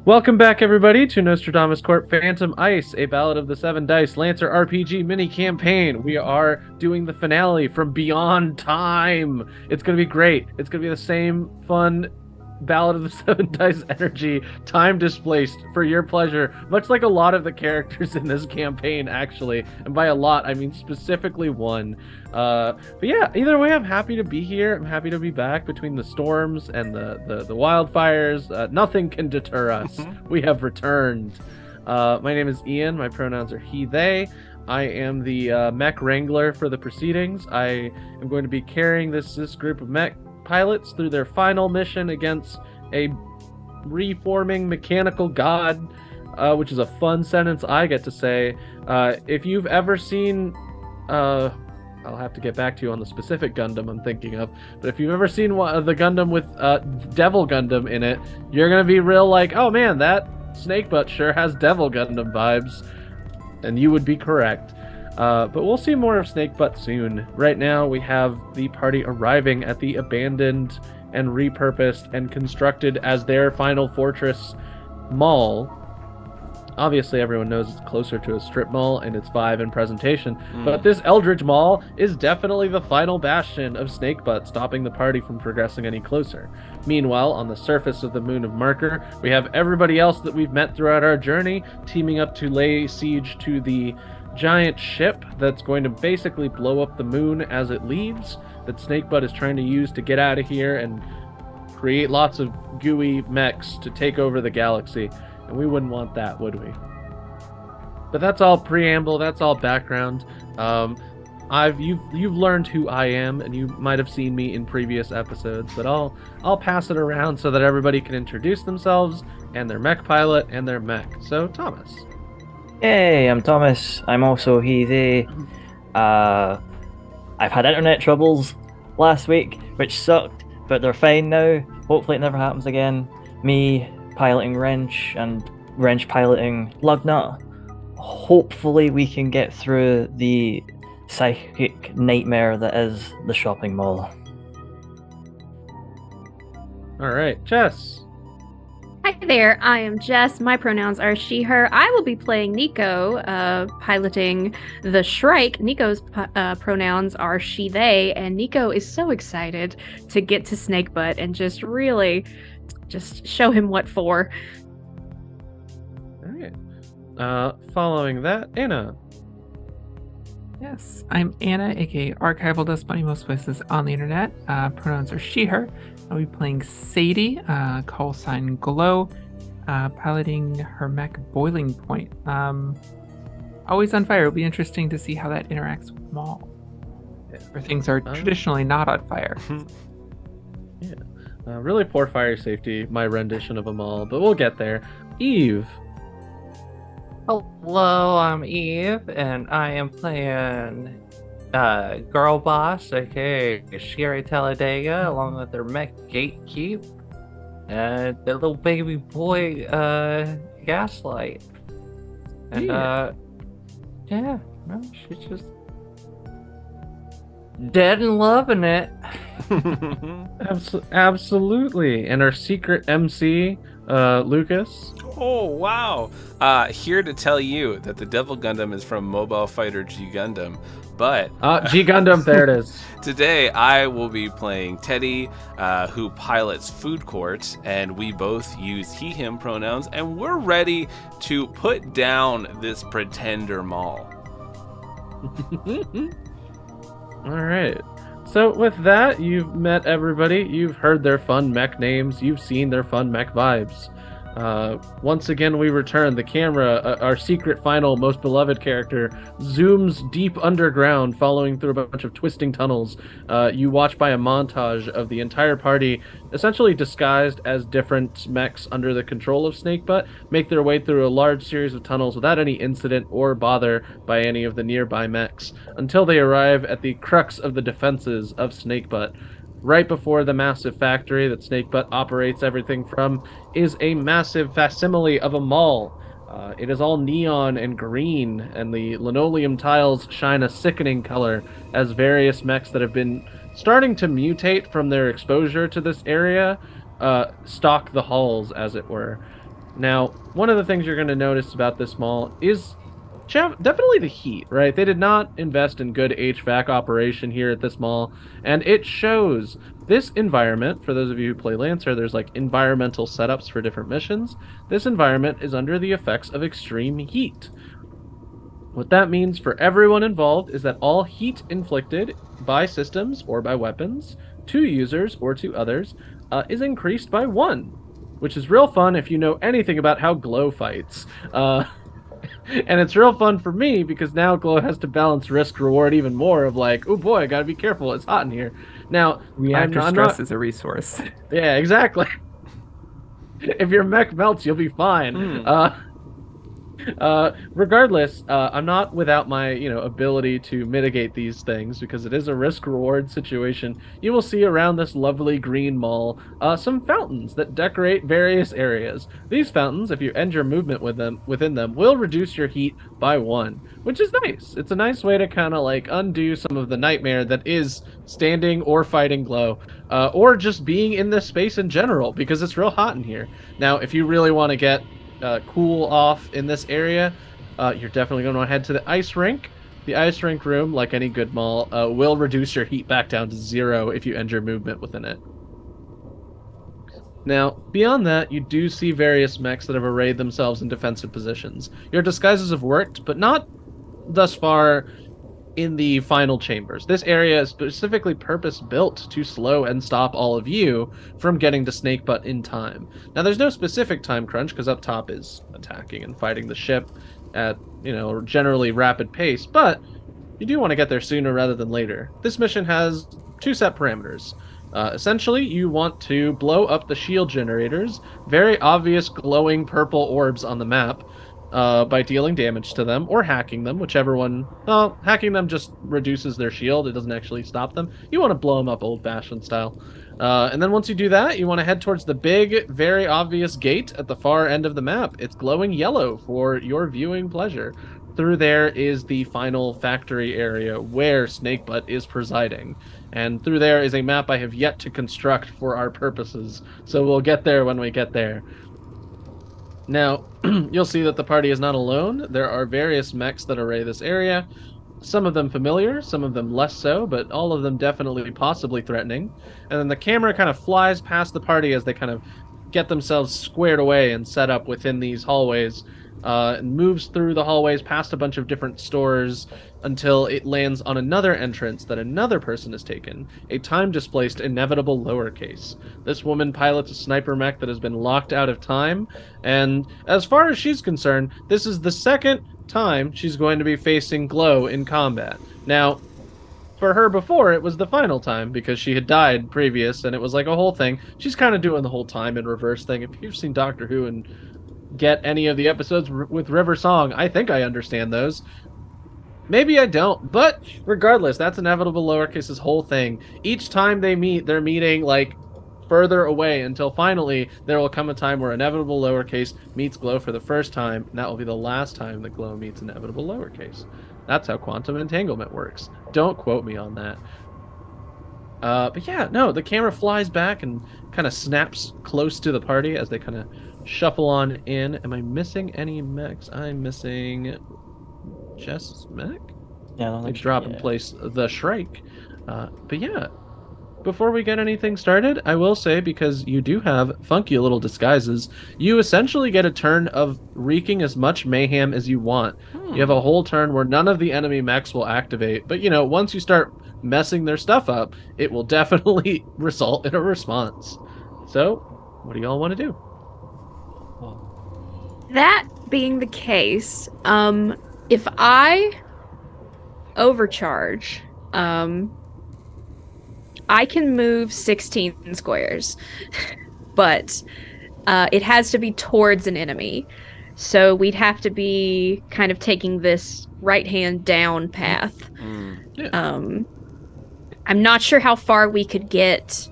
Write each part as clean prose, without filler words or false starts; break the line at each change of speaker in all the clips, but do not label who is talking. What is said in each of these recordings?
Welcome back, everybody, to Nostradamus Corp Phantom Ice, a Ballad of the Seven Dice Lancer RPG mini campaign. We are doing the finale from Beyond Time. It's going to be great. It's going to be the same fun Ballad of the Seven Dice energy, time displaced for your pleasure, much like a lot of the characters in this campaign, actually. And by a lot, I mean specifically one. But yeah, either way, I'm happy to be here. I'm happy to be back between the storms and the wildfires. Nothing can deter us. We have returned. My name is Ian. My pronouns are he, they. I am the mech wrangler for the proceedings. I am going to be carrying this group of mech pilots through their final mission against a reforming mechanical god, which is a fun sentence I get to say. If you've ever seen, I'll have to get back to you on the specific Gundam I'm thinking of, but if you've ever seen the Gundam with Devil Gundam in it, you're gonna be real like, oh man, that Snakebutt sure has Devil Gundam vibes, and you would be correct. But we'll see more of Snakebutt soon. Right now, we have the party arriving at the abandoned and repurposed and constructed as their final fortress mall. Obviously, everyone knows it's closer to a strip mall, and it's 5 in presentation. But this Eldridge Mall is definitely the final bastion of Snakebutt, stopping the party from progressing any closer. Meanwhile, on the surface of the moon of Marker, we have everybody else that we've met throughout our journey teaming up to lay siege to the giant ship that's going to basically blow up the moon as it leaves, that Snakebutt is trying to use to get out of here and create lots of gooey mechs to take over the galaxy. And we wouldn't want that, would we? But that's all preamble, that's all background. You've learned who I am, and you might have seen me in previous episodes, but I'll pass it around so that everybody can introduce themselves and their mech pilot and their mech. So, Thomas.
Hey, I'm Thomas. I'm also he, they. I've had internet troubles last week, which sucked, but they're fine now. Hopefully it never happens again. Me piloting Wrench and Wrench piloting Lugnut. Hopefully we can get through the psychic nightmare that is the shopping mall.
Alright, Jess.
Hi there, I am Jess. My pronouns are she, her. I will be playing Nico, piloting the Shrike. Nico's pronouns are she, they, and Nico is so excited to get to Snakebutt and just really show him what for.
Alright. Following that, Anna.
Yes, I'm Anna, aka Archival Dust Bunny, most places on the internet. Pronouns are she, her. I'll be playing Sadie, call sign Glow, piloting her mech Boiling Point. Always on fire. It'll be interesting to see how that interacts with Maul, where things are traditionally not on fire.
Yeah. Really poor fire safety, my rendition of them all, but we'll get there. Eve.
Hello, I'm Eve, and I am playing Girl Boss, aka Sherry Talladega, along with her mech Gatekeep, and the little baby boy Gaslight. And yeah, no, she's just dead and loving it.
Absolutely. And our secret MC, Lucas.
Oh, wow. Here to tell you that the Devil Gundam is from Mobile Fighter G Gundam, but...
G Gundam, there it is.
Today, I will be playing Teddy, who pilots Food Court, and we both use he, him pronouns, and we're ready to put down this pretender mall.
All right. So with that, you've met everybody, you've heard their fun mech names, you've seen their fun mech vibes. Once again, we return. The camera, our secret final most beloved character, zooms deep underground, following through a bunch of twisting tunnels. You watch by a montage of the entire party, essentially disguised as different mechs under the control of Snakebutt, make their way through a large series of tunnels without any incident or bother by any of the nearby mechs, until they arrive at the crux of the defenses of Snakebutt. Right before the massive factory that Snakebutt operates everything from is a massive facsimile of a mall. It is all neon and green, and the linoleum tiles shine a sickening color as various mechs that have been starting to mutate from their exposure to this area stalk the halls, as it were. Now, one of the things you're going to notice about this mall is definitely the heat, right? They did not invest in good HVAC operation here at this mall, and it shows. This environment, for those of you who play Lancer, there's like environmental setups for different missions. This environment is under the effects of extreme heat. What that means for everyone involved is that all heat inflicted by systems or by weapons to users or to others is increased by 1, which is real fun if you know anything about how Glow fights. And it's real fun for me because now Glow has to balance risk reward even more of like, oh boy, I gotta be careful, it's hot in here. Now,
Reactor stress is a resource.
Yeah, exactly. If your mech melts, you'll be fine. Regardless, I'm not without my, ability to mitigate these things because it is a risk-reward situation. You will see around this lovely green mall some fountains that decorate various areas. These fountains, if you end your movement within them, will reduce your heat by 1, which is nice. It's a nice way to kind of like undo some of the nightmare that is standing or fighting Glow, or just being in this space in general because it's real hot in here. Now, if you really want to get cool off in this area, you're definitely going to head to the ice rink. The ice rink room, like any good mall, will reduce your heat back down to 0 if you end your movement within it. Now, beyond that, you do see various mechs that have arrayed themselves in defensive positions. Your disguises have worked, but not thus far in the final chambers. This area is specifically purpose-built to slow and stop all of you from getting to Snakebutt in time. Now, there's no specific time crunch, because up top is attacking and fighting the ship at, generally rapid pace, but you do want to get there sooner rather than later. This mission has 2 set parameters. Essentially, you want to blow up the shield generators, very obvious glowing purple orbs on the map, by dealing damage to them or hacking them, whichever one. Well, hacking them just reduces their shield. It doesn't actually stop them. You want to blow them up old-fashioned style. And then once you do that, you want to head towards the big, very obvious gate at the far end of the map. It's glowing yellow for your viewing pleasure. Through there is the final factory area where Snakebutt is presiding. And through there is a map I have yet to construct for our purposes. So we'll get there when we get there. Now, you'll see that the party is not alone. There are various mechs that array this area. Some of them familiar, some of them less so, but all of them definitely possibly threatening. And then the camera kind of flies past the party as they kind of get themselves squared away and set up within these hallways. And moves through the hallways past a bunch of different stores until it lands on another entrance that another person has taken, a time-displaced inevitable lowercase. This woman pilots a sniper mech that has been locked out of time, and as far as she's concerned, this is the second time she's going to be facing Glow in combat. Now, for her before, it was the final time because she had died previous, and it was like a whole thing. She's kind of doing the whole time in reverse thing. If you've seen Doctor Who and get any of the episodes with River Song, I think I understand those. Maybe I don't, but regardless, that's inevitable lowercase's whole thing. Each time they meet, they're meeting like further away until finally there will come a time where inevitable lowercase meets Glow for the first time, and that will be the last time that Glow meets inevitable lowercase. That's how quantum entanglement works. Don't quote me on that. But yeah, no, the camera flies back and kind of snaps close to the party as they kind of shuffle on in. Am I missing any mechs? I'm missing Jess's mech?
Yeah, I don't
I
think
drop in place the Shrike. But yeah, before we get anything started, I will say, because you do have funky little disguises, you essentially get a turn of wreaking as much mayhem as you want. You have a whole turn where none of the enemy mechs will activate, but once you start messing their stuff up, it will definitely result in a response. So, what do y'all want to do?
That being the case, if I overcharge, I can move 16 squares, but it has to be towards an enemy. So we'd have to be kind of taking this right-hand down path.
Yeah.
I'm not sure how far we could get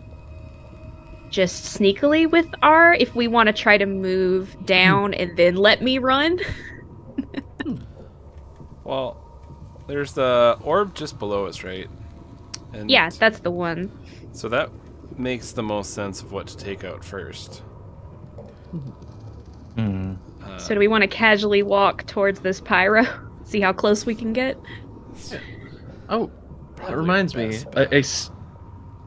just sneakily with R if we want to try to move down and then let me run.
Well, there's the orb just below us, right? And
Yeah, that's the one.
so that makes the most sense of what to take out first.
Hmm.
So do we want to casually walk towards this pyro? See how close we can get?
Oh, that
Probably
reminds
the
me.
best bet.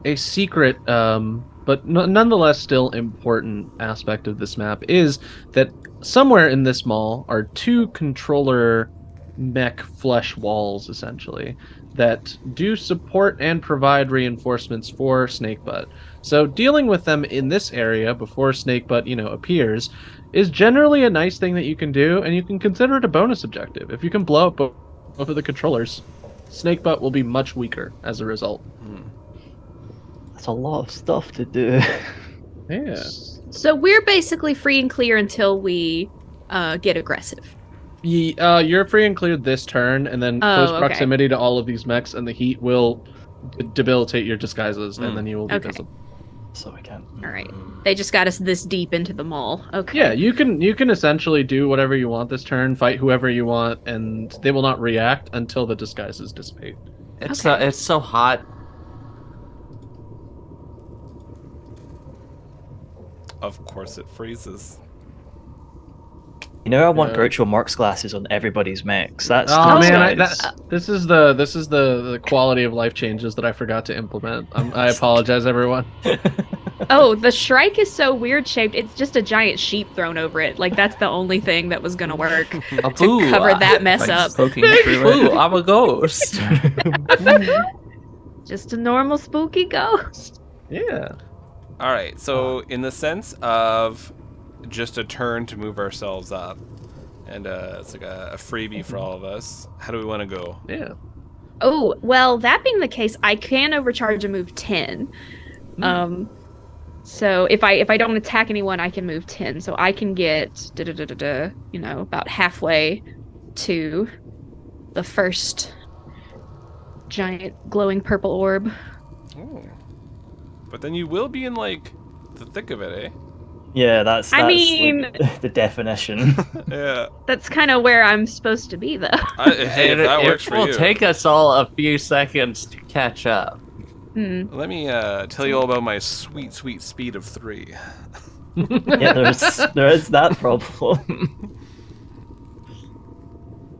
A secret, but nonetheless still important aspect of this map is that somewhere in this mall are two controller mech flesh walls, essentially, that do support and provide reinforcements for Snakebutt. So dealing with them in this area before Snakebutt, appears, is generally a nice thing that you can do, and you can consider it a bonus objective. If you can blow up both of the controllers, Snakebutt will be much weaker as a result.
That's a lot of stuff to do.
Yeah.
So we're basically free and clear until we get aggressive.
You're free and clear this turn, and then close
okay.
proximity to all of these mechs, and the heat will debilitate your disguises, and then you will be
Okay.
visible.
So we can.
All right. They just got us this deep into the mall. Okay.
Yeah, you can essentially do whatever you want this turn, fight whoever you want, and they will not react until the disguises dissipate.
It's
Okay.
it's so hot.
Of course it freezes.
I want
Yeah.
virtual marks glasses on everybody's mechs. That's
Oh
the
man,
size.
this is the quality of life changes that I forgot to implement. I apologize, everyone.
Oh, the Shrike is so weird shaped. It's just a giant sheep thrown over it. Like that's the only thing that was gonna work
A
to
boo,
cover that mess
Like
up.
poking through it.
Boo, I'm a ghost.
Just a normal spooky ghost.
Yeah.
All right, so in the sense of just a turn to move ourselves up, and it's like a freebie for all of us. How do we want to go?
Yeah.
Oh, well, that being the case, I can overcharge and move 10. So if I don't attack anyone, I can move 10. So I can get about halfway to the first giant glowing purple orb.
Oh. But then you will be in like the thick of it, eh?
Yeah, that's
I
like,
mean-
the definition.
Yeah.
That's kind of where I'm supposed to be, though.
Hey, if that works
it
for
will
you.
take us all a few seconds to catch up.
Let me tell you all about my sweet, sweet speed of 3.
Yeah, there is that problem.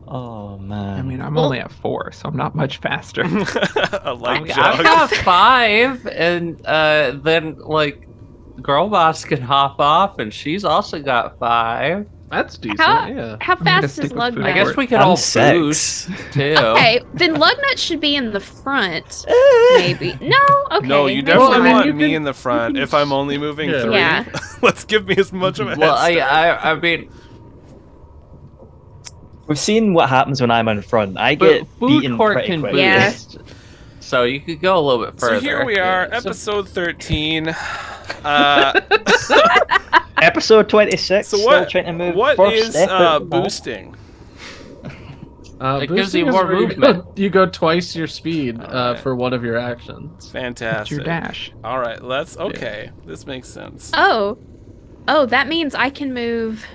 Oh man.
I mean, I'm only at 4, so I'm not much faster.
I like
I've
Jog.
got 5, and then like Girl Boss can hop off, and she's also got 5.
That's decent.
How,
Yeah.
how
I'm gonna
fast
stick
is
with
Lugnut?
food
I guess
court.
we can
I'm
all
6.
boost too.
Okay, then Lugnut should be in the front, maybe. No, okay.
No, you
maybe
definitely
not.
want
you
me
can-
in the front if I'm only moving
Yeah.
3.
Yeah.
Let's give me as much of a head
Well,
start.
I mean,
We've seen what happens when I'm in front. I
but
get
food
beaten
court
pretty
can
quick.
Yeah.
boost, so you could go a little bit further.
So here we are,
Yeah. So-
episode 13.
Episode 26.
So
Still
what?
trying to move
What
first
is
step out of the mall.
boosting?
It gives
Boosting
you
is
more
where
movement.
You go twice your speed
Alright.
for one of your actions.
It's
Fantastic.
your dash.
All right, okay. This makes sense.
Oh, that means I can move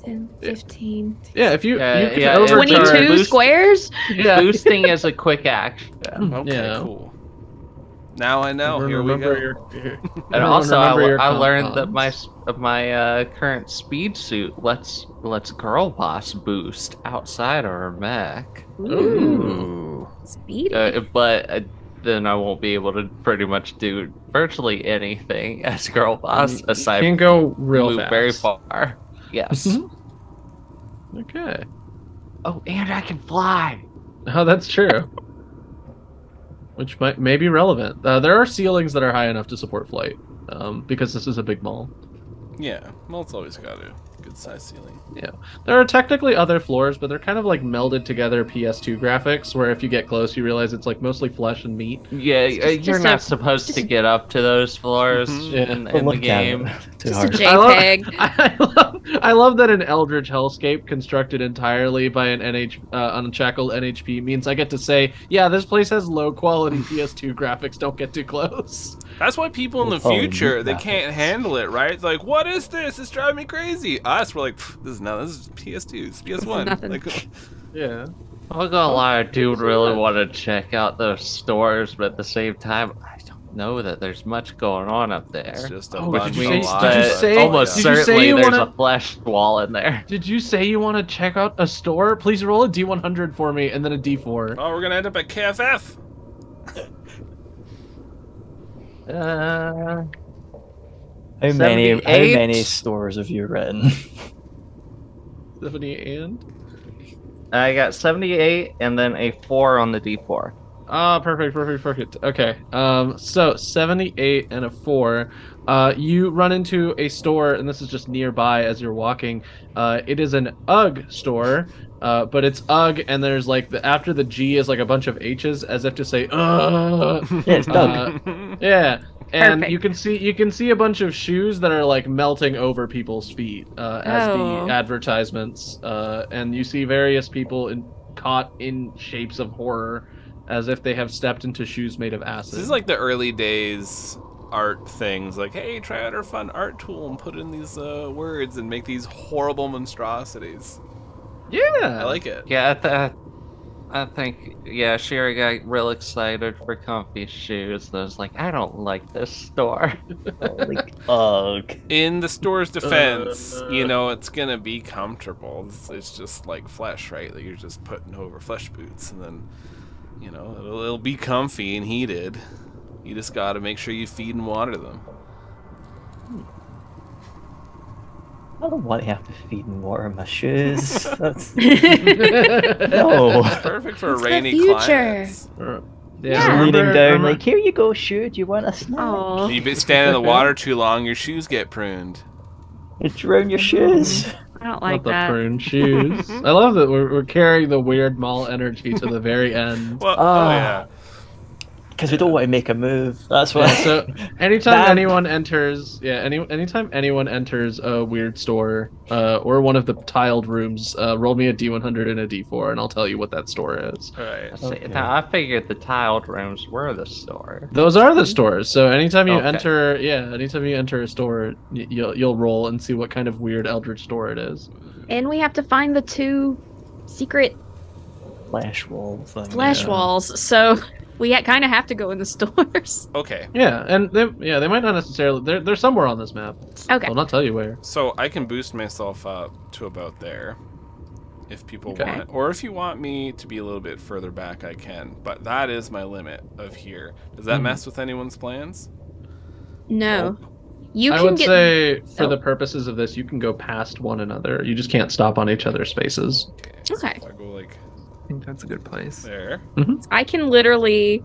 10, 15,
Yeah, if you
Yeah,
can
yeah,
overcharge.
22
Boost-
squares?
Yeah.
Boosting is a quick action.
Okay,
Yeah.
cool. Now I know. Here we go.
Your,
And also, I
comp
learned that
bonds.
my current speed suit lets Girl Boss boost outside of her mech.
Ooh.
Speedy.
But then I won't be able to pretty much do virtually anything as Girl Boss aside
Can
from
go real
move
fast.
very far. Yes.
Okay.
Oh, and I can fly.
Oh, that's true. Which may be relevant. There are ceilings that are high enough to support flight, because this is a big mall.
Yeah, well, it's always got a good size ceiling.
Yeah. There are technically other floors, but they're kind of like melded together PS2 graphics, where if you get close, you realize it's like mostly flesh and meat.
Yeah, you're
just
not
a-
supposed
just
to
a-
get up to those floors
Yeah.
in
Don't
the
look at
game.
it. Too
Just a
hard.
JPEG.
I love that an Eldritch Hellscape constructed entirely by an unshackled NHP means I get to say, yeah, this place has low quality PS2 graphics. Don't get too close.
That's why people in the
Oh,
future, they
graphics.
can't handle it, right? It's like, what is this? It's driving me crazy. Us, we're like, this is PS2, it's PS1.
nothing.
Like,
Yeah.
I'm not gonna lie, I do really want to check out those stores, but at the same time, I don't know that there's much going on up there.
It's just a
Oh,
bunch
did
of
you
lies.
say-
Almost
did you say
certainly
you
there's
wanna-
a flesh wall in there.
Did you say you want to check out a store? Please roll a D100 for me and then a D4.
Oh, we're gonna end up at KFF.
Uh,
How
78?
many stores have you written?
70 and?
I got 78 and then a 4 on the D4.
Ah, perfect. Okay. So 78 and a 4. You run into a store, and this is just nearby as you're walking. It is an UGG store, but it's UGG, and there's like after the G is like a bunch of H's, as if to say
Yeah, it's Doug.
yeah. And
Perfect.
you can see a bunch of shoes that are like melting over people's feet as
Oh.
the advertisements, and you see various people caught in shapes of horror, as if they have stepped into shoes made of acid.
This is like the early days art things. Like, hey, try out our fun art tool and put in these words and make these horrible monstrosities.
Yeah,
I like it.
Yeah, I think, yeah, Sherry got real excited for comfy shoes. And I was like, I don't like this store.
Like, ugh.
In the store's defense, you know, it's gonna be comfortable. It's just like flesh, right? That you're just putting over flesh boots, and then, you know, it'll be comfy and heated. You just gotta make sure you feed and water them.
I don't want to have to feed and water my shoes. That's...
Yeah.
No.
It's perfect for
It's the
rainy
future.
climates.
Yeah.
Leaning down,
remember-
like, here you go, shoe. Do you want a snack?
Oh.
You've been standing in the water too long, your shoes get pruned.
You drown your shoes.
I don't
Not
like
the
that.
prune shoes. I love that we're carrying the weird mall energy to the very end.
Well,
Ah.
oh yeah.
Because we don't want to make a move. That's why.
Yeah, so anytime
Bad.
anyone enters, anytime anyone enters a weird store or one of the tiled rooms, roll me a D100 and a D4, and I'll tell you what that store is.
Alright.
Okay.
Now, I figured the tiled rooms were the store.
Those are the stores. So anytime you
Okay.
anytime you enter a store, you'll roll and see what kind of weird eldritch store it is.
And we have to find the 2 secret
Flash wall thing.
flesh
yeah.
walls. So we kind of have to go in the stores.
Okay.
Yeah, and they might not necessarily. They're somewhere on this map.
Okay.
I'll not tell you where.
So I can boost myself up to about there, if people
Okay.
want, or if you want me to be a little bit further back, I can. But that is my limit of here. Does that mess with anyone's plans?
No. You
I
can
would
get
say, for
Oh.
the purposes of this, you can go past one another. You just can't stop on each other's spaces.
So
Okay.
if I go like
I think that's a good place.
there.
I can literally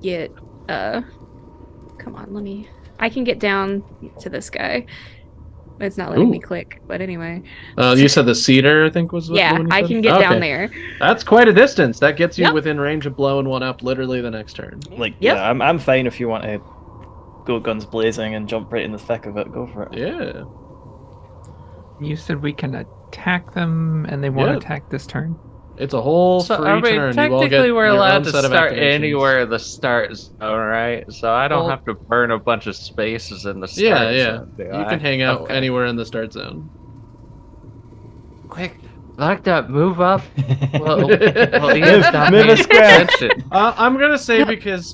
get come on, I can get down to this guy. It's not letting me
Ooh.
click, but anyway.
You said the cedar, I think was what the
Yeah,
one you
I
said?
can get down
Okay.
there.
That's quite a distance. That gets you
Yep.
within range of blowing one up literally the next turn.
Like,
Yep.
yeah, I'm fine if you want to go guns blazing and jump right in the thick of it. Go for it.
Yeah.
You said we can attack them, and they won't
Yeah.
attack this turn.
It's a whole
So,
free
I mean,
turn. You all
technically
get
we're
your
allowed
own
to
set of
start
activations.
anywhere the start zone, right? So I don't
Well-
have to burn a bunch of spaces in the start
Yeah.
zone. do
You
I?
can hang out
Okay.
anywhere in the start zone.
Quick, like that, move up. Well,
Move
move
a square.
I'm gonna say because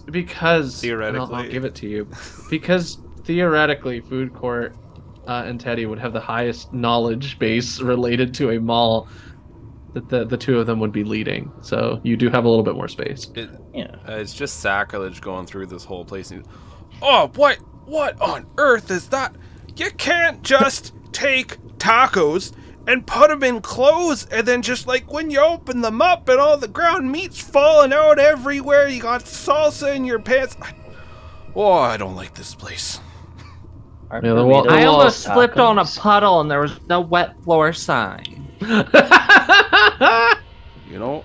Theoretically.
I'll give it to you because theoretically Food Court and Teddy would have the highest knowledge base related to a mall that the two of them would be leading. So you do have a little bit more space.
Yeah.
It's just sacrilege going through this whole place. Oh, what on earth is that? You can't just take tacos and put them in clothes and then just like when you open them up and all the ground meat's falling out everywhere. You got salsa in your pants. I don't like this place.
Aren't
Yeah, the wall-
burritos
I
Well,
almost slipped on a
tacos?
puddle and there was no wet floor sign.
You know,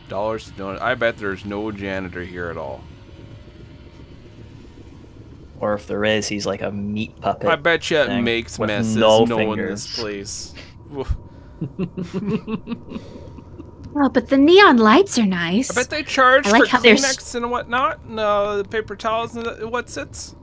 dollars to donut. I bet there's no janitor here at all.
Or if there is, he's like a meat puppet.
I bet you it
thing
makes
with
messes
no
knowing this
fingers.
place. Oof.
Oh, but the neon lights are nice.
I bet they charge
I like
for
how there's-
Kleenex and whatnot, and the paper towels and what sits.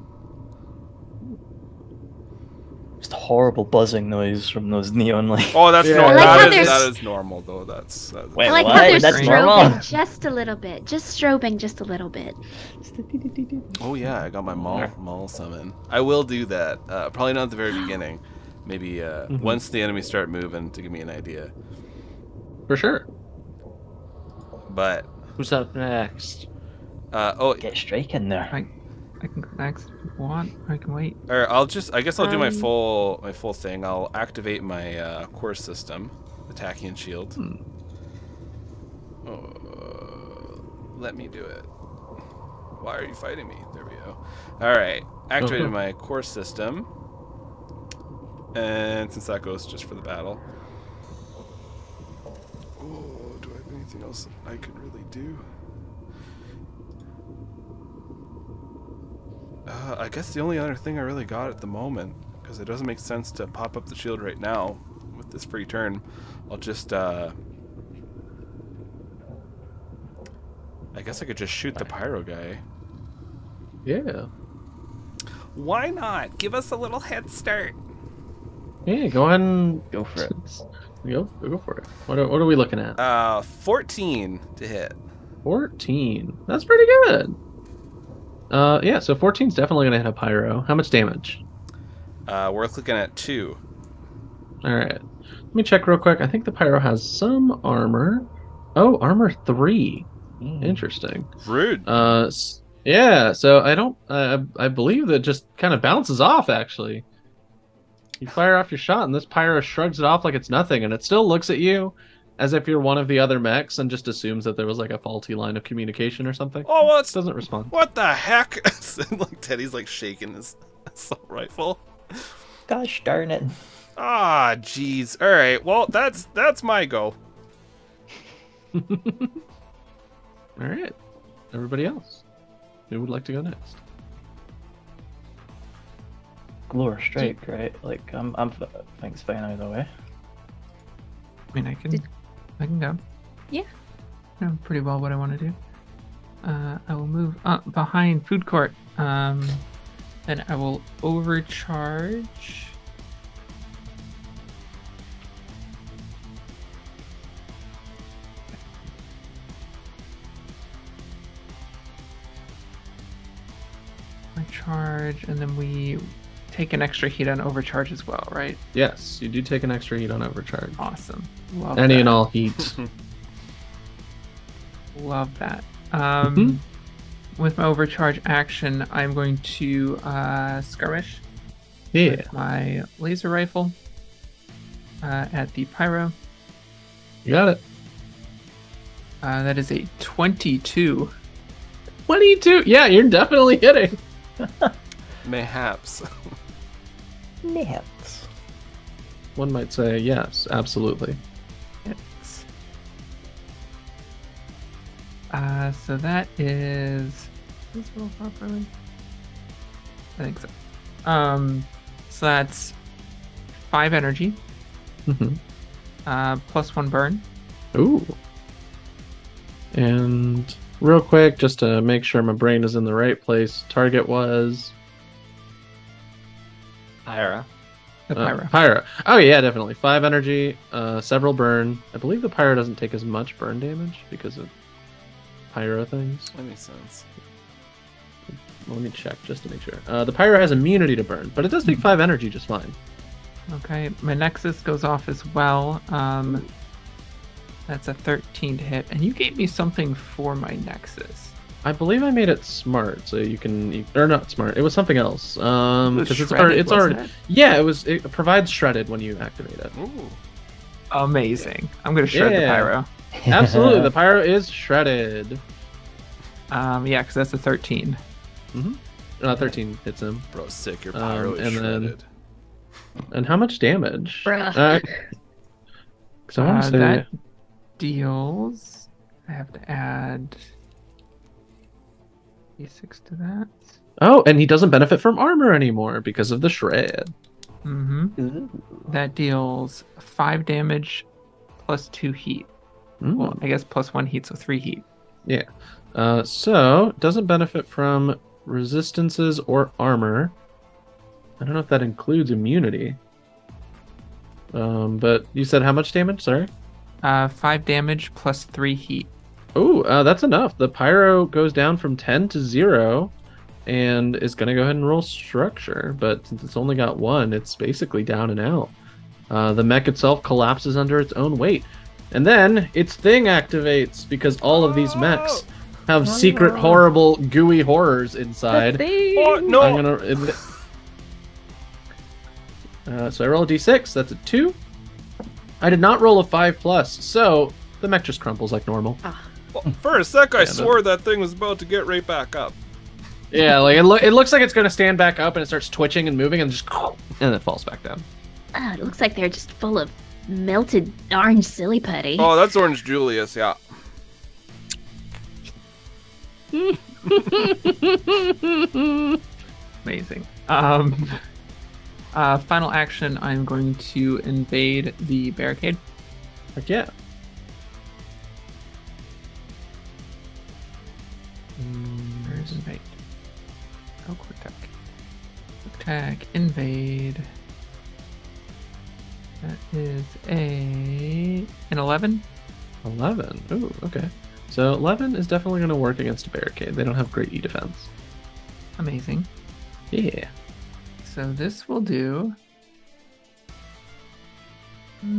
horrible buzzing noise from those neon lights.
Oh, that's
Yeah.
normal.
I like how
That
there's-
is normal though. That's
Wait,
I like
what?
how they're
That's
strobing
normal.
just a little bit. Just strobing just a little bit.
Oh yeah, I got my mall summon. I will do that. Probably not at the very beginning. Maybe once the enemies start moving to give me an idea.
For sure.
But
Who's up next?
Get strike in there.
I can go next if you want. I can wait.
or I guess I'll do my full thing. I'll activate my core system, attacking and shield. Let me do it. Why are you fighting me? There we go. All right, activated my core system, and since that goes just for the battle. Oh, do I have anything else I could really do? I guess the only other thing I really got at the moment, because it doesn't make sense to pop up the shield right now with this free turn, I'll just, I guess I could just shoot the pyro guy.
Yeah.
Why not? Give us a little head start.
Yeah, go ahead and
Go for it.
Go for it. What are we looking at?
14 to hit.
14. That's pretty good. Yeah, so 14's definitely gonna hit a pyro. How much damage?
We're looking at 2.
All right. Let me check real quick. I think the pyro has some armor. Oh, armor 3. Interesting.
Rude.
Yeah. So I don't. I believe that just kind of bounces off. Actually, you fire off your shot, and this pyro shrugs it off like it's nothing, and it still looks at you as if you're one of the other mechs, and just assumes that there was like a faulty line of communication or something.
Oh, well, it's,
Doesn't respond.
what the heck? Like Teddy's like shaking his assault rifle.
Gosh darn it.
Ah, jeez. All right. Well, that's my go.
All right. Everybody else, who would like to go next?
Glow or strike, right? Like I think it's fine either way.
I mean, I can go.
Yeah.
I know pretty well what I want to do. I will move up behind food court. Then I will overcharge. I charge, and then we take an extra heat on overcharge as well, right?
Yes, you do take an extra heat on overcharge.
Awesome. Love
Any
that.
and all heat.
Love that. With my overcharge action, I'm going to skirmish
Yeah.
with my laser rifle at the pyro.
You got it.
That is a 22.
22. Yeah, you're definitely hitting.
Mayhaps.
Nips.
One might say yes, absolutely.
Yes. So that is this roll properly? I think so. So that's 5 energy,
Mm-hmm.
plus 1 burn.
Ooh. And real quick, just to make sure my brain is in the right place, target was
Ira.
The pyro.
Pyro. Oh yeah, definitely. 5 energy, several burn. I believe the pyro doesn't take as much burn damage because of pyro things.
That makes sense.
Let me check just to make sure. The pyro has immunity to burn, but it does take 5 energy just fine.
Okay, my nexus goes off as well. That's a 13 to hit, and you gave me something for my nexus.
I believe I made it smart, so you can, or not smart. It was something else.
It was
Because
shredded,
it's already.
wasn't it?
Yeah, it provides shredded when you activate it.
Ooh.
Amazing. I'm gonna shred the
Yeah.
pyro.
Absolutely, the pyro is shredded.
Yeah, because that's a 13.
13 hits him.
Bro, sick. Your pyro is
and then-
shredded.
And how much damage?
Bruh.
So I want to say
That deals. I have to add d6 to that.
oh, and he doesn't benefit from armor anymore because of the shred.
Mm-hmm. That deals 5 damage plus 2 heat.
Mm.
Well, I guess plus 1 heat, so 3 heat.
Yeah. So doesn't benefit from resistances or armor. I don't know if that includes immunity. But you said how much damage? Sorry.
5 damage plus 3 heat.
Oh, that's enough. The pyro goes down from 10 to 0 and is going to go ahead and roll structure. But since it's only got 1, it's basically down and out. The mech itself collapses under its own weight. And then its thing activates because all of these mechs have secret, horrible, gooey horrors inside.
Oh, no!
I'm gonna... so I roll a d6. That's a 2. I did not roll a 5+, so the mech just crumples like normal.
Well, for a sec, I swore that thing was about to get right back up.
Yeah, like it looks like it's gonna stand back up and it starts twitching and moving and just and it falls back down.
Oh, it looks like they're just full of melted orange silly putty.
Oh, that's Orange Julius, yeah.
Amazing. Final action, I'm going to invade the barricade.
Heck yeah.
Where's invade? Oh, quick attack. Quick attack, invade. That is an 11.
11. Ooh, okay. So 11 is definitely going to work against a barricade. They don't have great E defense.
Amazing.
Yeah.
So this will do. Let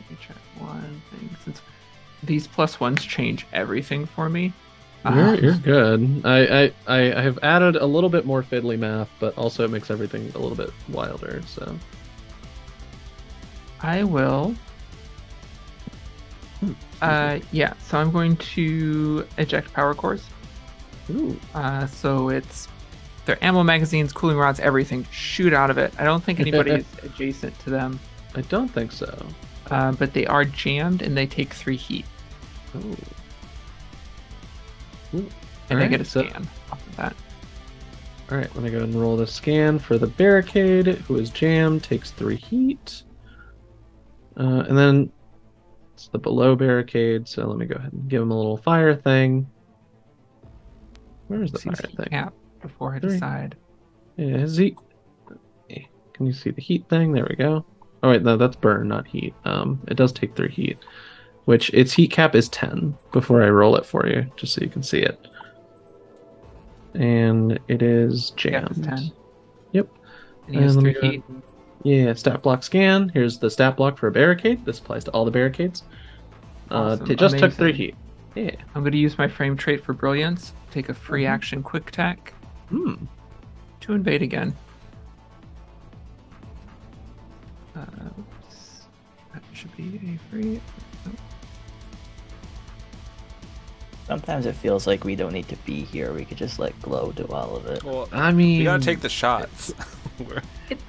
me check one thing. Since these +1s change everything for me.
You're good. I have added a little bit more fiddly math, but also it makes everything a little bit wilder. So
I will. Yeah. So I'm going to eject power cores.
ooh.
So it's their ammo magazines, cooling rods, everything shoot out of it. I don't think anybody is adjacent to them,
I don't think so.
but they are jammed and they take 3 heat,
Ooh.
and they get a
so-
scan off of that.
All right, let me go ahead and roll the scan for the barricade, who is jammed, takes 3 heat. And then it's the below barricade, so let me go ahead and give him a little fire thing. Where's the fire thing?
Cap before I
3.
decide.
Yeah, his heat. Can you see the heat thing? There we go. Oh wait, no, that's burn, not heat. It does take 3 heat, which its heat cap is 10. Before I roll it for you, just so you can see it. And it is
Yeah, it's
jammed.
10.
Yep.
And he has
And let me
3
go-
heat.
Yeah, stat block scan. Here's the stat block for a barricade. This applies to all the barricades.
Awesome,
It just took 3
amazing.
heat. Yeah.
I'm going to use my frame trait for brilliance. Take a free action quick attack to invade again. Oops. That should be a free. Oh.
Sometimes it feels like we don't need to be here. We could just let Glow do all of it.
Well,
I mean,
you gotta take the shots. We're-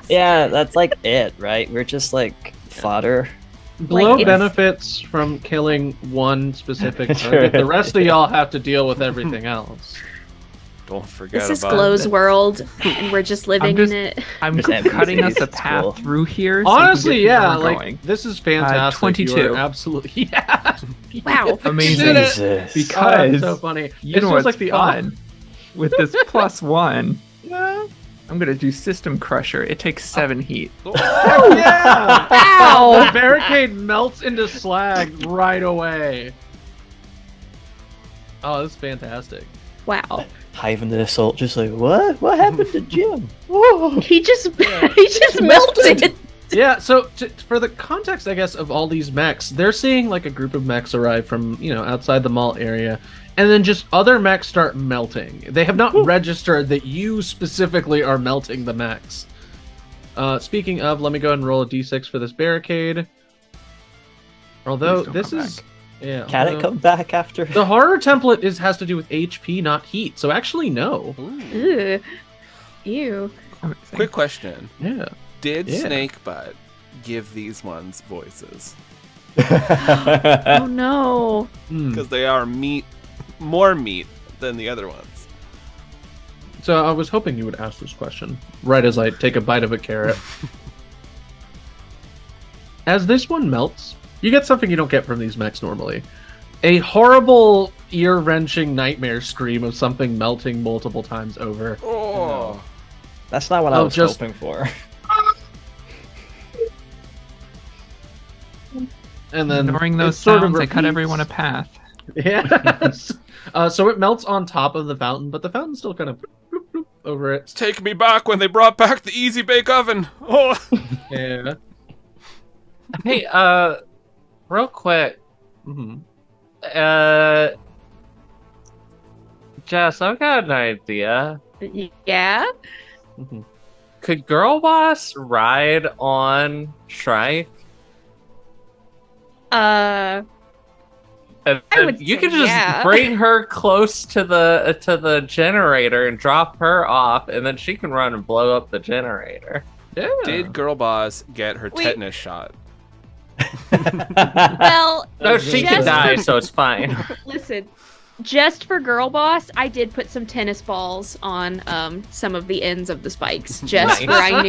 Yeah, that's like it, right? We're just like fodder.
Glow
Like, it's-
benefits from killing one specific
That's
target. The
right.
rest of y'all have to deal with everything else.
Don't forget
This is
about
Glow's world, and we're just living
just-
in it.
I'm
Just
cutting us a
it's
path
cool.
through here. so we can
Honestly,
get to where
yeah,
we're
like
going.
this is fantastic.
22.
You are absolutely, yeah.
Wow.
Amazing.
You did it.
Jesus.
Because
Oh, that's so funny.
You
It
know
feels
what's
like the
fun with this +1.
Yeah.
I'm gonna do System Crusher. It takes 7 heat.
Oh, yeah.
Ow!
The barricade melts into slag right away. Oh, this is fantastic.
Wow.
Hive into the assault, just like, what? What happened to Jim?
He just he just melted.
Yeah, so for the context, I guess, of all these mechs, they're seeing like a group of mechs arrive from, outside the mall area, and then just other mechs start melting. They have not registered that you specifically are melting the mechs. Speaking of, let me go ahead and roll a d6 for this barricade. Although
Please don't
this
come
is... Yeah,
Can it
although-
come back after?
The horror template has to do with HP, not heat. So actually, no.
Ugh. Ew.
Amazing.
Quick question.
Yeah.
Did
Yeah.
Snakebutt give these ones voices?
Oh no.
Because they are more meat than the other ones.
So I was hoping you would ask this question right as I take a bite of a carrot. As this one melts, you get something you don't get from these mechs normally. a horrible, ear-wrenching nightmare scream of something melting multiple times over.
Oh.
That's not what I was hoping for.
And then
ignoring those
it sort of
sounds, I cut
repeats.
everyone a path.
Yes. So it melts on top of the fountain, but the fountain still kind of bloop, bloop, over it.
Take me back when they brought back the easy bake oven. Oh.
Yeah.
Hey, real quick,
Mm-hmm.
Jess, I've got an idea.
Yeah.
Mm-hmm.
Could Girl Boss ride on Shrike?
I would
You
say
could just
yeah.
bring her close to the generator and drop her off, and then she can run and blow up the generator.
Yeah.
Did Girl Boss get her
Wait.
tetanus shot?
Well,
No, she can
Just
die,
for-
so it's fine.
listen. Just for Girl Boss, I did put some tennis balls on some of the ends of the spikes, just
Nice.
where I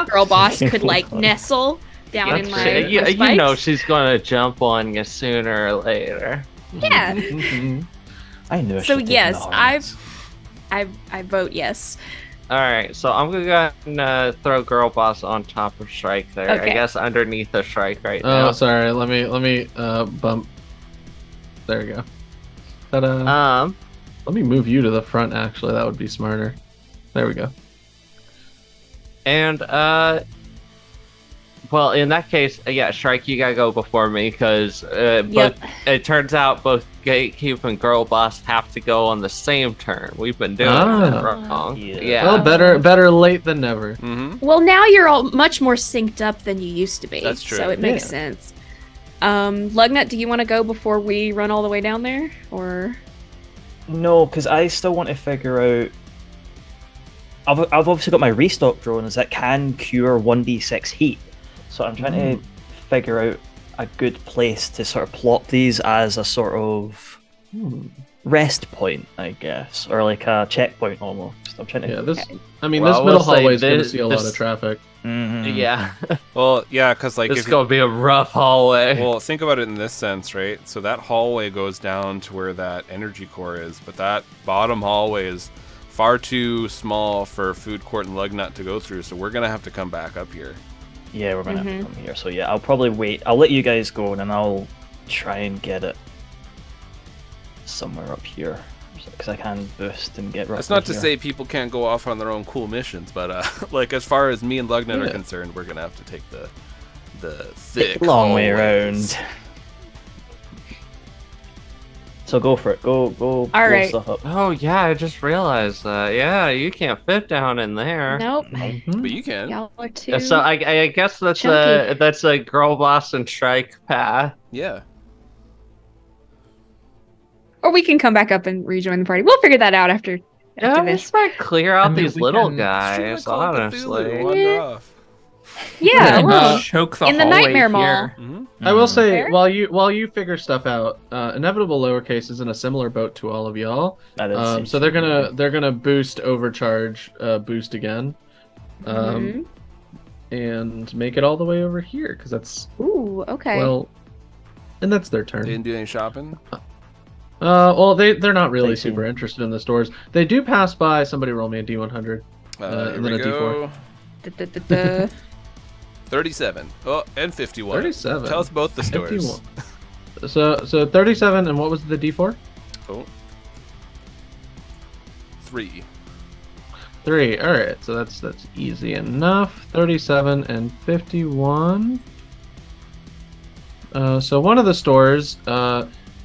knew Girl Boss could like nestle down in my,
Shit,
my
you
spikes.
know she's gonna jump on you sooner or later.
Yeah.
Mhm.
I knew. I
So
should've taken
yes,
the horns.
Mm-hmm.
I vote yes.
All right, so I'm gonna go ahead and throw Girl Boss on top of Shrike there.
Okay.
I guess underneath the Shrike right
Oh,
now.
sorry. Let me bump. There we go. Ta-da. Let me move you to the front. Actually, that would be smarter. There we go.
And well, in that case, yeah, Shrike, you gotta go before me because both. It turns out both Gatekeep and Girl Boss have to go on the same turn. We've been doing
Ah.
it wrong.
Yeah.
Yeah.
Well, better late than never.
Mm-hmm.
Well, now you're all much more synced up than you used to be.
That's true.
So it makes
Yeah.
sense. Lugnut, do you want to go before we run all the way down there, or?
No, because I still want to figure out. I've obviously got my restock drones that can cure 1d6 heat, so I'm trying to figure out a good place to sort of plot these as a sort of rest point, I guess, or like a checkpoint almost. I'm trying to.
Yeah, this. I mean,
Well,
this
I
middle
will say
hallway is going to
this-
see a lot
this-
of traffic.
Mhm.
Yeah.
Well, yeah, because like
This
if
is gonna be a rough hallway.
well, think about it in this sense, right? So that hallway goes down to where that energy core is, but that bottom hallway is far too small for Food Court and Lugnut to go through. So we're gonna have to come back up here.
Yeah, we're gonna have to come here. So yeah, I'll probably wait. I'll let you guys go, and then I'll try and get it somewhere up here because I can boost and get.
That's not to say people can't go off on their own cool missions, but like as far as me and Lugnut are concerned, we're gonna have to take the thick
long way
hallways.
around. So go for it. Go.
All
blow
right.
Stuff up.
Oh yeah, I just realized that. Yeah, you can't fit down in there.
Nope.
But you can.
Y'all are too.
So I guess that's
Chunky.
a Girl Boss and Shrike path.
Yeah.
Or we can come back up and rejoin the party. We'll figure that out after
Yeah, we
this.
should probably clear out
I mean,
these
we
little
can-
guys,
Call it Cthulhu,
honestly.
wander off.
Yeah,
And
well,
choke the
in the
hallway
Nightmare Mall.
here.
Mhm.
I will say,
Fair.
while you figure stuff out, Inevitable Lowercase is in a similar boat to all of y'all.
That is
So they're gonna boost overcharge, boost again,
Mhm.
and make it all the way over here because that's
Ooh, okay.
well, and that's their
They
turn.
didn't do any shopping.
Well, they're not really
They
super
seem-
interested in the stores. They do pass by. Somebody roll me a D100.
Here
and then
we
a
go.
Da-da-da-da.
37. Oh, and 51.
37.
Tell us both the stores.
51. So 37, and what was the D4?
Oh. 3.
3. All right, so that's easy enough. 37 and 51. So one of the stores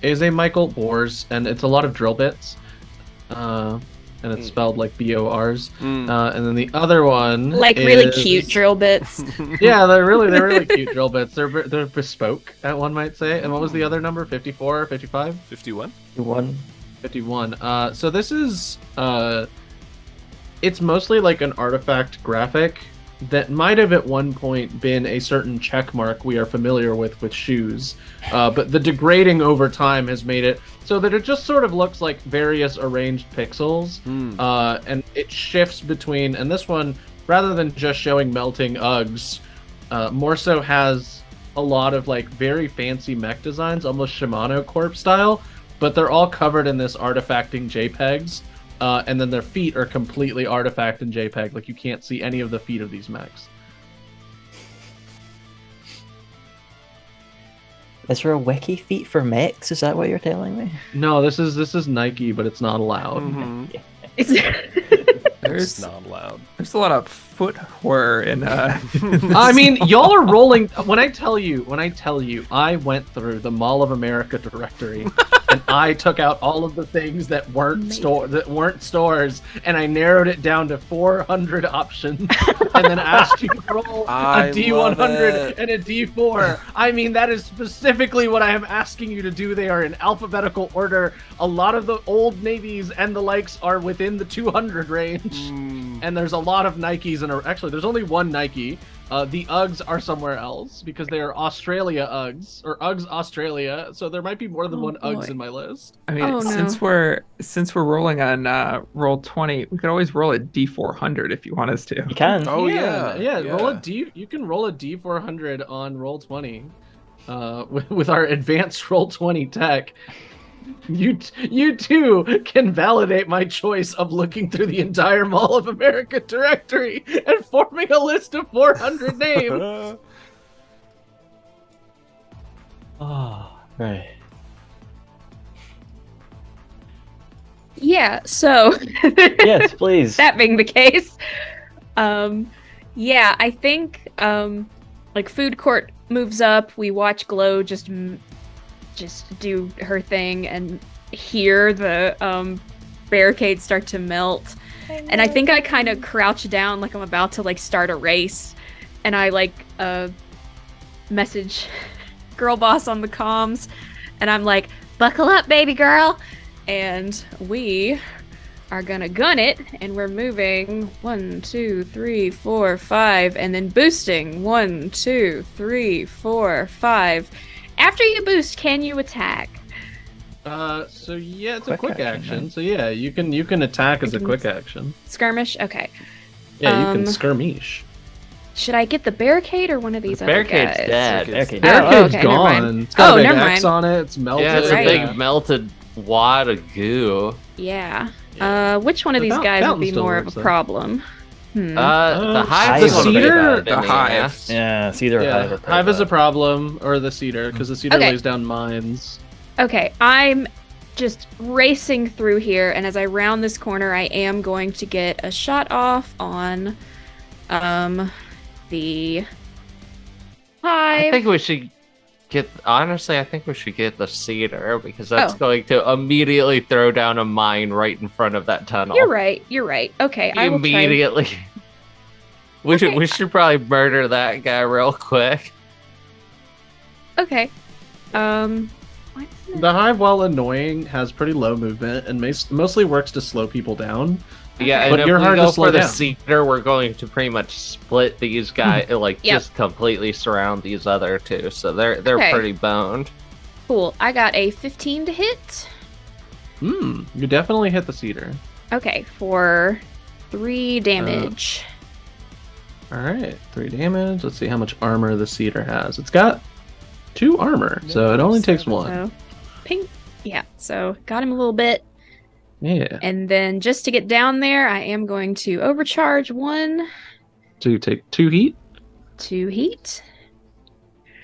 is a Michael Bors, and it's a lot of drill bits, and it's spelled like BORs. And then the other one,
Like really
is-
cute drill bits.
Yeah, they're really cute drill bits. They're bespoke, one might say. And what was the other number? 54, 55?
51.
51. So this is it's mostly like an artifact graphic that might have at one point been a certain check mark we are familiar with shoes, but the degrading over time has made it so that it just sort of looks like various arranged pixels, and it shifts between, and this one, rather than just showing melting Uggs, more so has a lot of like very fancy mech designs, almost Shimano Corp style, but they're all covered in this artifacting JPEGs, and then their feet are completely artifact in JPEG. Like you can't see any of the feet of these mechs.
Is there a wiki feat for mechs? Is that what you're telling me?
No, this is Nike, but it's not allowed.
Mhm.
There's
It's not allowed.
there's a lot of foot horror in
I mean, y'all are rolling. When I tell you, I went through the Mall of America directory, and I took out all of the things that weren't stores, and I narrowed it down to 400 options, and then asked you to roll
I
a D100
love it.
and a D4. I mean, that is specifically what I am asking you to do. They are in alphabetical order. A lot of the old navies and the likes are within the 200 range. And there's a lot of Nikes, and actually, there's only one Nike. The Uggs are somewhere else because they are Australia Uggs or Uggs Australia. So there might be more than one Uggs in my list.
I mean,
Oh, no.
since we're rolling on roll 20, we could always roll a D400 if you want us to.
You can.
Oh
yeah.
yeah.
Roll a D. You can roll a D400 on roll 20, with our advanced roll 20 tech. You too can validate my choice of looking through the entire Mall of America directory and forming a list of 400 names.
Oh, right.
Yeah, so
Yes, please.
that being the case, yeah, I think like food court moves up. We watch Glow just do her thing and hear the barricades start to melt. And I think I kind of crouch down like I'm about to like start a race, and I like message girl boss on the comms, and I'm like, buckle up, baby girl. And we are gonna gun it, and we're moving 1, 2, 3, 4, 5, and then boosting 1, 2, 3, 4, 5. After you boost, can you attack?
So yeah, it's a
Quick
quick
action,
action.
then.
So yeah, you can attack as a
can-
quick action.
Skirmish? Okay.
Yeah, you can
Um,
skirmish.
Should I get the barricade or one of these other
Barricade's
guys?
dead.
Okay.
Barricade's
okay, never
gone.
mind.
It's got
Oh,
a big
never
X
mind.
on it. It's melted.
Yeah, it's a
Right.
big melted wad of goo.
Yeah.
Yeah.
Which one of
The
these guys would
fountain
be
still
more
works,
of a
though.
problem?
The
Hive
hive
is
is
pretty
cedar?
bad.
The hive.
Yeah, it's either
Yeah,
hive or
hive is a
purple.
problem, or the cedar, because the cedar
Okay.
lays down mines.
Okay, I'm just racing through here, and as I round this corner, I am going to get a shot off on the hive.
I think we should get. Honestly, I think we should get the cedar because that's
Oh.
going to immediately throw down a mine right in front of that tunnel.
You're right. Okay, I will try.
Immediately. We should probably murder that guy real quick.
Okay. Why isn't it-
The hive, while annoying, has pretty low movement and mostly works to slow people down.
Yeah,
Okay.
and
But
if
you're
we
hard to
go
slow
for the
down.
cedar, we're going to pretty much split these guys, like
Yep.
just completely surround these other two. So they're
Okay.
pretty boned.
Cool. I got a 15 to hit.
You definitely hit the cedar.
Okay, for 3 damage.
All right, 3 damage. Let's see how much armor the cedar has. It's got 2 armor, so it only takes 1.
So, ping. Yeah, so got him a little bit.
Yeah.
And then just to get down there, I am going to overcharge 1
So you take 2 heat.
to heat.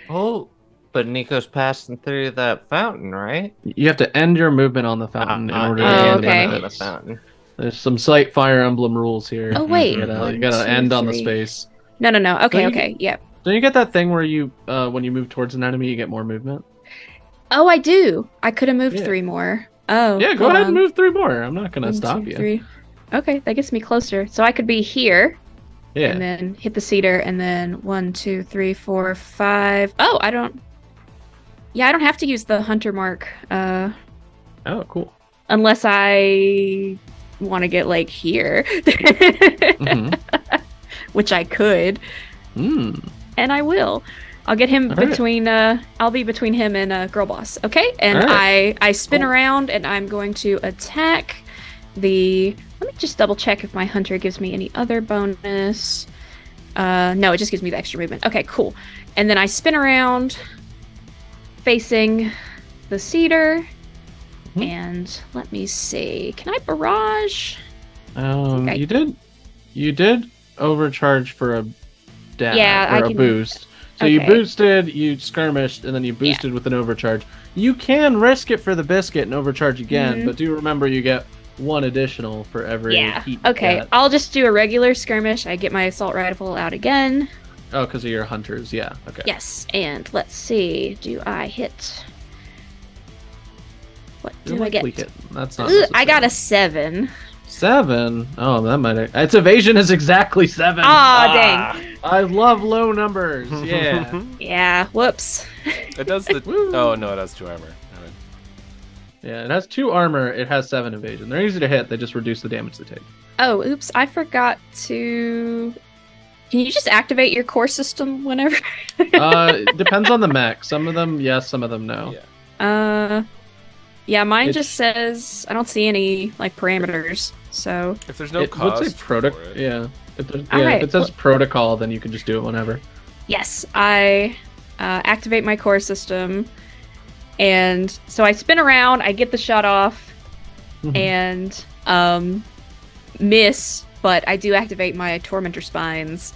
Oh, but Nico's passing through that fountain, right?
You have to end your movement on the fountain in order to
Oh,
end
okay.
the
The
bonus.
fountain.
There's some slight Fire Emblem rules here.
Oh, wait.
You gotta,
1, 2,
end on the
3.
space.
No. Okay,
you-
okay. Yep.
Don't you get that thing where you, when you move towards an enemy, you get more movement?
Oh, I do. I could have moved
Yeah.
3 more. Oh.
Yeah, go
hold
ahead and
on.
move 3 more. I'm not gonna
1,
stop
2,
you.
3. Okay, that gets me closer. So I could be here
Yeah.
and then hit the cedar and then 1, 2, 3, 4, 5. Oh, I don't. Yeah, I don't have to use the hunter mark.
Oh, cool.
Unless I want to get like here,
Mhm.
which I could,
Mm.
and I will. I'll get him
All right.
between. I'll be between him and girl boss. Okay, and
All right.
I spin
Cool.
around and I'm going to attack the. Let me just double check if my hunter gives me any other bonus. No, it just gives me the extra movement. Okay, cool. And then I spin around, facing the cedar. And let me see. Can I barrage?
You did overcharge for a dash or a boost. So
Okay.
you boosted, you skirmished, and then you boosted with an overcharge. You can risk it for the biscuit and overcharge again, but do remember you get one additional for every heat you
Okay,
get.
I'll just do a regular skirmish. I get my assault rifle out again.
Oh, because of your hunters, yeah. Okay.
Yes, and let's see. Do I hit? What
You're
do I get?
likely hit. That's not
Ooh, I got a
necessary.
7.
7? Oh, that might. Its evasion is exactly 7.
Aw, dang.
I love low numbers. Yeah.
Yeah, whoops.
It does the. Oh no, it has 2 armor. Never mind.
Yeah, it has 2 armor. It has 7 evasion. They're easy to hit. They just reduce the damage they take.
Oh, oops, I forgot to... Can you just activate your core system whenever?
It depends on the mech. Some of them, yes. Some of them, no.
Yeah.
Yeah, mine
It's-
just says... I don't see any, like, parameters, so...
If there's no
It would
cost
say
for it.
Yeah. If
Alright,
it says protocol, then you can just do it whenever.
Yes, I activate my core system, and so I spin around, I get the shot off, and miss, but I do activate my Tormentor Spines,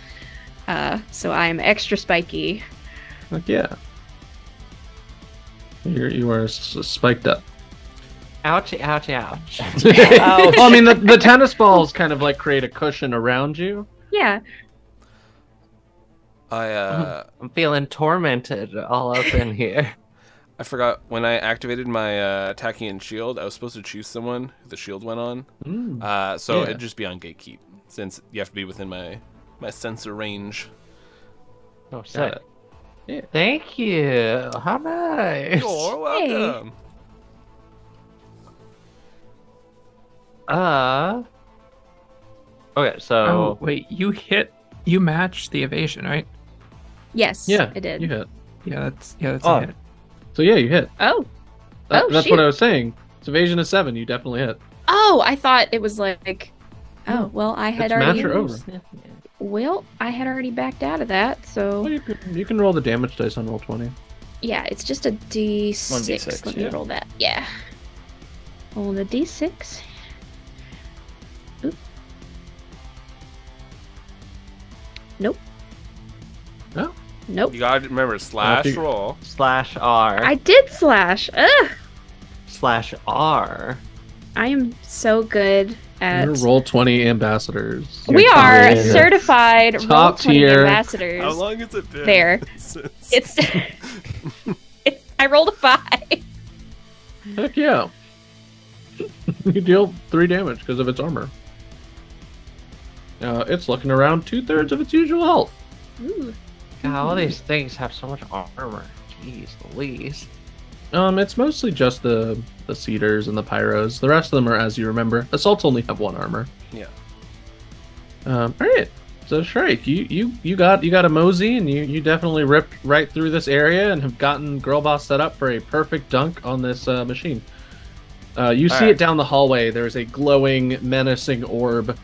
so I'm extra spiky.
Like, yeah. You are spiked up.
Ouchie, ouchie, ouch.
Ouch.
Well, I mean, the tennis balls kind of like create a cushion around you.
Yeah.
I'm feeling tormented all up in here.
I forgot when I activated my attacking and shield, I was supposed to choose someone who the shield went on. So
Yeah.
it'd just be on gatekeep since you have to be within my sensor range.
Oh,
Got
sick.
it.
Thank you. How nice.
You're welcome.
Okay, so
Oh, wait, you matched the evasion, right?
Yes,
Yeah,
I did.
you hit.
Yeah, that's
Oh.
a hit.
So yeah, you hit.
Oh.
That's
shoot.
what I was saying. It's evasion is 7. You definitely hit.
Oh, I thought it was like... Oh, well, I had
It's match
already...
or over.
Well, I had already backed out of that, so...
Well, you can roll the damage dice on roll 20.
Yeah, it's just a D6.
1d6,
Let me
yeah.
roll that. Yeah. Roll the D6. Oop. Nope.
No?
Nope.
You gotta remember slash
you-
roll.
/R.
I did slash. Ugh.
/R.
I am so good at...
You're roll 20 ambassadors.
We
You're
are
top tier.
certified
Top
roll 20
tier.
ambassadors.
How long has it been?
There. It's... I rolled a 5.
Heck yeah. You deal 3 damage because of its armor. It's looking around 2/3 of its usual health.
Ooh.
God, all these things have so much armor. Jeez Louise.
It's mostly just the cedars and the pyros. The rest of them are as you remember. Assaults only have 1 armor.
Yeah.
All right. So Shrike, you got a mosey, and you definitely ripped right through this area and have gotten Girl Boss set up for a perfect dunk on this machine. You see
right.
it down the hallway. There's a glowing, menacing orb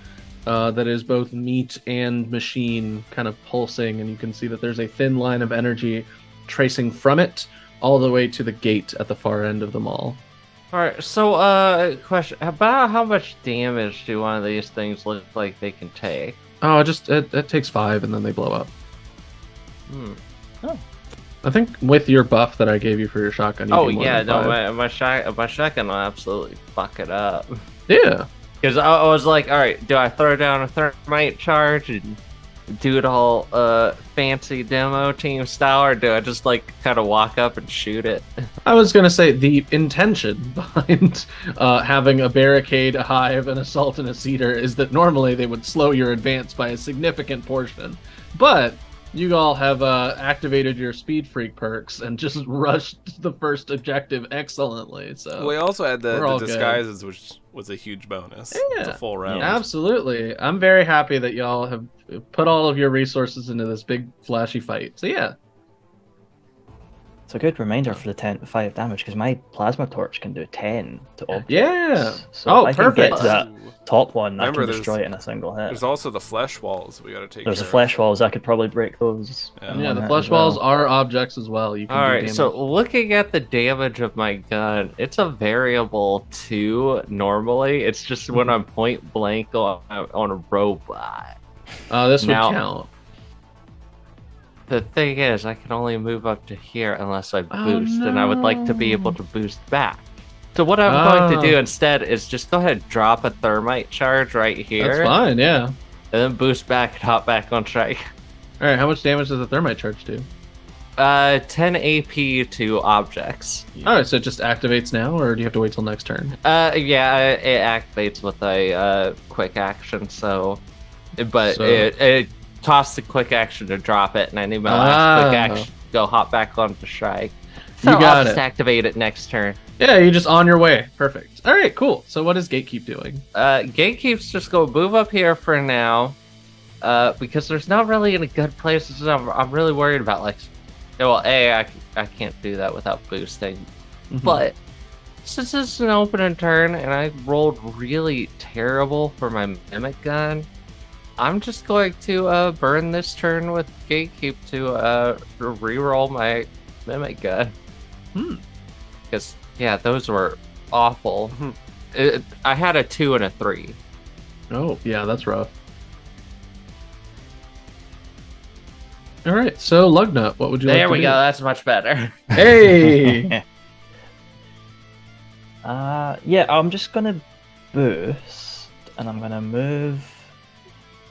that is both meat and machine, kind of pulsing, and you can see that there's a thin line of energy tracing from it all the way to the gate at the far end of the mall.
Alright, so, question. About how much damage do one of these things look like they can take?
Oh, it takes 5 and then they blow up. I think with your buff that I gave you for your shotgun. You
Oh,
do more
yeah,
than
no,
5.
my shotgun will absolutely fuck it up.
Yeah.
Because I was like, alright, do I throw down a thermite charge and do it all fancy demo team style, or do I just like kind of walk up and shoot it?
I was gonna say the intention behind having a barricade, a hive, an assault, and a cedar is that normally they would slow your advance by a significant portion, but you all have activated your speed freak perks and just rushed the first objective excellently. So
We also had
We're
the
all good.
disguises, which was a huge bonus. It's a full round.
absolutely. I'm very happy that y'all have put all of your resources into this big flashy fight. So yeah.
It's a good reminder for the 10 to 5 damage because my plasma torch can do 10 to objects.
Yeah.
So
Oh,
if I can get
perfect.
to that top one,
Remember,
I can destroy it in a single hit.
There's also the flesh walls we gotta take
There's the
care of.
flesh walls. I could probably break those.
Yeah.
in
Yeah,
one
the
hit
flesh
as well.
walls are objects as well. You can do
Alright,
damage.
so looking at the damage of my gun, it's a variable 2 normally. It's just when I'm point blank on a robot.
This would
Now-
count.
The thing is, I can only move up to here unless I
Oh,
boost, and I would like to be
no.
able to boost back. So what I'm going to do instead is just go ahead and drop a thermite charge right here,
That's fine, yeah.
and then boost back and hop back on strike.
Alright, how much damage does a thermite charge do?
10 AP to objects.
Alright, so it just activates now, or do you have to wait till next turn?
Yeah, it activates with a quick action, but
So-
it tossed the quick action to drop it, and I need my last quick action to go hop back on the strike. So
You got
I'll just
it.
activate it next turn.
Yeah, you're just on your way. Perfect. Alright, cool. So what does Gatekeep doing?
Gatekeep's just gonna move up here for now, because there's not really any good places. I'm really worried about, like, well, I can't do that without boosting, but since it's an opening turn and I rolled really terrible for my mimic gun, I'm just going to burn this turn with Gatekeep to reroll my mimic gun. Because yeah, those were awful. I had a 2 and a 3.
Oh, yeah, that's rough. Alright, so Lugnut, what would you like
There
to
we
do?
go. That's much better.
Hey!
Yeah, I'm just gonna boost, and I'm gonna move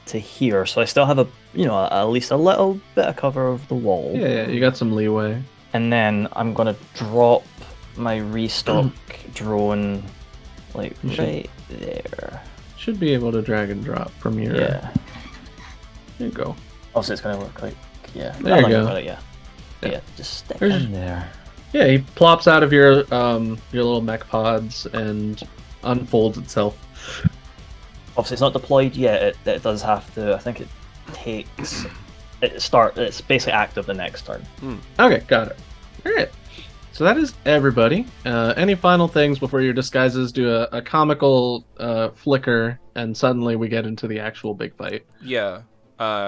to here, so I still have at least a little bit of cover of the wall.
Yeah, you got some leeway.
And then I'm gonna drop my restock drone, like
You should-
right there.
Should be able to drag and drop from your...
Yeah.
There you go.
Also, it's gonna look like
There you go.
Got it, yeah.
Yeah.
Yeah, just stick
There's-
in there.
Yeah, he plops out of your little mech pods and unfolds itself.
Obviously, it's not deployed yet. It does have to. I think it takes. It's basically active the next turn.
Okay, got it. Alright. So that is everybody. Any final things before your disguises do a comical flicker and suddenly we get into the actual big fight?
Yeah.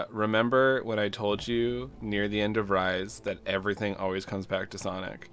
Remember when I told you near the end of Rise that everything always comes back to Sonic?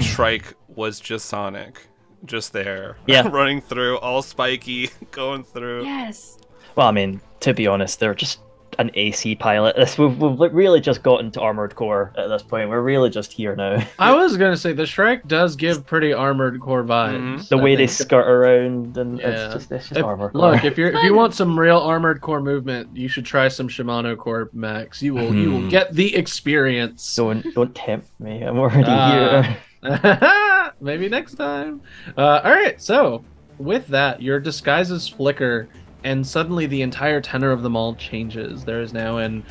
Shrike was just Sonic. Just there.
Yeah.
Running through, all spiky, going through.
Yes.
Well, I mean, to be honest, they're just an AC pilot. We've really just gotten to Armored Core at this point. We're really just here now.
I was gonna say the Shrike does give pretty Armored Core vibes.
The
I
way they
think.
skirt around, and
Yeah.
it's just
If-
Armored Core.
Look, if you want some real Armored Core movement, you should try some Shimano Core mechs. You will get the experience.
Don't tempt me. I'm already
Ah.
here.
Maybe next time. All right, so with that, your disguises flicker, and suddenly the entire tenor of the mall changes. There is now an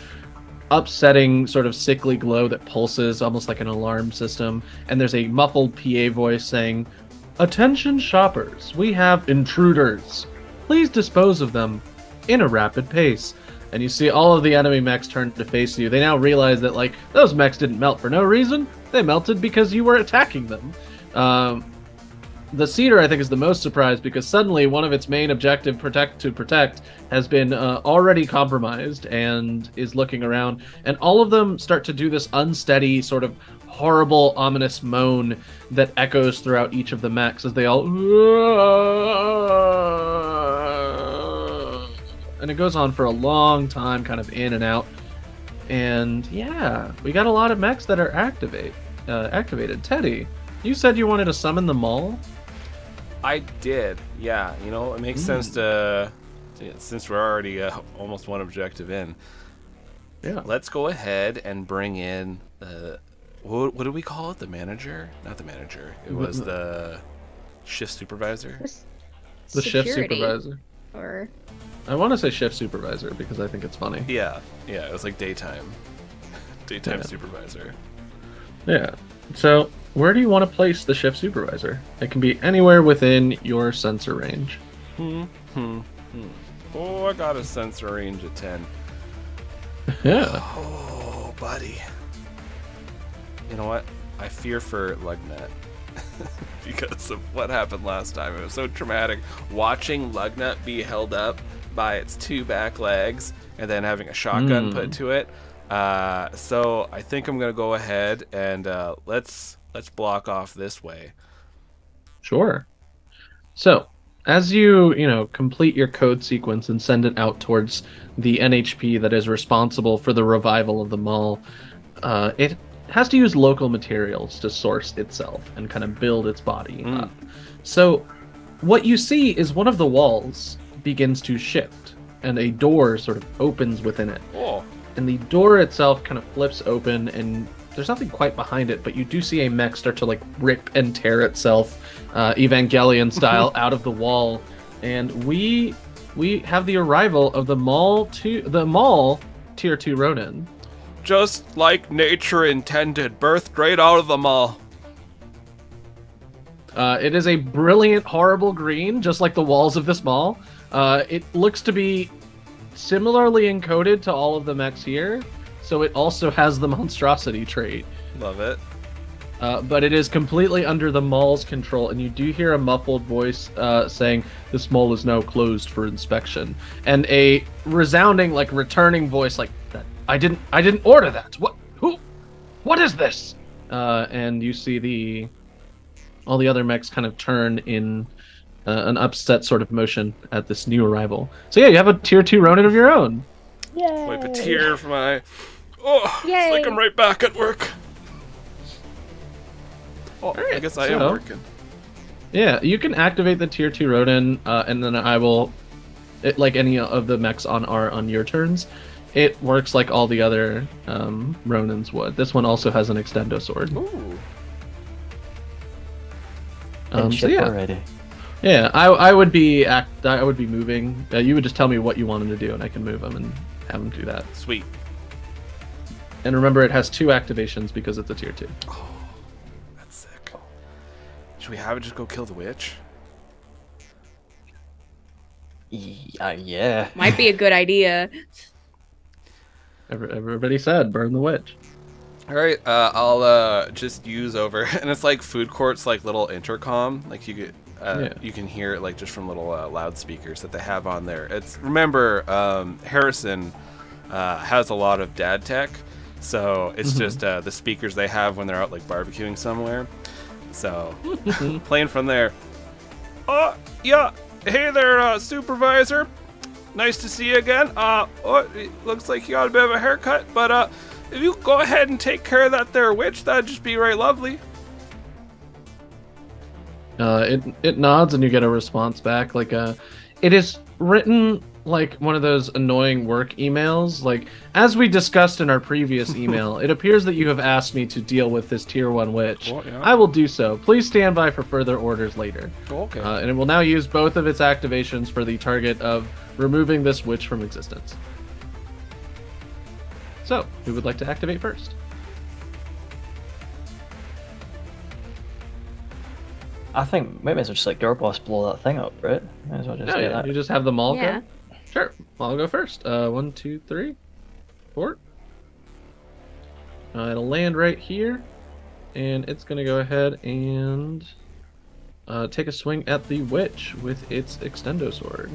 upsetting sort of sickly glow that pulses almost like an alarm system, and there's a muffled PA voice saying, "Attention shoppers, we have intruders. Please dispose of them in a rapid pace." And you see all of the enemy mechs turn to face you. They now realize that, like, those mechs didn't melt for no reason. They melted because you were attacking them. The Cedar, I think, is the most surprised because suddenly one of its main objective, protect, has been already compromised and is looking around. And all of them start to do this unsteady, sort of horrible, ominous moan that echoes throughout each of the mechs as they all... And it goes on for a long time, kind of in and out. And yeah, we got a lot of mechs that are activated. Teddy, you said you wanted to summon the mall?
I did, yeah. You know, it makes sense to, since we're already almost one objective in.
Yeah.
Let's go ahead and bring in what do we call it? The manager? Not the manager. It was the shift supervisor.
The shift
Security,
supervisor.
Or
I want to say shift supervisor because I think it's funny.
Yeah, it was like daytime
Yeah.
supervisor.
Yeah. So, where do you want to place the shift supervisor? It can be anywhere within your sensor range.
Oh, I got a sensor range of 10.
Yeah.
Oh, buddy. You know what? I fear for Lugnut because of what happened last time. It was so traumatic watching Lugnut be held up by its 2 back legs and then having a shotgun put to it. So I think I'm gonna go ahead and let's block off this way.
Sure. So, as you complete your code sequence and send it out towards the NHP that is responsible for the revival of the mall, it has to use local materials to source itself and kind of build its body up. So, what you see is one of the walls begins to shift, and a door sort of opens within it.
Oh.
And the door itself kind of flips open, and there's nothing quite behind it, but you do see a mech start to like rip and tear itself, Evangelion style, out of the wall. And we have the arrival of the mall tier 2 Ronin.
Just like nature intended, birthed right out of the mall.
It is a brilliant, horrible green, just like the walls of this mall. It looks to be similarly encoded to all of the mechs here, so it also has the monstrosity trait.
Love it.
But it is completely under the mall's control, and you do hear a muffled voice saying, "This mall is now closed for inspection," and a resounding, like, returning voice like, "I didn't order that. What is this?" And you see all the other mechs kind of turn in an upset sort of motion at this new arrival. So yeah, you have a tier 2 Ronin of your own.
Yay!
Wipe a tear from my... Oh,
Yay.
it's like I'm right back at work. Oh,
All right,
I guess I am working.
Yeah, you can activate the tier 2 Ronin, and then I will, like any of the mechs on your turns, it works like all the other Ronins would. This one also has an extendo sword.
Ooh.
So yeah.
Already.
Yeah, I would be moving. You would just tell me what you wanted to do, and I can move them and have them do that.
Sweet.
And remember, it has 2 activations because it's a tier 2.
Oh, that's sick. Should we have it just go kill the witch?
Yeah.
Might be a good idea.
Everybody said burn the witch.
All right, I'll just use over, and it's like food court's like little intercom, like you can hear it like just from little loudspeakers that they have on there. It's remember Harrison has a lot of dad tech, so it's just the speakers they have when they're out like barbecuing somewhere. So playing from there. Oh yeah, hey there, supervisor. Nice to see you again. It looks like you got a bit of a haircut, but if you go ahead and take care of that there witch, that'd just be right lovely.
It nods and you get a response back. Like it is written like one of those annoying work emails. Like, as we discussed in our previous email, it appears that you have asked me to deal with this tier 1 witch.
Oh, yeah.
I will do so. Please stand by for further orders later.
Oh, okay.
And it will now use both of its activations for the target of removing this witch from existence. So, who would like to activate first?
I think maybe it's just like your boss blow that thing up, right? Might as well just get that.
You just have them all
Yeah.
go? Sure, I'll go first. 1, 2, 3, 4. It'll land right here, and it's going to go ahead and take a swing at the witch with its extendo sword.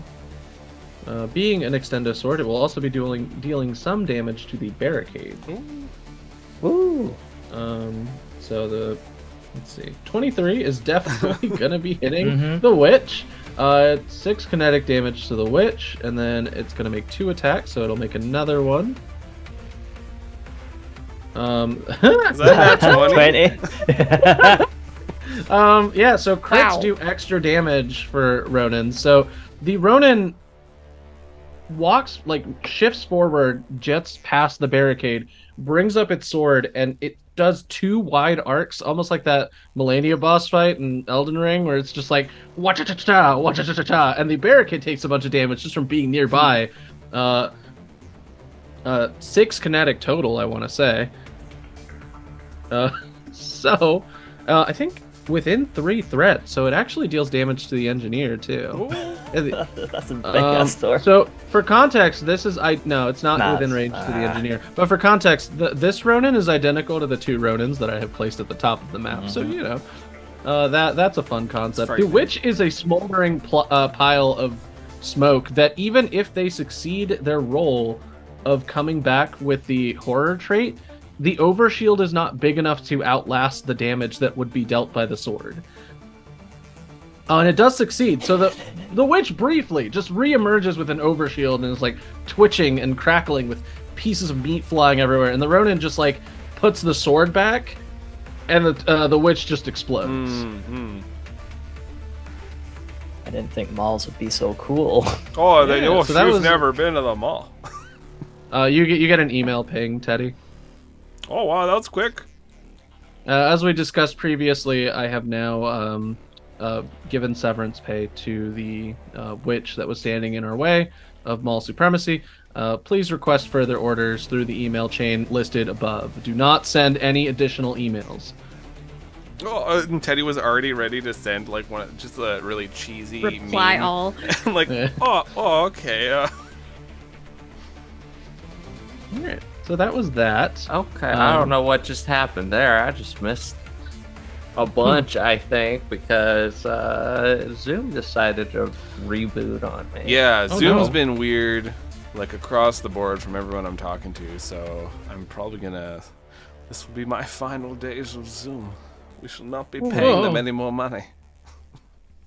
Being an extendo sword, it will also be dealing some damage to the barricade.
Woo!
So let's see, 23 is definitely gonna be hitting the witch. 6 kinetic damage to the witch, and then it's gonna make 2 attacks, so it'll make another one.
Is that that 20?
Yeah, so crits
Wow.
do extra damage for Ronin. So the Ronin shifts forward, jets past the barricade, brings up its sword, and it does 2 wide arcs, almost like that Melania boss fight in Elden Ring, where it's just like wa-cha-cha-cha, wa-cha-cha-cha, and the barricade takes a bunch of damage just from being nearby. 6 kinetic total, I want to say. I think within 3 threats, so it actually deals damage to the engineer too.
That's a big ass door.
So for context, this is no, it's not within range to the engineer. But for context, this Ronin is identical to the 2 Ronins that I have placed at the top of the map. So you know, that's a fun concept. The witch is a smoldering pile of smoke that even if they succeed their roll of coming back with the horror trait, the overshield is not big enough to outlast the damage that would be dealt by the sword. And it does succeed. So the witch briefly just re-emerges with an overshield and is like twitching and crackling with pieces of meat flying everywhere. And the Ronin just like puts the sword back, and the witch just explodes.
I didn't think malls would be so cool.
Oh,
she's
never been to the mall.
You get an email ping, Teddy.
Oh wow, that was quick.
As we discussed previously, I have now given severance pay to the witch that was standing in our way of mall supremacy. Please request further orders through the email chain listed above. Do not send any additional emails.
Oh, and Teddy was already ready to send like just a really cheesy
reply
meme.
all.
Like, okay.
All right. So that was that.
Okay, I don't know what just happened there. I just missed a bunch, I think, because Zoom decided to reboot on me.
Yeah, Zoom's been weird, like across the board from everyone I'm talking to. So I'm probably gonna. This will be my final days of Zoom. We shall not be paying them any more money.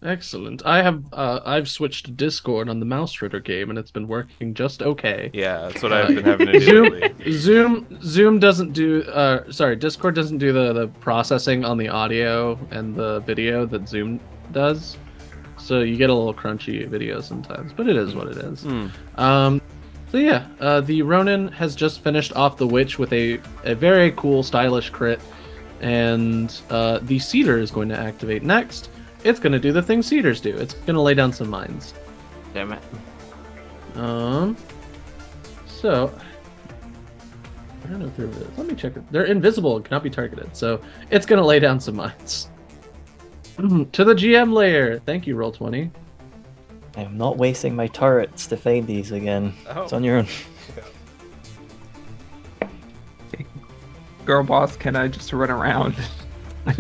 Excellent. I've switched to Discord on the Mouse Ritter game, and it's been working just okay.
Yeah, that's what I've been having to do lately.
Zoom doesn't do. Discord doesn't do the processing on the audio and the video that Zoom does. So you get a little crunchy video sometimes, but it is what it is. So yeah, the Ronin has just finished off the witch with a very cool, stylish crit, and the Cedar is going to activate next. It's going to do the thing cedars do. It's going to lay down some mines.
Damn it.
So I don't know if they're. Let me check it. They're invisible and cannot be targeted. So it's going to lay down some mines. To the GM layer. Thank you, Roll20.
I am not wasting my turrets to find these again.
Oh.
It's on your own.
Girl boss, can I just run around?
I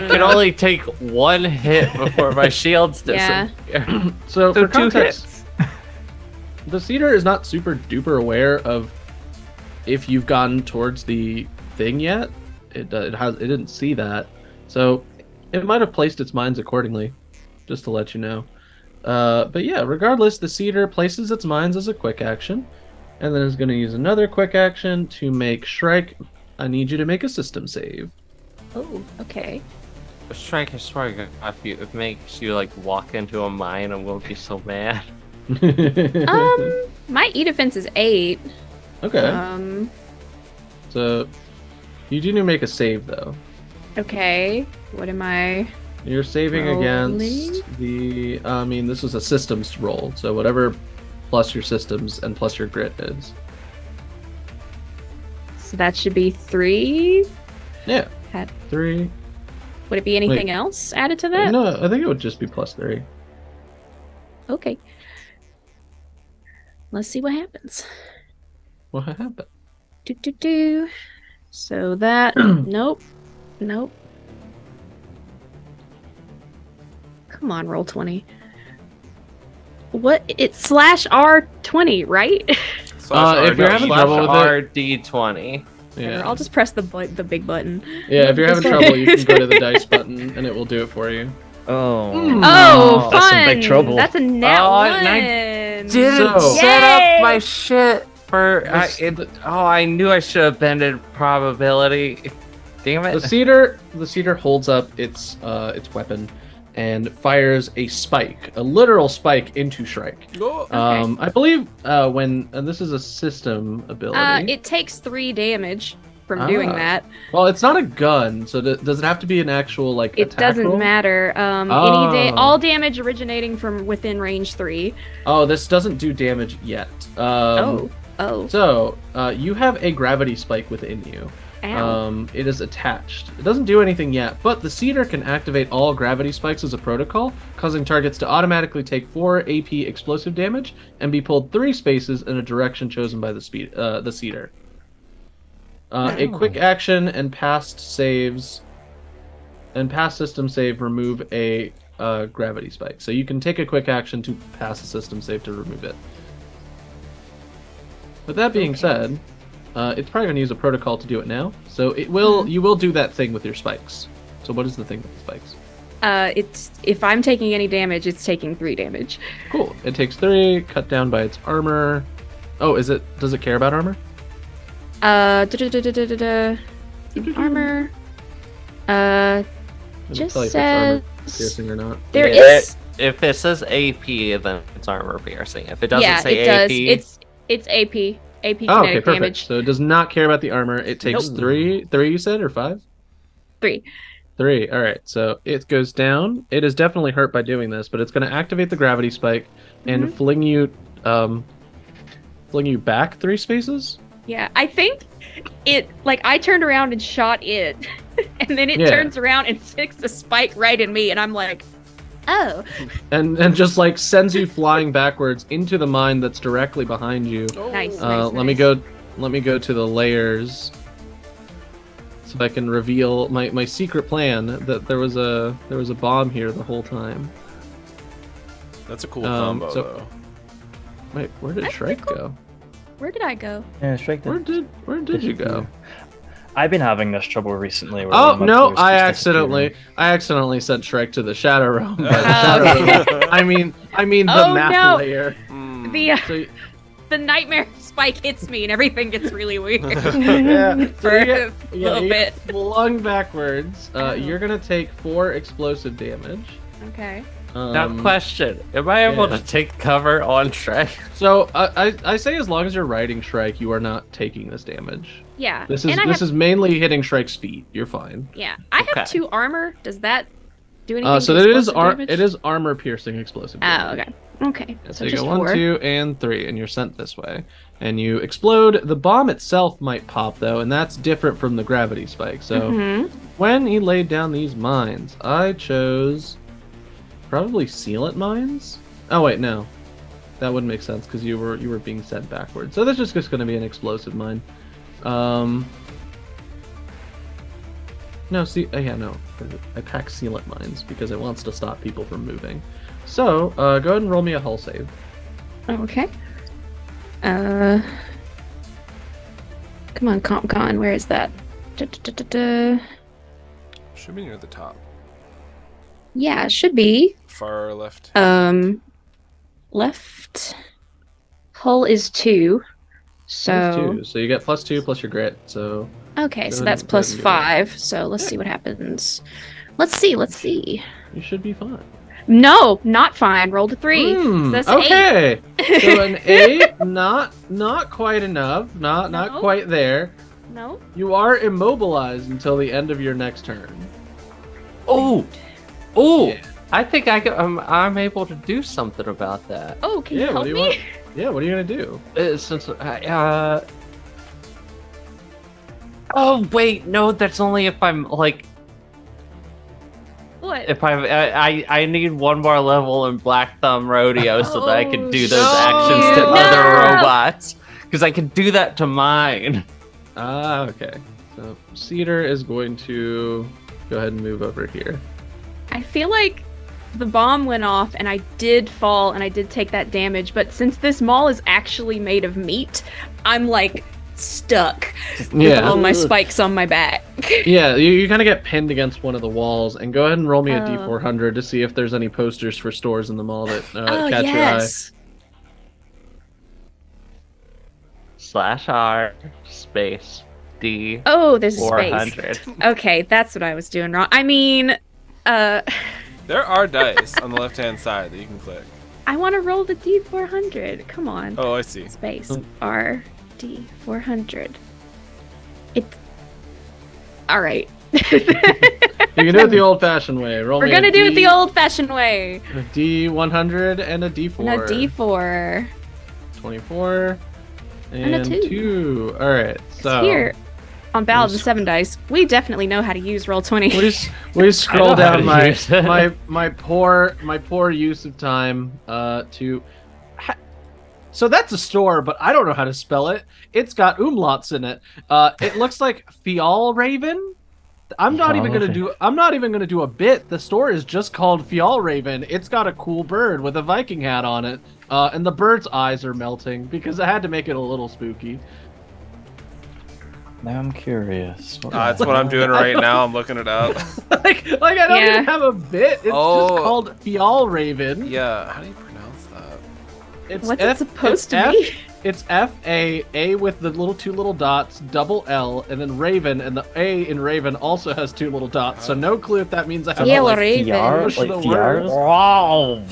can only take 1 hit before my shields disappear.
So for
2
context,
hits.
the Cedar is not super duper aware of if you've gotten towards the thing yet. It didn't see that, so it might have placed its mines accordingly, just to let you know. But yeah, regardless, the Cedar places its mines as a quick action, and then is going to use another quick action to make Shrike. I need you to make a system save.
Oh, okay.
Strike, I swear, if it makes you like walk into a mine, I won't be so mad.
My E defense is 8.
Okay. So you do need to make a save though.
Okay. What am I?
You're saving
rolling?
against the. I mean, this is a systems roll, so whatever plus your systems and plus your grit is.
So that should be 3.
Yeah.
Had-
3.
Would it be anything else added to that?
No, I think it would just be plus 3.
Okay. Let's see what happens.
What happened?
Do. So that nope. Come on, roll 20. What? It's /R20, right?
If you're having trouble with it,
RD20.
yeah.
I'll just press the big button.
Yeah, if you're having trouble, you can go to the dice button and it will do it for you.
Oh.
Oh, fun!
That's some big trouble.
That's a nat
Oh,
one.
and I Didn't
So-
set
Yay!
up my shit for. I knew I should have bended probability. Damn it.
The cedar holds up its weapon and fires a spike, a literal spike into Shrike.
Oh.
Okay.
I believe when this is a system ability.
It takes 3 damage from doing that.
Well, it's not a gun, so does it have to be an actual like?
It
attack
doesn't
roll?
matter.
Oh.
All damage originating from within range 3.
Oh, this doesn't do damage yet.
Oh.
So you have a gravity spike within you.
Ow.
It is attached. It doesn't do anything yet, but the cedar can activate all gravity spikes as a protocol, causing targets to automatically take 4 AP explosive damage and be pulled 3 spaces in a direction chosen by the cedar. A quick action and past saves and past system save remove a gravity spike. So you can take a quick action to pass a system save to remove it. With that being said, it's probably going to use a protocol to do it now. So it will. You will do that thing with your spikes. So what is the thing with the spikes?
It's if I'm taking any damage, it's taking 3 damage.
Cool. It takes 3, cut down by its armor. Oh, does it care about armor?
Armor.
Does it
Just
tell you if it's
says
armor piercing or not?
there
Yeah,
is.
If it says AP, then it's armor piercing. If it doesn't
Yeah,
say
it does.
AP,
It's AP. AP
Oh, okay,
kinetic
perfect.
damage.
So it does not care about the armor. It takes
Nope.
3 you said, or 5?
3.
3. All right. So it goes down. It is definitely hurt by doing this, but it's going to activate the gravity spike and fling you back 3 spaces.
Yeah, I think it I turned around and shot it, and then it
Yeah.
turns around and sticks a spike right in me, and I'm like, oh.
And just sends you flying backwards into the mine that's directly behind you.
Nice.
Let me go to the layers so I can reveal my secret plan that there was a bomb here the whole time.
That's a cool combo,
so-
though.
Wait, where did
That's
Shrike
cool.
go?
Where did I go?
Yeah, Shrike
Where did you go?
I've been having this trouble recently. Where
Oh
one of my
no!
players
I
keeps disappearing.
accidentally sent Shrek to the Shadow Realm. By the
Oh,
Shadow
okay.
Realm. I mean the
Oh,
map
no.
layer.
Mm.
The
So,
the nightmare spike hits me, and everything gets really weird.
yeah,
For
you get,
a little
you
bit.
get flung backwards. You're gonna take 4 explosive damage.
Okay.
now question: am I able
yeah.
to take cover on Shrek?
So I say as long as you're riding Shrike, you are not taking this damage.
Yeah.
This is
and I
this
have,
is mainly hitting Shrike's feet. You're fine.
Yeah. I have
Okay.
2 armor. Does that do anything?
So
to
it is
explosive damage?
it is armor piercing explosive
Oh,
damage.
okay. Okay.
Yeah, so
So
you
just
go 1,
4.
2, and 3, and you're sent this way. And you explode. The bomb itself might pop, though, and that's different from the gravity spike. So
Mhm.
when he laid down these mines, I chose probably sealant mines. Oh wait, no, that wouldn't make sense because you were being sent backwards. So this is just going to be an explosive mine. No, see, yeah, no, I pack sealant mines because it wants to stop people from moving. So go ahead and roll me a hull save.
Okay. Come on, CompCon. Where is that?
Should be near the top.
Yeah, it should be.
Far left.
Left. Hull is 2. So
+2, so you get +2 plus your grit. So
okay,
Go
so
ahead
that's
and-
plus
go ahead and
5. So let's see what happens. Let's see.
you should be fine.
No, not fine. Rolled a 3. That's 8.
Okay, so an 8, not quite enough, not
No.
quite there.
No.
You are immobilized until the end of your next turn.
Oh,
Yeah.
I think I'm able to do something about that.
Oh, can
Yeah,
you
what
help
do you
me?
want? Yeah, what are you gonna do?
Since oh wait, no, that's only if I'm
What?
if I need one more level in Black Thumb Rodeo so that I can do those
Oh,
actions to
no.
other robots because I can do that to mine.
Ah, okay. So Cedar is going to go ahead and move over here.
I feel like the bomb went off and I did fall and I did take that damage, but since this mall is actually made of meat, I'm stuck with
Yeah.
all my spikes on my back.
Yeah, you kind of get pinned against one of the walls, and go ahead and roll me a
Oh.
D400 to see if there's any posters for stores in the mall that
Oh,
catch
yes.
/R space D
Oh, there's a
400.
space. Okay, that's what I was doing wrong. I mean,
There are dice on the left-hand side that you can click.
I want to roll the D400. Come on.
Oh, I see.
Space R D400. It's all right.
You can do it the old-fashioned way. Roll
We're
me a
gonna do it the
D-
old-fashioned way.
a D100 and a D4.
And a D4.
24
And a
and
two.
2. All right,
It's
so
here. on Ballad of the Seven Dice, we definitely know how to use Roll20.
We scroll
I know how
down
to use it.
my poor use of time to. So that's a store, but I don't know how to spell it. It's got umlauts in it. It looks like Fial Raven. I'm not even gonna do a bit. The store is just called Fial Raven. It's got a cool bird with a Viking hat on it, and the bird's eyes are melting because I had to make it a little spooky.
Now I'm curious.
That's what I'm doing right now. I'm looking it up.
like I don't even have a bit. It's just called Fial Raven.
Yeah, how do you pronounce that?
It's
What's it supposed to be?
It's F-A with the two little dots, double L, and then Raven, and the A in Raven also has 2 little dots, so no clue if that means I have
Yeah,
to like,
Raven.
push the
Like
words.
Wow.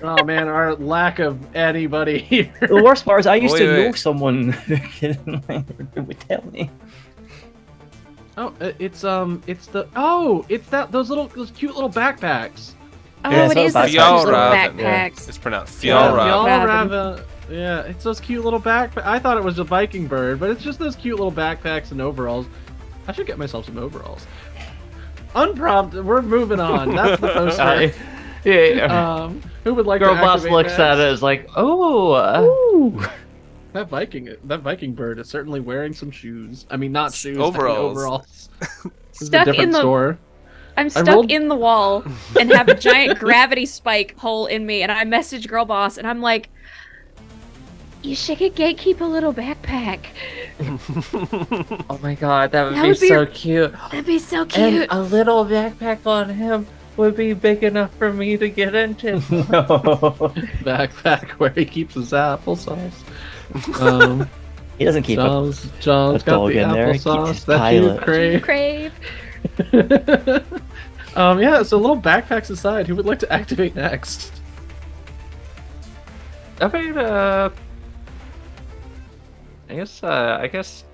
Oh man, our lack of anybody here.
The worst part is I used to
Wait.
know someone who would tell me.
Oh, it's those cute little backpacks.
Oh,
Yeah,
it
so
is those cute
Fial
little
Raven.
backpacks.
It's pronounced
Yeah,
Fial Raven.
Fial
Raven.
Raven. Yeah, it's those cute little backpacks. I thought it was a Viking bird, but it's just those cute little backpacks and overalls. I should get myself some overalls. Unprompted, we're moving on. That's the poster.
Yeah.
Who would like
Girl
to
boss
activate
looks at it as like, oh.
That Viking bird is certainly wearing some shoes. I mean, not shoes.
Overalls.
Overalls. This is a
Stuck
different
in the
store.
I'm
I
stuck
rolled-
in the wall and have a giant gravity spike hole in me, and I message Girl Boss, and I'm like, "You should get Gatekeep a little backpack.
Oh my god, that would
That
be
would be-
so cute.
That'd be so
And
cute."
a little backpack on him would be big enough for me to get into.
No.
Backpack where he keeps his applesauce.
He doesn't keep up.
John's
a
got
dog
the
in there. Keep
applesauce
his
that you
pilot.
crave.
Crave.
Yeah, so little backpacks aside, who would like to activate next?
I mean, I guess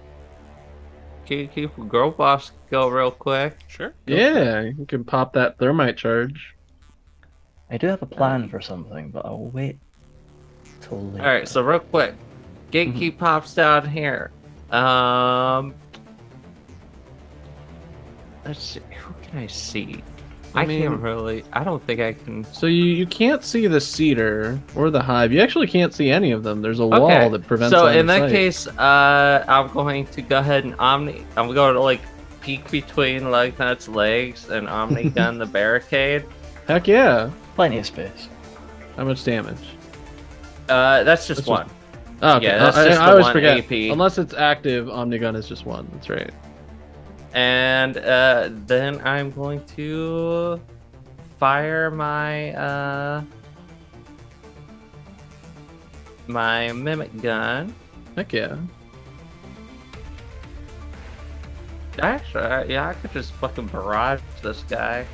keep Girl Boss go real quick.
Sure.
Yeah, you can pop that thermite charge.
I do have a plan for something, but I'll wait till later.
All right, so real quick, Gatekeep pops down here. Let's see. Who can I see?
I
I
mean-
can't really. I don't think I can.
So you can't see the cedar or the hive. You actually can't see any of them. There's a wall
Okay.
that prevents.
So
line
in
of
that
sight.
case, I'm going to go ahead and I'm going to like peek between Lugnut's legs and Omni gun the barricade.
Heck yeah!
Plenty of space.
How much damage?
That's just
That's
one.
Oh, okay.
Yeah, that's
I
just the
always
one
forget.
AP.
Unless it's active, Omnigun is just one. That's right.
And then I'm going to fire my my mimic gun.
Heck yeah!
Actually, yeah, I could just fucking barrage this guy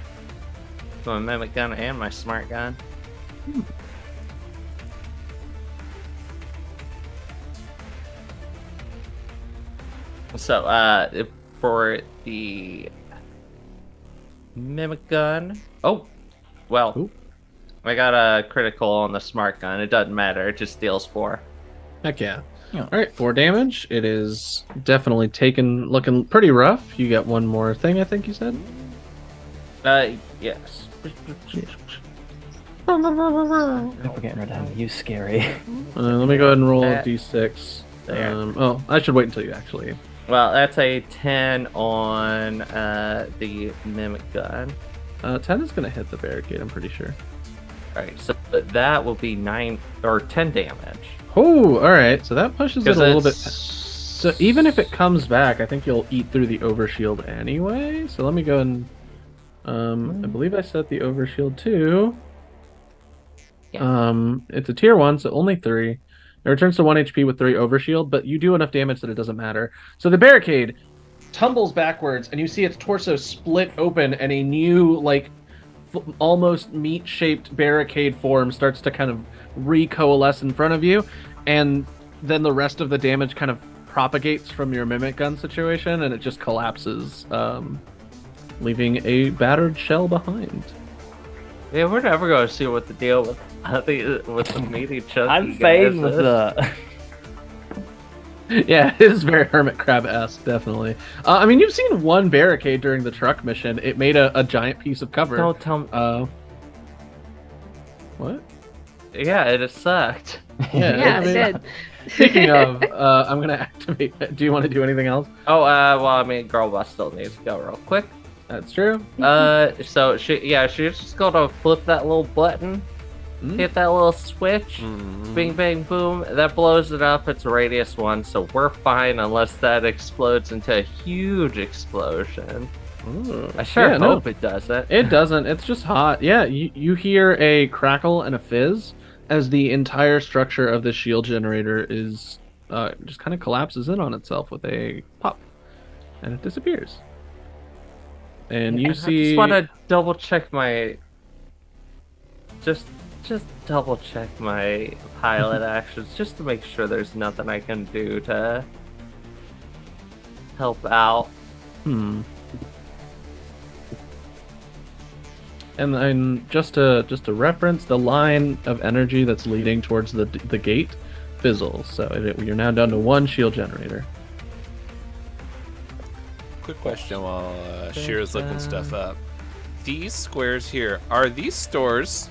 with my mimic gun and my smart gun. So, for the mimic gun, well,
Ooh.
I got a critical on the smart gun. It doesn't matter; it just deals 4.
Heck yeah!
Yeah.
All right, 4 damage. It is definitely looking pretty rough. You got one more thing, I think you said.
Yes.
We're getting rid of him. You scary.
Let me go ahead and roll a
That-
d6.
There.
I should wait until you actually.
Well, that's a 10 on the mimic gun.
10 is gonna hit the barricade. I'm pretty sure.
Alright, so that will be 9 or 10 damage.
Oh, all right. So that pushes it a
Because
little bit.
it's
So even if it comes back, I think you'll eat through the overshield anyway. So let me go and I believe I set the overshield to. It's a tier 1, so only 3. It returns to 1 HP with 3 overshield, but you do enough damage that it doesn't matter. So the barricade tumbles backwards, and you see its torso split open, and a new, like, almost meat-shaped barricade form starts to kind of recoalesce in front of you, and then the rest of the damage kind of propagates from your mimic gun situation, and it just collapses, leaving a battered shell behind.
Yeah, we're never going to see what the deal with the meaty chunky
I'm
guys
fine with
is.
that.
Yeah, it is very hermit crab-esque, definitely. I mean, you've seen one barricade during the truck mission. It made a giant piece of cover.
Don't tell me.
What?
Yeah, it just sucked.
Yeah,
I mean,
it did.
Speaking of, I'm gonna activate. Do you want to do anything else?
Oh, well, I mean, girl boss still needs to go real quick.
That's true.
So she's just gonna flip that little button, hit that little switch, bing, bang, boom. That blows it up. It's a radius 1, so we're fine unless that explodes into a huge explosion. I sure hope it doesn't.
It doesn't. It's just hot. Yeah, you hear a crackle and a fizz as the entire structure of the shield generator is just kind of collapses in on itself with a pop, and it disappears. And you see.
I just want to double check my. Just double check my pilot actions, just to make sure there's nothing I can do to help out.
And then just to reference, the line of energy that's leading towards the gate fizzles. So you're now down to 1 shield generator.
Quick question while Shira's looking stuff up. These squares here, are these stores?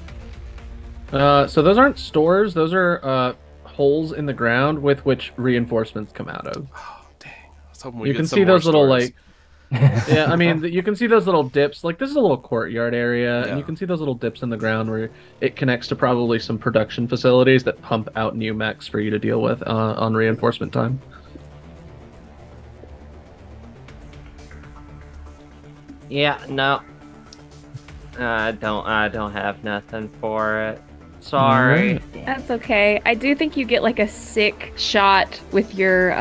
So those aren't stores. Those are holes in the ground with which reinforcements come out of.
Oh, dang. I was hoping we
You
get
can
some
see
more
those little
stores.
like. Yeah, I mean, you can see those little dips. Like, this is a little courtyard area, and you can see those little dips in the ground where it connects to probably some production facilities that pump out new mechs for you to deal with on reinforcement time.
Yeah, no. I don't have nothing for it. Sorry.
That's okay. I do think you get like a sick shot with your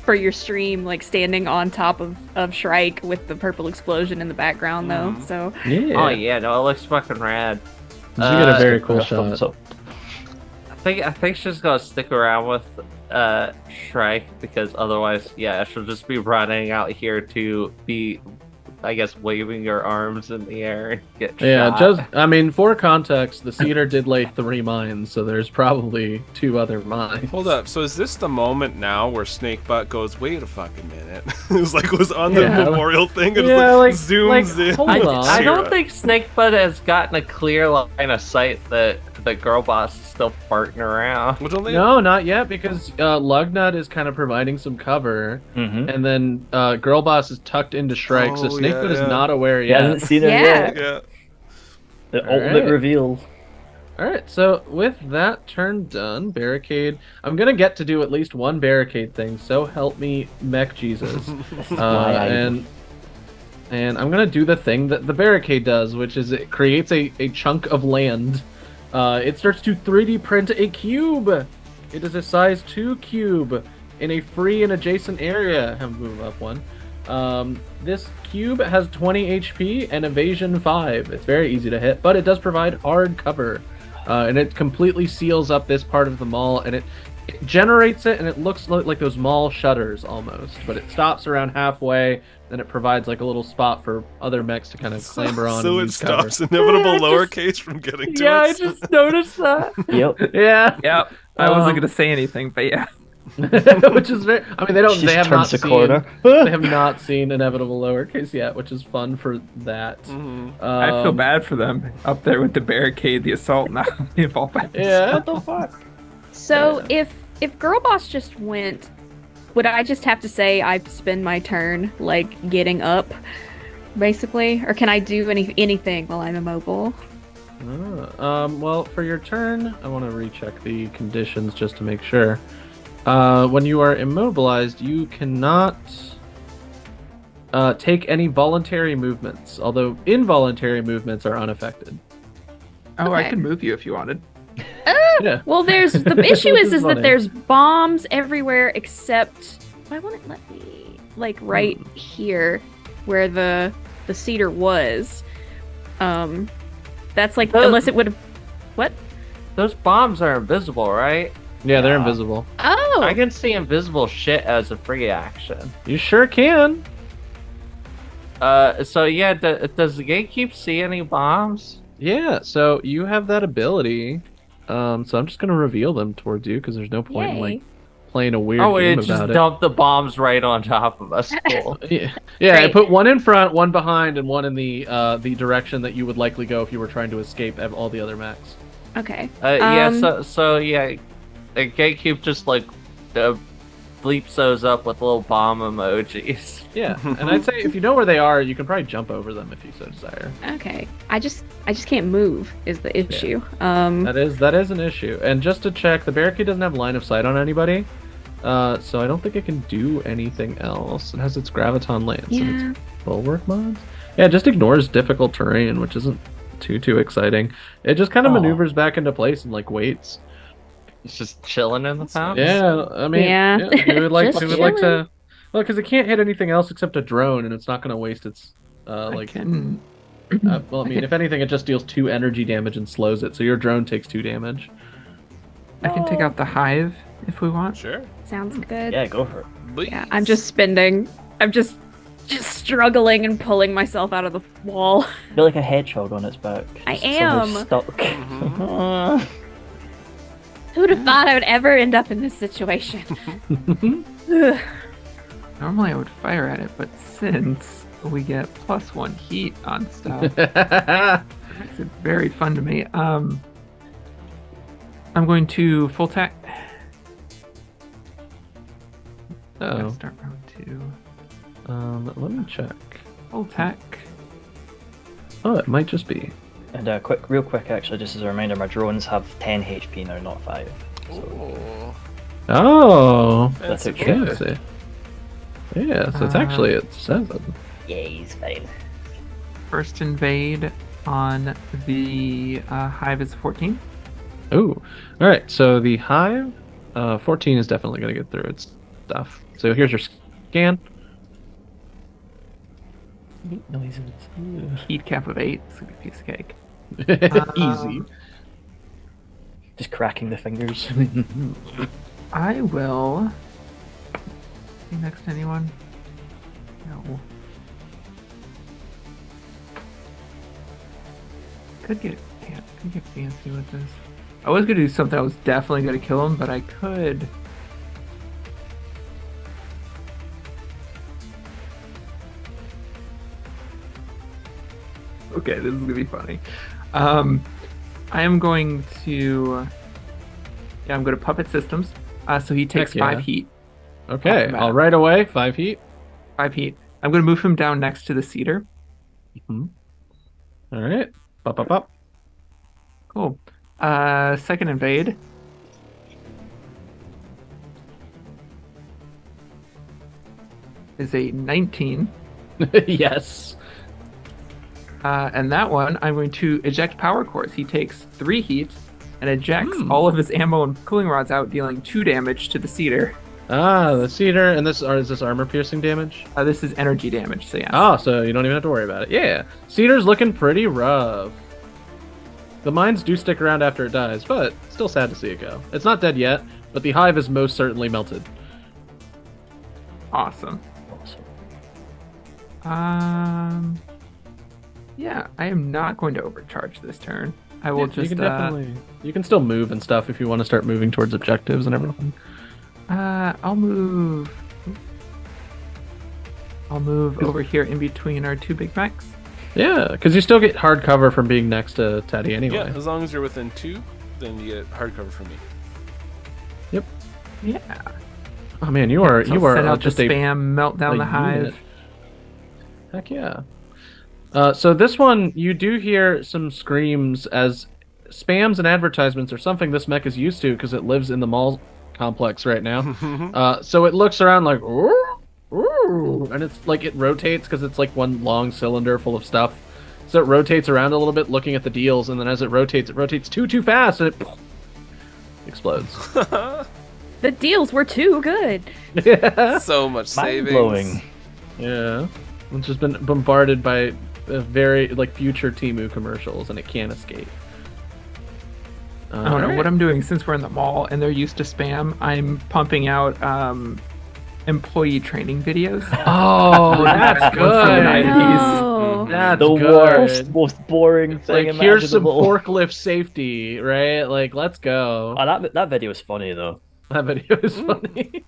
for your stream, like standing on top of Shrike with the purple explosion in the background though. So
Yeah.
Oh yeah, no, it looks fucking rad.
You get a very cool shot.
So,
I think she's gonna stick around with Shrike because otherwise, yeah, she'll just be running out here to be, I guess, waving her arms in the air and get shot.
I mean, for context, the Cedar did lay 3 mines, so there's probably 2 other mines.
Hold up. So is this the moment now where Snakebutt goes, wait a fucking minute? It was like, was on the memorial thing and zooms in.
Hold on.
I don't think Snakebutt has gotten a clear line of sight that the girl boss is still farting around.
Well, don't they-
No, not yet, because Lugnut is kind of providing some cover, and then Girl Boss is tucked into Shrike, so Snakefoot is not aware
he
yet.
hasn't seen her yet.
Yeah.
The ultimate reveal.
Alright, so with that turn done, barricade. I'm gonna get to do at least one barricade thing, so help me, Mech Jesus. And I'm gonna do the thing that the barricade does, which is it creates a chunk of land. It starts to 3D print a cube. It is a size 2 cube in a free and adjacent area. Have move up 1. This cube has 20 HP and evasion 5. It's very easy to hit, but it does provide hard cover. And it completely seals up this part of the mall, and it generates it, and it looks like those mall shutters almost, but it stops around halfway, and it provides like a little spot for other mechs to kind of clamber on.
So
and
it
use cover.
stops inevitable lowercase from getting to
Yeah, I
us.
just noticed that.
Yep.
Yeah.
Yep. I wasn't gonna say anything, but yeah.
Which is very. I mean,
She
they have
just
not
turns the
seen.
corner.
They have not seen inevitable lowercase yet, which is fun for that.
I feel bad for them up there with the barricade, the assault, now the involvement.
Yeah.
What the fuck?
So if Girl Boss just went, would I just have to say I spend my turn like getting up, basically, or can I do anything while I'm immobile?
Well, for your turn, I want to recheck the conditions just to make sure. When you are immobilized, you cannot take any voluntary movements, although involuntary movements are unaffected.
Oh, I
Okay.
could move you if you wanted.
Yeah.
Well, there's the issue
Which
is
is
that
funny.
there's bombs everywhere except why won't it let me like right here where the cedar was. That's like unless it would have what?
Those bombs are invisible, right?
Yeah, they're invisible.
Oh,
I can see invisible shit as a free action.
You sure can.
So yeah, does the gatekeep see any bombs?
Yeah, so you have that ability. So I'm just gonna reveal them towards you because there's no point in
Yay.
like playing a weird
Oh,
game
it just
about it.
dumped the bombs right on top of us. Cool.
Yeah, I
Great.
put one in front, one behind, and one in the direction that you would likely go if you were trying to escape all the other mechs.
Okay.
Yeah, the Gatekeep just like bleeps those up with little bomb emojis.
Yeah, and I'd say if you know where they are, you can probably jump over them if you so desire.
Okay. I just can't move is the issue.
That is an issue. And just to check, the barricade doesn't have line of sight on anybody, so I don't think it can do anything else. It has its graviton lance and its bulwark mods. Yeah, it just ignores difficult terrain, which isn't too exciting. It just kind of maneuvers back into place and like waits.
It's just chilling in the fountain.
Yeah, I mean,
Yeah.
we would like
Just
to. Well, because it can't hit anything else except a drone, and it's not going to waste its
I can.
well, I mean, if anything, it just deals 2 energy damage and slows it, so your drone takes 2 damage.
I can take out the hive if we want.
Sure.
Sounds good.
Yeah, go for it.
Yeah, I'm just spending. I'm just struggling and pulling myself out of the wall.
Feel like a hedgehog on its back.
I
just somehow
am.
stuck.
Who'd have thought I would ever end up in this situation? Ugh.
Normally I would fire at it, but since we get +1 heat on stuff, it makes it very fun to me. I'm going to full tack.
Oh,
Start round 2.
let me check.
Full tack.
Oh, it might just be.
And real quick, actually, just as a reminder, my drones have 10 HP now, not 5. So
Oh,
that's
That's
okay.
yeah, see. Yeah, so it's actually at 7.
Yeah, he's fine.
First invade on the hive is 14.
Ooh, all right. So the hive, 14 is definitely going to get through its stuff. So here's your scan.
Neat noises.
Heat cap of 8. It's a good piece of cake.
Easy.
Just cracking the fingers.
I will. Be next to anyone? No. Could get fancy with this. I was gonna do something. I was definitely gonna kill him, but I could. Okay, this is gonna be funny. I am going to. Yeah, I'm going to puppet systems. So he takes
Heck yeah.
5 heat.
Okay,
Awesome.
I'll right away. 5 heat.
5 heat. I'm going to move him down next to the cedar.
All right. Pop.
Cool. Second invade. Is a 19.
Yes.
And that one, I'm going to eject power cores. He takes 3 heat and ejects all of his ammo and cooling rods out, dealing 2 damage to the cedar.
Ah, the cedar, and is this armor piercing damage?
This is energy damage, so yeah.
Oh, so you don't even have to worry about it. Yeah, cedar's looking pretty rough. The mines do stick around after it dies, but still sad to see it go. It's not dead yet, but the hive is most certainly melted.
Awesome. Yeah, I am not going to overcharge this turn. I will
You can you can still move and stuff if you want to start moving towards objectives and everything.
I'll move over here in between our 2 big mechs.
Yeah, because you still get hard cover from being next to Teddy anyway.
Yeah, as long as you're within 2, then you get hardcover from me.
Yep.
Yeah.
Oh man, you are
So send out
just
the
a
spam, melt down the
unit.
hive.
Heck yeah. So this one, you do hear some screams as spams and advertisements are something this mech is used to because it lives in the mall complex right now. So it looks around like, ooh, ooh, and it's like it rotates because it's like one long cylinder full of stuff. So it rotates around a little bit looking at the deals, and then as it rotates too fast, and it explodes.
The deals were too good.
So much
Mind
savings.
blowing.
Yeah. It's just been bombarded by very like future Temu commercials, and it can't escape.
I don't know what I'm doing since we're in the mall and they're used to spam. I'm pumping out employee training videos.
Oh, that's good.
No.
That's
The
good.
worst, most boring
It's
thing
like, here's some
imaginable.
forklift safety, right? Like, let's go.
Oh, that video was funny though.
That video is funny.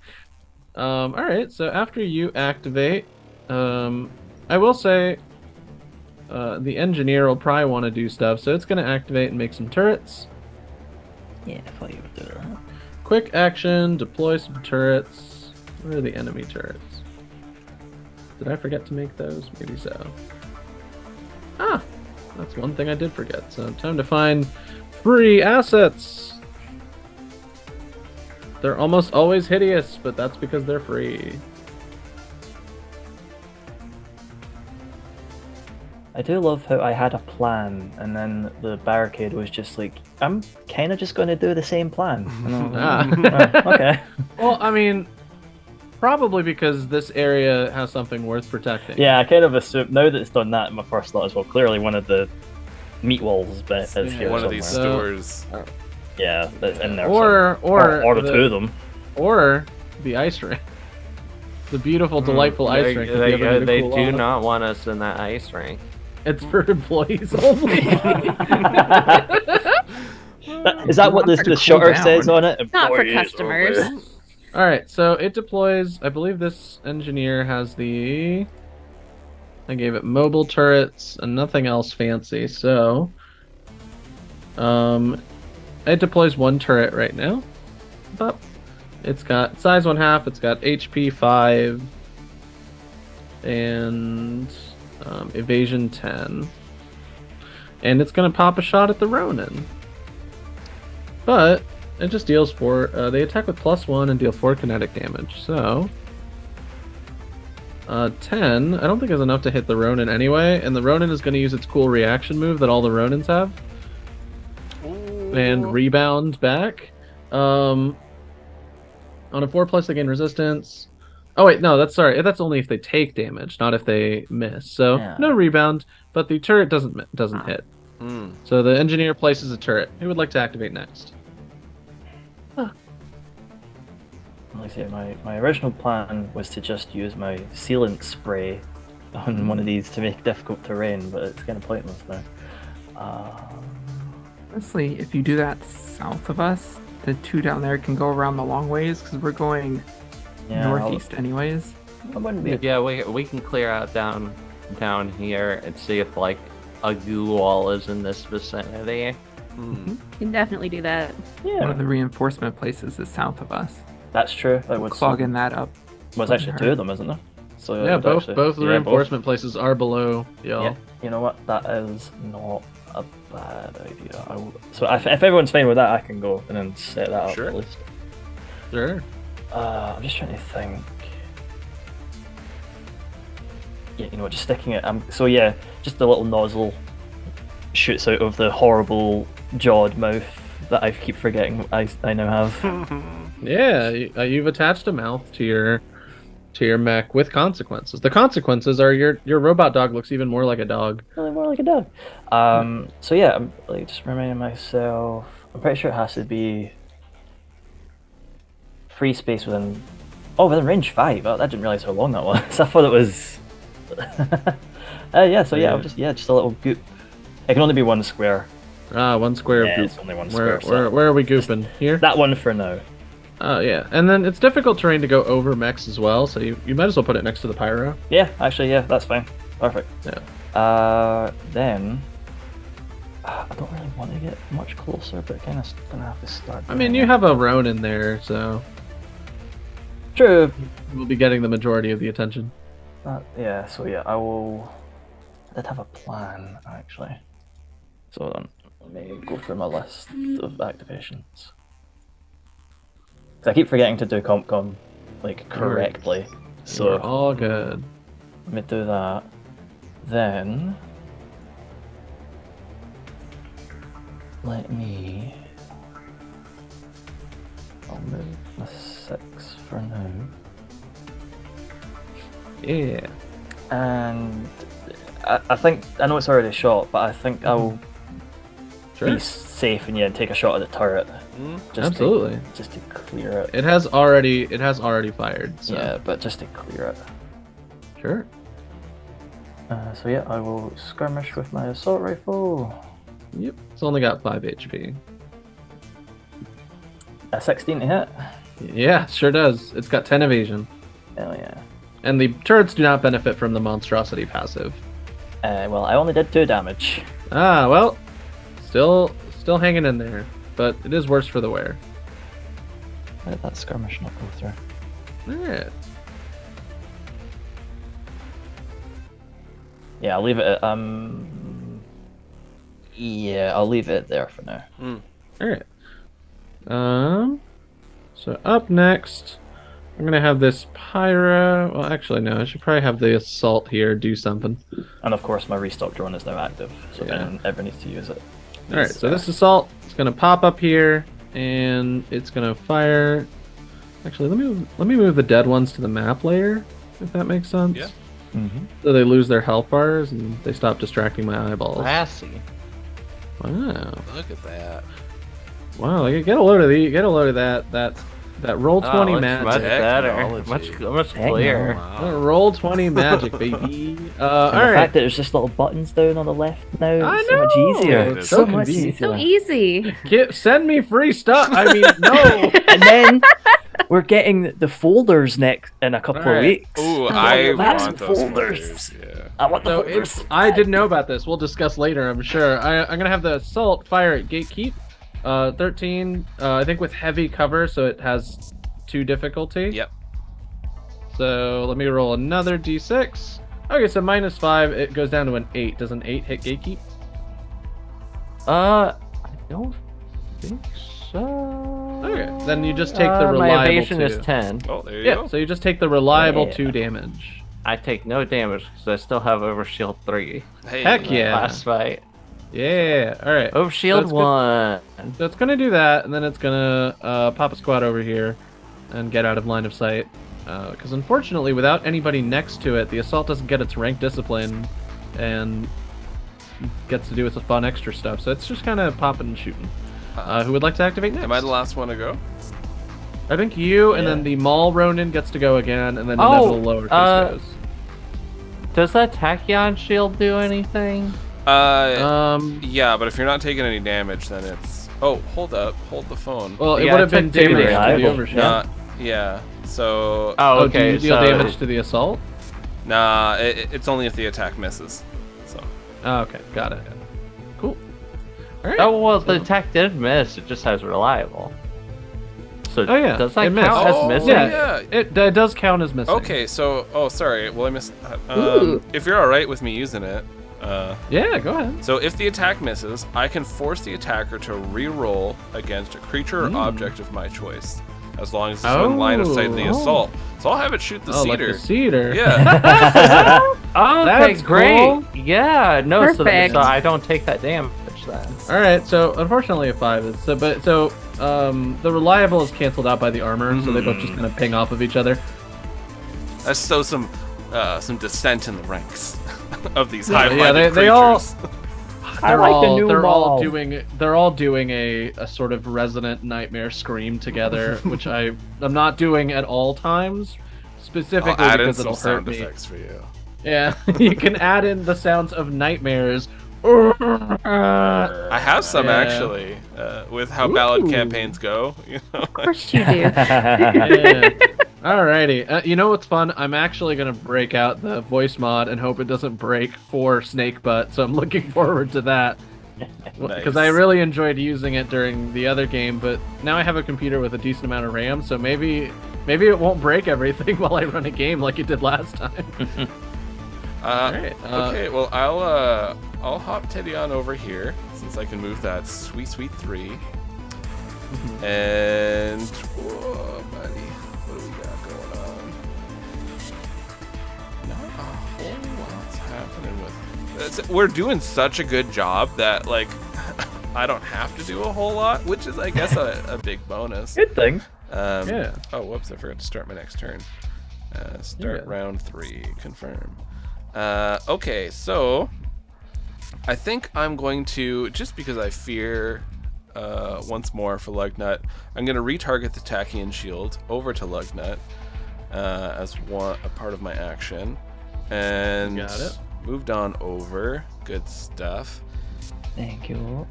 All right. So after you activate, I will say, the engineer will probably want to do stuff, so it's going to activate and make some turrets.
Yeah, I thought you would do that.
Quick action, deploy some turrets. Where are the enemy turrets? Did I forget to make those? Maybe so. Ah, that's one thing I did forget. So time to find free assets. They're almost always hideous, but that's because they're free.
I do love how I had a plan, and then the barricade was just like, I'm kind of just going to do the same plan. And I'm like, "Oh, okay.
Well, I mean, probably because this area has something worth protecting.
Yeah, I kind of assumed, now that it's done that, my first thought as well, clearly one of the meat walls is
Yeah,
here
One of these
somewhere.
stores.
Yeah, that's in there.
Or
or the
the-
two of them.
Or the ice rink. The beautiful, delightful ice rink. if you ever need to
They
cool
do
off.
not want us in that ice rink.
It's for employees only.
Is that what
Wants to
the
cool
shutter
down.
says on it?
Not for
Employees
customers.
only.
All right, so it deploys. I believe this engineer has the. I gave it mobile turrets and nothing else fancy. So, it deploys one turret right now, but it's got size 1/2. It's got HP 5 and evasion 10, and it's gonna pop a shot at the Ronin. But it just deals 4. They attack with +1 and deal 4 kinetic damage. So 10. I don't think is enough to hit the Ronin anyway, and the Ronin is going to use its cool reaction move that all the Ronins have, and rebound back. On a 4+, they gain resistance. Oh wait, no, that's only if they take damage, not if they miss. So
Yeah.
no rebound, but the turret doesn't hit.
Hmm.
So the engineer places a turret. Who would like to activate next?
Like I say, my original plan was to just use my sealant spray on one of these to make difficult terrain, but it's kind of pointless now.
Honestly, if you do that south of us, the two down there can go around the long ways because we're going
Yeah,
northeast anyways.
I wouldn't be.
Yeah, we can clear out down here and see if like a goo wall is in this vicinity.
Hmm.
You can definitely do that.
One
Yeah,
of the reinforcement places is south of us.
that's true. That would
Clogging that up.
was actually two of them, isn't there? So
Yeah,
it would
both
actually-
both the
yeah,
reinforcement places are below y'all.
Yeah, you know what? That is not a bad idea. So if everyone's fine with that, I can go and then set that up
Sure.
at least.
Sure.
I'm just trying to think. Yeah, you know what? Just sticking it. So yeah, just a little nozzle shoots out of the horrible jawed mouth that I keep forgetting I now have.
Yeah, you've attached a mouth to your mech with consequences. The consequences are your robot dog looks even more like a dog.
Really more like a dog. So yeah, I'm like just reminding myself. I'm pretty sure it has to be free space within. Oh, within range 5. Oh, I didn't realize how long that was. I thought it was. Yeah. So yeah, I'll just a little goop. It can only be one square.
Ah, one square
Yeah,
of
it's
goop.
only one
Where,
square.
where are we gooping? Here?
That one for now.
Oh yeah, and then it's difficult terrain to go over mechs as well, so you might as well put it next to the pyro.
Yeah, actually, yeah, that's fine. Perfect.
Yeah.
Then I don't really want to get much closer, but kind of gonna have to start.
I mean,
doing
you
it.
have a Ronin there, so
True.
we'll be getting the majority of the attention.
Yeah. So yeah, I will. I did have a plan actually. So hold on, let me go through my list of activations. 'Cause I keep forgetting to do CompCom like correctly.
So
So
all good.
let me do that. Then let me. I'll move my 6 for now.
Yeah.
And I think I know it's already shot, but I think I'll
Sure.
be safe and yeah, take a shot at the turret. Just
Absolutely.
just to clear it.
It has already fired. So.
Yeah, but just to clear it.
Sure.
So yeah, I will skirmish with my assault rifle.
Yep. It's only got 5 HP.
A 16 to hit.
Yeah, sure does. It's got 10 evasion.
Hell yeah.
And the turrets do not benefit from the monstrosity passive.
Well, I only did 2 damage.
Ah, well, still hanging in there, but it is worse for the wear.
Why did that skirmish not go through?
Alright.
Yeah, I'll leave it at, yeah, I'll leave it there for now.
Alright. So up next, I'm gonna have this Pyra. Well, actually, no, I should probably have the Assault here do something.
And of course, my restock drone is now active, so
Yeah.
if anyone ever needs to use it.
Alright, so this Assault is gonna pop up here, and it's gonna fire. Actually, let me move the dead ones to the map layer, if that makes sense.
Yeah.
Mm-hmm.
So they lose their health bars and they stop distracting my eyeballs.
Classy.
Wow.
Look at that.
Wow, like, get a load of that roll 20
looks
magic.
much better.
Technology.
Much
Heck
clearer.
no.
Wow.
Roll 20 magic, baby.
And the
Alright.
fact that there's just little buttons down on the left now,
I
it's so much
know!
easier.
It
It's
is.
so
So
much
convenient.
easier.
So easy.
Send me free stuff. I mean, no.
And then we're getting the folders next in a couple of
Alright.
weeks.
Ooh,
Oh,
I
that's
want those
folders.
folders. Yeah.
I want the
So
folders.
I didn't know about this. We'll discuss later, I'm sure. I'm gonna have the Assault fire at Gatekeep. 13, I think with heavy cover, so it has 2 difficulty.
Yep.
So let me roll another d6. Okay, so -5, it goes down to an 8. Does an 8 hit Gatekeep?
I don't think so.
Okay, then you just take the reliable
My evasion
2.
is 10.
Oh, there you
Yeah,
go.
so you just take the reliable
Yeah.
2 damage.
I take no damage because I still have Overshield 3.
Hey,
Heck yeah.
Last fight.
Yeah, alright.
Overshield
That's
1.
So it's gonna do that, and then it's gonna pop a squad over here and get out of line of sight. Because unfortunately, without anybody next to it, the Assault doesn't get its rank discipline and gets to do its fun extra stuff. So it's just kind of popping and shooting. Who would like to activate next?
Am I the last one to go?
I think you, and
Yeah.
then the Maul Ronin gets to go again, and then the
Oh,
Neville Lowercase goes.
Does that Tachyon shield do anything?
Yeah, but if you're not taking any damage, then it's. Oh, hold up, hold the phone.
Well, it
Yeah,
would have
I
been
took
damage
damage.
to the
Reliable.
overshield.
Yeah. So.
Oh,
Oh,
okay.
do you deal
so
damage to the Assault?
Nah, it's only if the attack misses. So.
Oh, okay, got it. Cool. All right.
Oh well, the attack did miss. It just has reliable. So
Oh, yeah,
does that
it missed.
count as
Oh,
missing?
Yeah, it does count as missing.
Okay, so. Oh, sorry. Well, I missed.
Ooh.
If you're alright with me using it.
Yeah, go ahead.
So if the attack misses, I can force the attacker to re-roll against a creature or object of my choice, as long as it's in line of sight of the
Oh.
assault. So I'll have it shoot the
Oh, like
cedar.
the cedar.
Yeah.
Oh, okay,
That's
great.
cool.
Yeah, no, so
Perfect.
I don't take that damage then.
All right. So unfortunately, a 5 is so, but so the reliable is canceled out by the armor, so they both just kind of ping off of each other.
That's so some dissent in the ranks of these high-minded
yeah,
creatures.
they all.
I like the new
They're all
Maul.
doing a sort of resonant nightmare scream together, which I'm not doing at all times, specifically
I'll add in
because
some
it'll hurt
sound
me.
effects for you.
Yeah, you can add in the sounds of nightmares.
I have some
Yeah.
actually, with how ballad
Ooh.
campaigns go. You know?
Of course you do.
Yeah. Alrighty. You know what's fun? I'm actually gonna break out the voice mod and hope it doesn't break for Snake Butt. So I'm looking forward to that because I
Nice.
really enjoyed using it during the other game. But now I have a computer with a decent amount of RAM, so maybe it won't break everything while I run a game like it did last time. Alright,
Okay, well I'll hop Teddy on over here since I can move that sweet 3. And whoa, buddy, what do we got going on? Not a whole lot's happening with. We're doing such a good job that like I don't have to do a whole lot, which is I guess a big bonus.
Good thing.
Yeah.
Oh, whoops! I forgot to start my next turn. Start
Yeah.
round 3. Confirm. Okay, so I think I'm going to, just because I fear once more for Lugnut, I'm going to retarget the Tachyon shield over to Lugnut as a part of my action, and
Got it.
moved on over. Good stuff.
Thank you.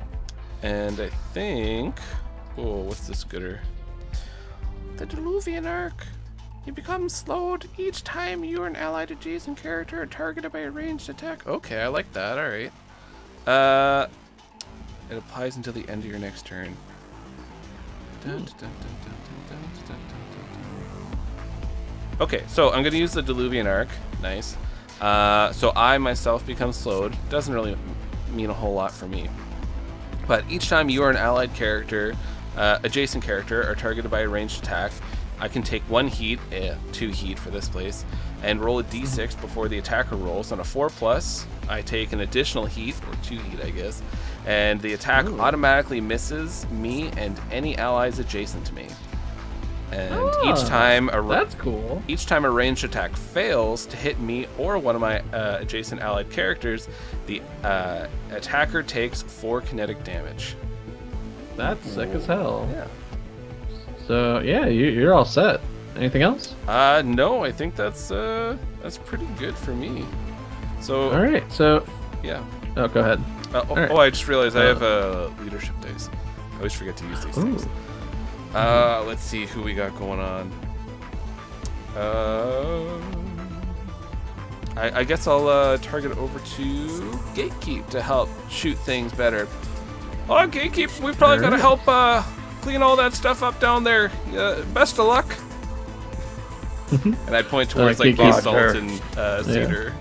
And I think, oh, what's this gooder? The Diluvian Arc. You become slowed each time you or an allied adjacent character are targeted by a ranged attack. Okay, I like that. All right. It applies until the end of your next turn. Okay, so I'm going to use the Diluvian Arc. Nice. So I myself become slowed. Doesn't really mean a whole lot for me. But each time you or an allied character, adjacent character, are targeted by a ranged attack, I can take 1 heat, 2 heat for this place, and roll a d6 before the attacker rolls. On a 4+, I take an additional heat, or 2 heat, I guess, and the attack automatically misses me and any allies adjacent to me. And each time
that's cool.
Each time a ranged attack fails to hit me or one of my adjacent allied characters, the attacker takes 4 kinetic damage.
That's sick as hell.
Yeah.
So yeah, you're all set. Anything else?
No, I think that's pretty good for me. So
all right. So
yeah.
Oh, go ahead.
Right. I just realized I have leadership dice. I always forget to use these things. Let's see who we got going on. I guess I'll target over to Gatekeep to help shoot things better. Oh, Gatekeep, we probably gotta help clean all that stuff up down there. Best of luck. And I point towards like basalt and cedar.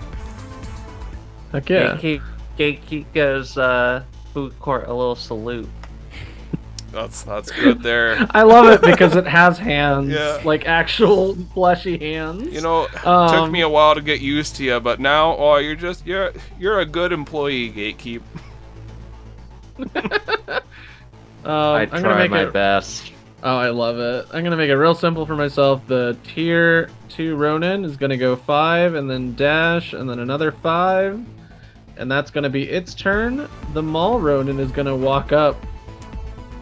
Heck yeah.
Gatekeep gives food court a little salute.
That's good there.
I love it because it has hands,
Yeah.
like actual fleshy hands.
You know, took me a while to get used to you, but now, you're a good employee, Gatekeep.
I try my best.
Oh, I love it. I'm gonna make it real simple for myself. The tier 2 Ronin is gonna go 5, and then dash, and then another 5, and that's gonna be its turn. The Maul Ronin is gonna walk up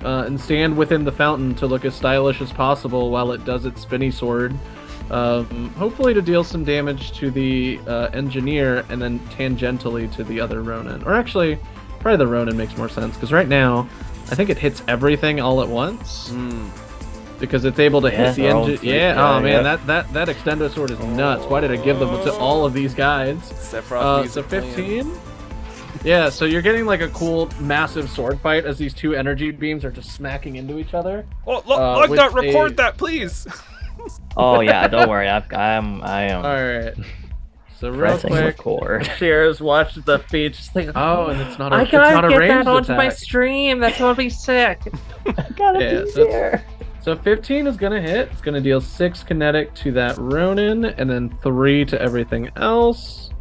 and stand within the fountain to look as stylish as possible while it does its spinny sword. Hopefully to deal some damage to the engineer, and then tangentially to the other Ronin. Or actually, probably the Ronin makes more sense, because right now, I think it hits everything all at once. Because it's able to hit the engine. Oh man, that extendo sword is nuts. Why did I give them to all of these guys? So 15. Yeah, so you're getting like a cool, massive sword fight as these 2 energy beams are just smacking into each other.
Oh, log that, record that, please.
Oh yeah, don't worry. I am.
All right. So real
Pressing
quick.
record.
Cheers, watch the feed. Just think,
Oh, and it's not a.
I
It's not
gotta
a
get
ranged
that onto my
attack.
stream. That's gonna be sick.
Yeah, so 15 is gonna hit. It's gonna deal 6 kinetic to that Ronin, and then 3 to everything else.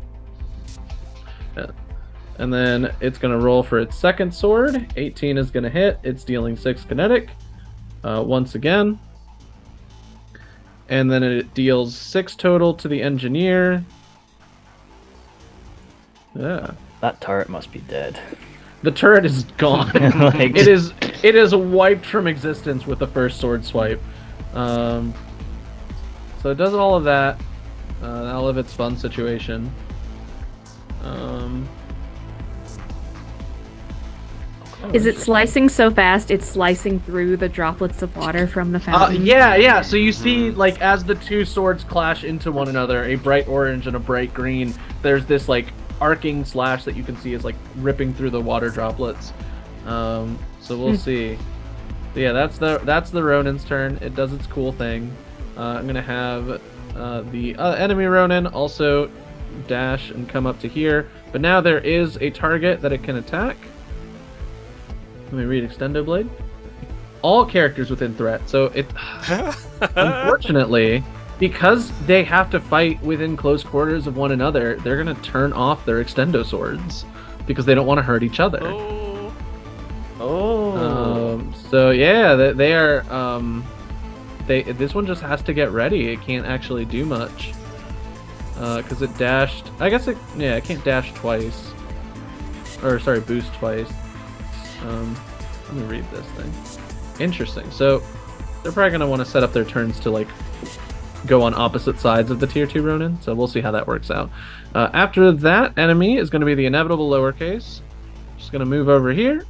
And then it's gonna roll for its second sword. 18 is gonna hit. It's dealing 6 kinetic once again. And then it deals 6 total to the engineer. Yeah.
That turret must be dead.
The turret is gone.
Like-
It is wiped from existence with the first sword swipe. So it does all of that. All of its fun situation.
Is it slicing so fast it's slicing through the droplets of water from the fountain?
Yeah. So you see, like, as the 2 swords clash into one another, a bright orange and a bright green, there's this, like, arcing slash that you can see is, like, ripping through the water droplets. So we'll see. So yeah, that's the Ronin's turn. It does its cool thing. I'm going to have the enemy Ronin also dash and come up to here. But now there is a target that it can attack. Let me read Extendo Blade. All characters within threat. So it, unfortunately, because they have to fight within close quarters of one another, they're gonna turn off their Extendo swords because they don't want to hurt each other. So yeah, they are. This one just has to get ready. It can't actually do much because it dashed. I guess it can't dash twice. Or sorry, boost twice. Let me read this thing. Interesting. So they're probably going to want to set up their turns to like go on opposite sides of the tier 2 Ronin. So we'll see how that works out. After that enemy is going to be the inevitable lowercase. She's going to move over here.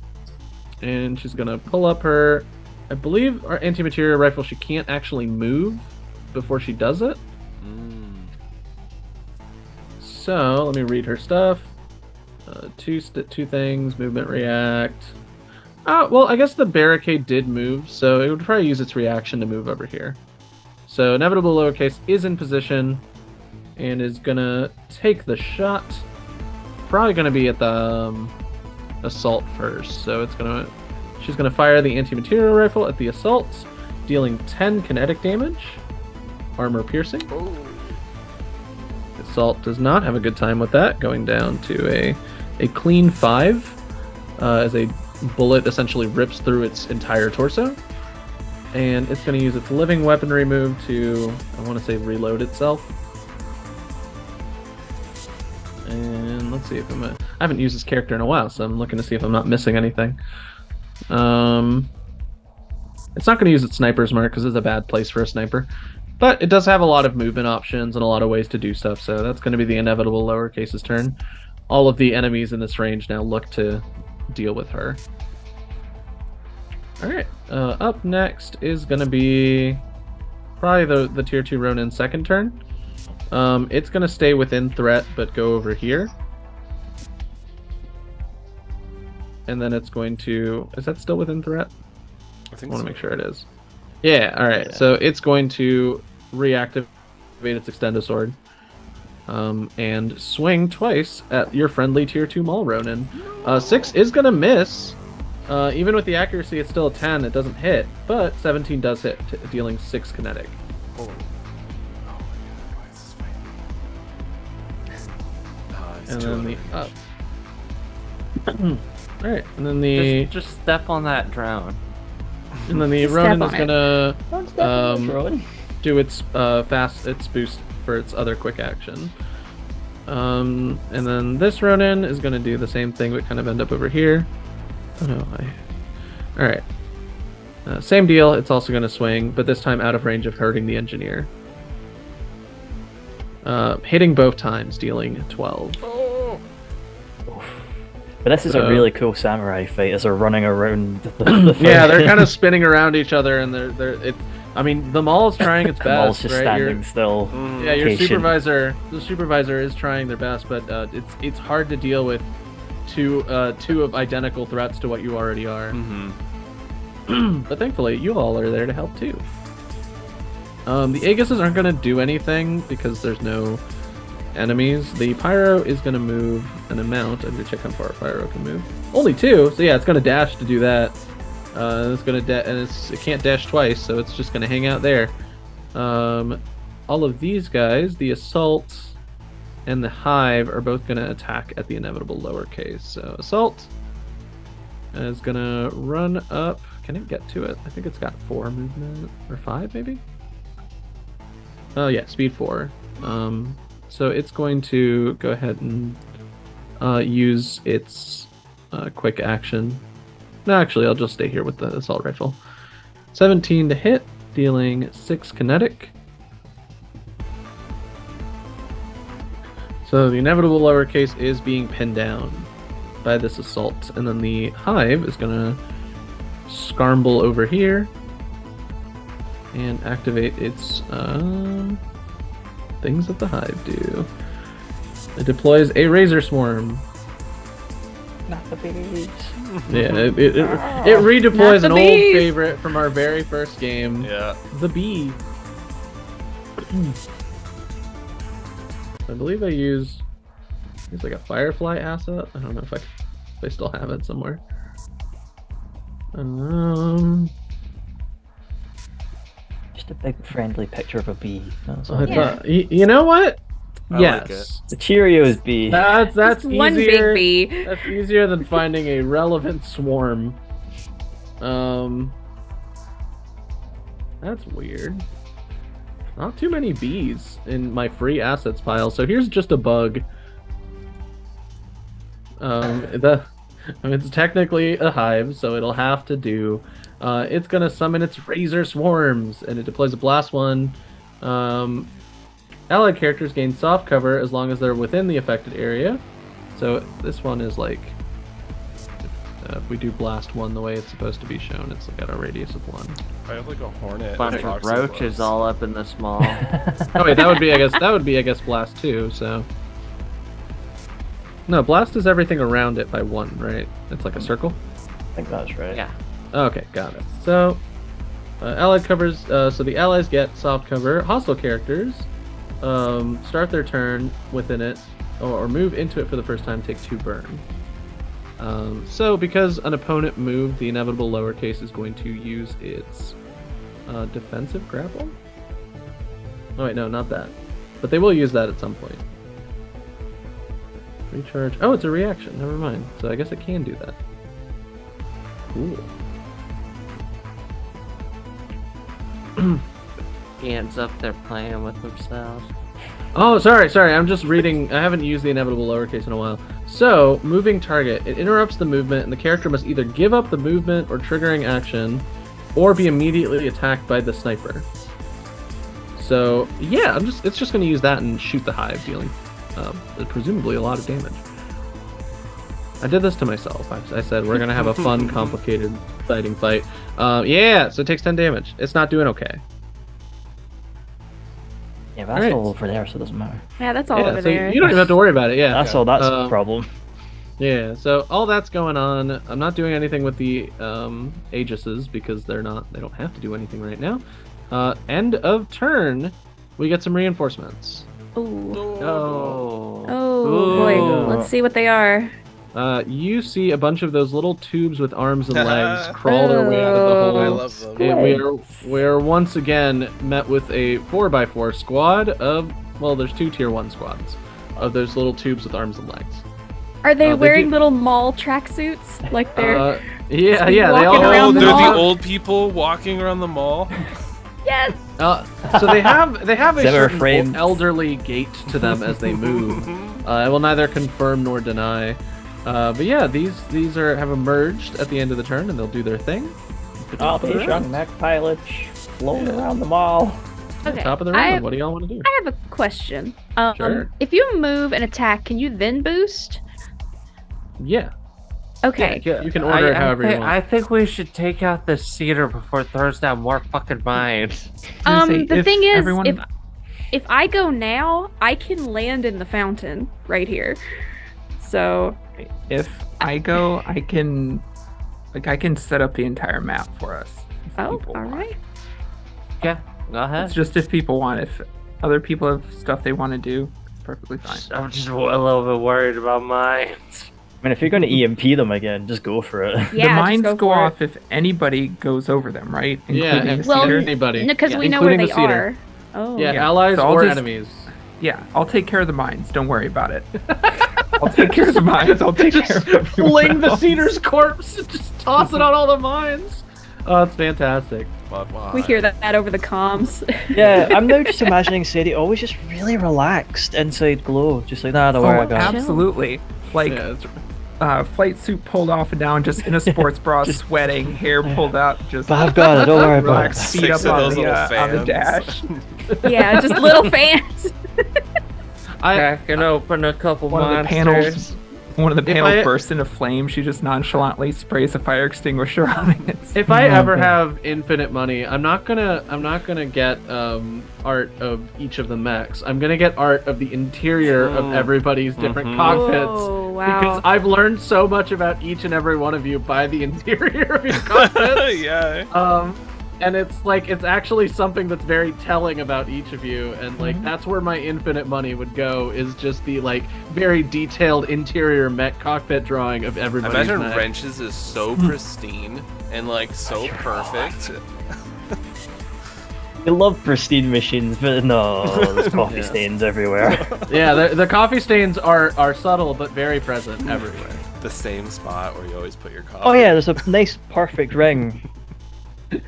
And she's going to pull up her I believe our anti-material rifle, she can't actually move before she does it. So let me read her stuff. Two things, movement, react. Well, I guess the barricade did move, so it would probably use its reaction to move over here. So inevitable lowercase is in position and is gonna take the shot. Probably gonna be at the assault first. So she's gonna fire the anti-material rifle at the assault, dealing 10 kinetic damage, armor piercing. Assault does not have a good time with that, going down to a clean 5 as a bullet essentially rips through its entire torso. And it's going to use its living weaponry move to, I want to say, reload itself. And let's see if I haven't used this character in a while, so I'm looking to see if I'm not missing anything. It's not going to use its sniper's mark because it's a bad place for a sniper. But it does have a lot of movement options and a lot of ways to do stuff, so that's going to be the inevitable lowercase's turn. All of the enemies in this range now look to deal with her. Alright, up next is going to be probably the tier 2 Ronin's second turn. It's going to stay within threat, but go over here. And then it's going to... Is that still within threat?
I think
I want
so.
to make sure it is. Yeah, alright, yeah. So it's going to reactivate its Extendo Sword. And swing twice at your friendly tier 2 Maul Ronin. 6 is going to miss. Even with the accuracy, it's still a 10. It doesn't hit, but 17 does hit, dealing 6 kinetic.
Oh.
And then the up. Alright, and then the...
Just step on that drone.
And then the
Just
Ronin
step
is
on
gonna do its its boost for its other quick action. And then this Ronin is gonna do the same thing, but kind of end up over here. Oh no, Alright. Same deal, it's also gonna swing, but this time out of range of hurting the engineer. Hitting both times, dealing 12.
But this is a really cool samurai fight as they're running around.
Yeah, they're kind of spinning around each other, and I mean, the Maul's trying its best.
The Maul's just
right?
standing still.
Yeah, your
patient.
the supervisor is trying their best, but it's hard to deal with two of identical threats to what you already are.
Mm-hmm.
But thankfully, you all are there to help too. The Aegises aren't going to do anything because there's no enemies. The Pyro is going to move an amount. I need to check how far a Pyro can move. Only 2, so yeah, it's going to dash to do that. It's going to it can't dash twice, so it's just going to hang out there. All of these guys, the Assault and the Hive, are both going to attack at the inevitable lowercase. So Assault is going to run up. Can it get to it? I think it's got 4 movement, or 5 maybe? Oh yeah, speed 4. So it's going to go ahead and use its quick action. No, actually, I'll just stay here with the assault rifle. 17 to hit, dealing 6 kinetic. So the inevitable lowercase is being pinned down by this assault. And then the Hive is going to scramble over here and activate its things that the Hive do. It deploys a Razor Swarm.
Not the bees.
Yeah, it redeploys an old favorite from our very first game.
Yeah.
The bee. I believe I use like a Firefly asset. I don't know if I still have it somewhere.
Just a big friendly picture of a bee. That's all.
I thought, you know what?
I
Yes.
like it.
The Cheerios bee.
That's
Just
easier.
one big bee.
That's easier than finding a relevant swarm. That's weird. Not too many bees in my free assets pile. So here's just a bug. It's technically a hive, so it'll have to do. It's gonna summon its Razor Swarms, and it deploys a blast one. Allied characters gain soft cover as long as they're within the affected area. So this one is like if we do blast 1 the way it's supposed to be shown, it's got a radius of 1.
I have like a hornet.
Bunch
and
of
toxic
roaches
bugs.
all up in the small.
Oh wait, that would be I guess blast 2. So no, blast is everything around it by 1, right? It's like a circle.
I think that's right.
Yeah.
Okay, got it. So allied covers. So the allies get soft cover. Hostile characters start their turn within it, or move into it for the first time. Take 2 burn. So because an opponent moved, the inevitable lowercase is going to use its defensive grapple. Oh wait, no, not that. But they will use that at some point. Recharge. Oh, it's a reaction. Never mind. So I guess it can do that. Cool.
Ants up there playing with themselves.
Oh, sorry. I'm just reading. I haven't used the inevitable lowercase in a while. So, moving target. It interrupts the movement, and the character must either give up the movement or triggering action, or be immediately attacked by the sniper. So, yeah, it's just going to use that and shoot the hive, dealing presumably a lot of damage. I did this to myself. I said we're going to have a fun, complicated, exciting fight. Yeah, so it takes 10 damage. It's not doing okay.
Yeah, but that's
Alright.
all over there, so it doesn't matter.
Yeah, that's all
Yeah,
over
so
there.
you don't even have to worry about it. Yeah,
That's all. That's the problem.
Yeah, so all that's going on. I'm not doing anything with the Aegises because they don't have to do anything right now. End of turn, we get some reinforcements.
Ooh.
Oh.
Oh boy,
Ooh.
let's see what they are.
You see a bunch of those little tubes with arms and legs crawl their way out of the hole.
I love them.
And we're once again met with a 4x4 squad of, well, there's 2 tier 1 squads of those little tubes with arms and legs.
Are they
They
wearing
do-
little mall tracksuits? Like they're
Yeah,
Speed
they all.
walking
Oh,
around the
they're
mall.
the old people walking around the mall.
yes.
So they have a
Zimmer
certain
framed.
elderly gait to them as they move. I will neither confirm nor deny. But yeah, these have emerged at the end of the turn, and they'll do their thing.
All these young mech pilots floating around the mall.
Okay.
Top of the
I
round.
have,
What do y'all want to do?
I have a question.
Sure.
If you move and attack, can you then boost?
Yeah.
Okay.
Yeah, you can order it however you want.
I think we should take out the cedar before it throws down more fucking mines.
The thing is,
everyone...
if I go now, I can land in the fountain right here. So
If I go, I can set up the entire map for us. if
all
people want.
right.
Yeah, go ahead.
It's just if people want. If other people have stuff they want to do, it's perfectly fine.
I'm just a little bit worried about mines.
I mean, if you're going to EMP them again, just go for it.
Yeah,
the
just
mines go
for
off
it.
if anybody goes over them, right?
Yeah,
Including the
Well,
cedar?
anybody.
Because
Yeah,
we know where
including
they
the cedar.
are. Oh.
Yeah,
Yeah,
allies
so I'll
or
just-
enemies.
Yeah, I'll take care of the mines. Don't worry about it. I'll take care of the mines. I'll take care of everyone
Fling the
else.
cedar's corpse and just toss it on all the mines. Oh, it's fantastic.
But why?
We hear that over the comms.
Yeah, I'm now just imagining Sadie always just really relaxed inside Glow. Just like, nah, don't worry, I got it.
Absolutely. Like,
Yeah, it's,
flight suit pulled off and down, just in a sports bra, sweating, hair pulled up, just
But I've got it, don't worry about
relaxed,
it.
feet up
Six of
on
those
the,
little
on the
fans.
dash.
Yeah, just little fans.
I can open a couple
One of the
monsters.
One of the
If
panels
I-
bursts into flame. She just nonchalantly sprays a fire extinguisher on it.
if I ever
Okay.
have infinite money, I'm not gonna get art of each of the mechs. I'm gonna get art of the interior of everybody's different cockpits.
Whoa, wow.
Because I've learned so much about each and every one of you by the interior of your cockpits.
Yeah.
And it's actually something that's very telling about each of you, and that's where my infinite money would go, is just the very detailed interior mech cockpit drawing of
I
everybody's
imagine
mech.
Wrenches is so pristine and so perfect.
You love pristine machines, but no, there's coffee
Yeah.
stains everywhere.
Yeah, the coffee stains are subtle but very present everywhere.
The same spot where you always put your coffee.
Oh yeah, there's a nice perfect ring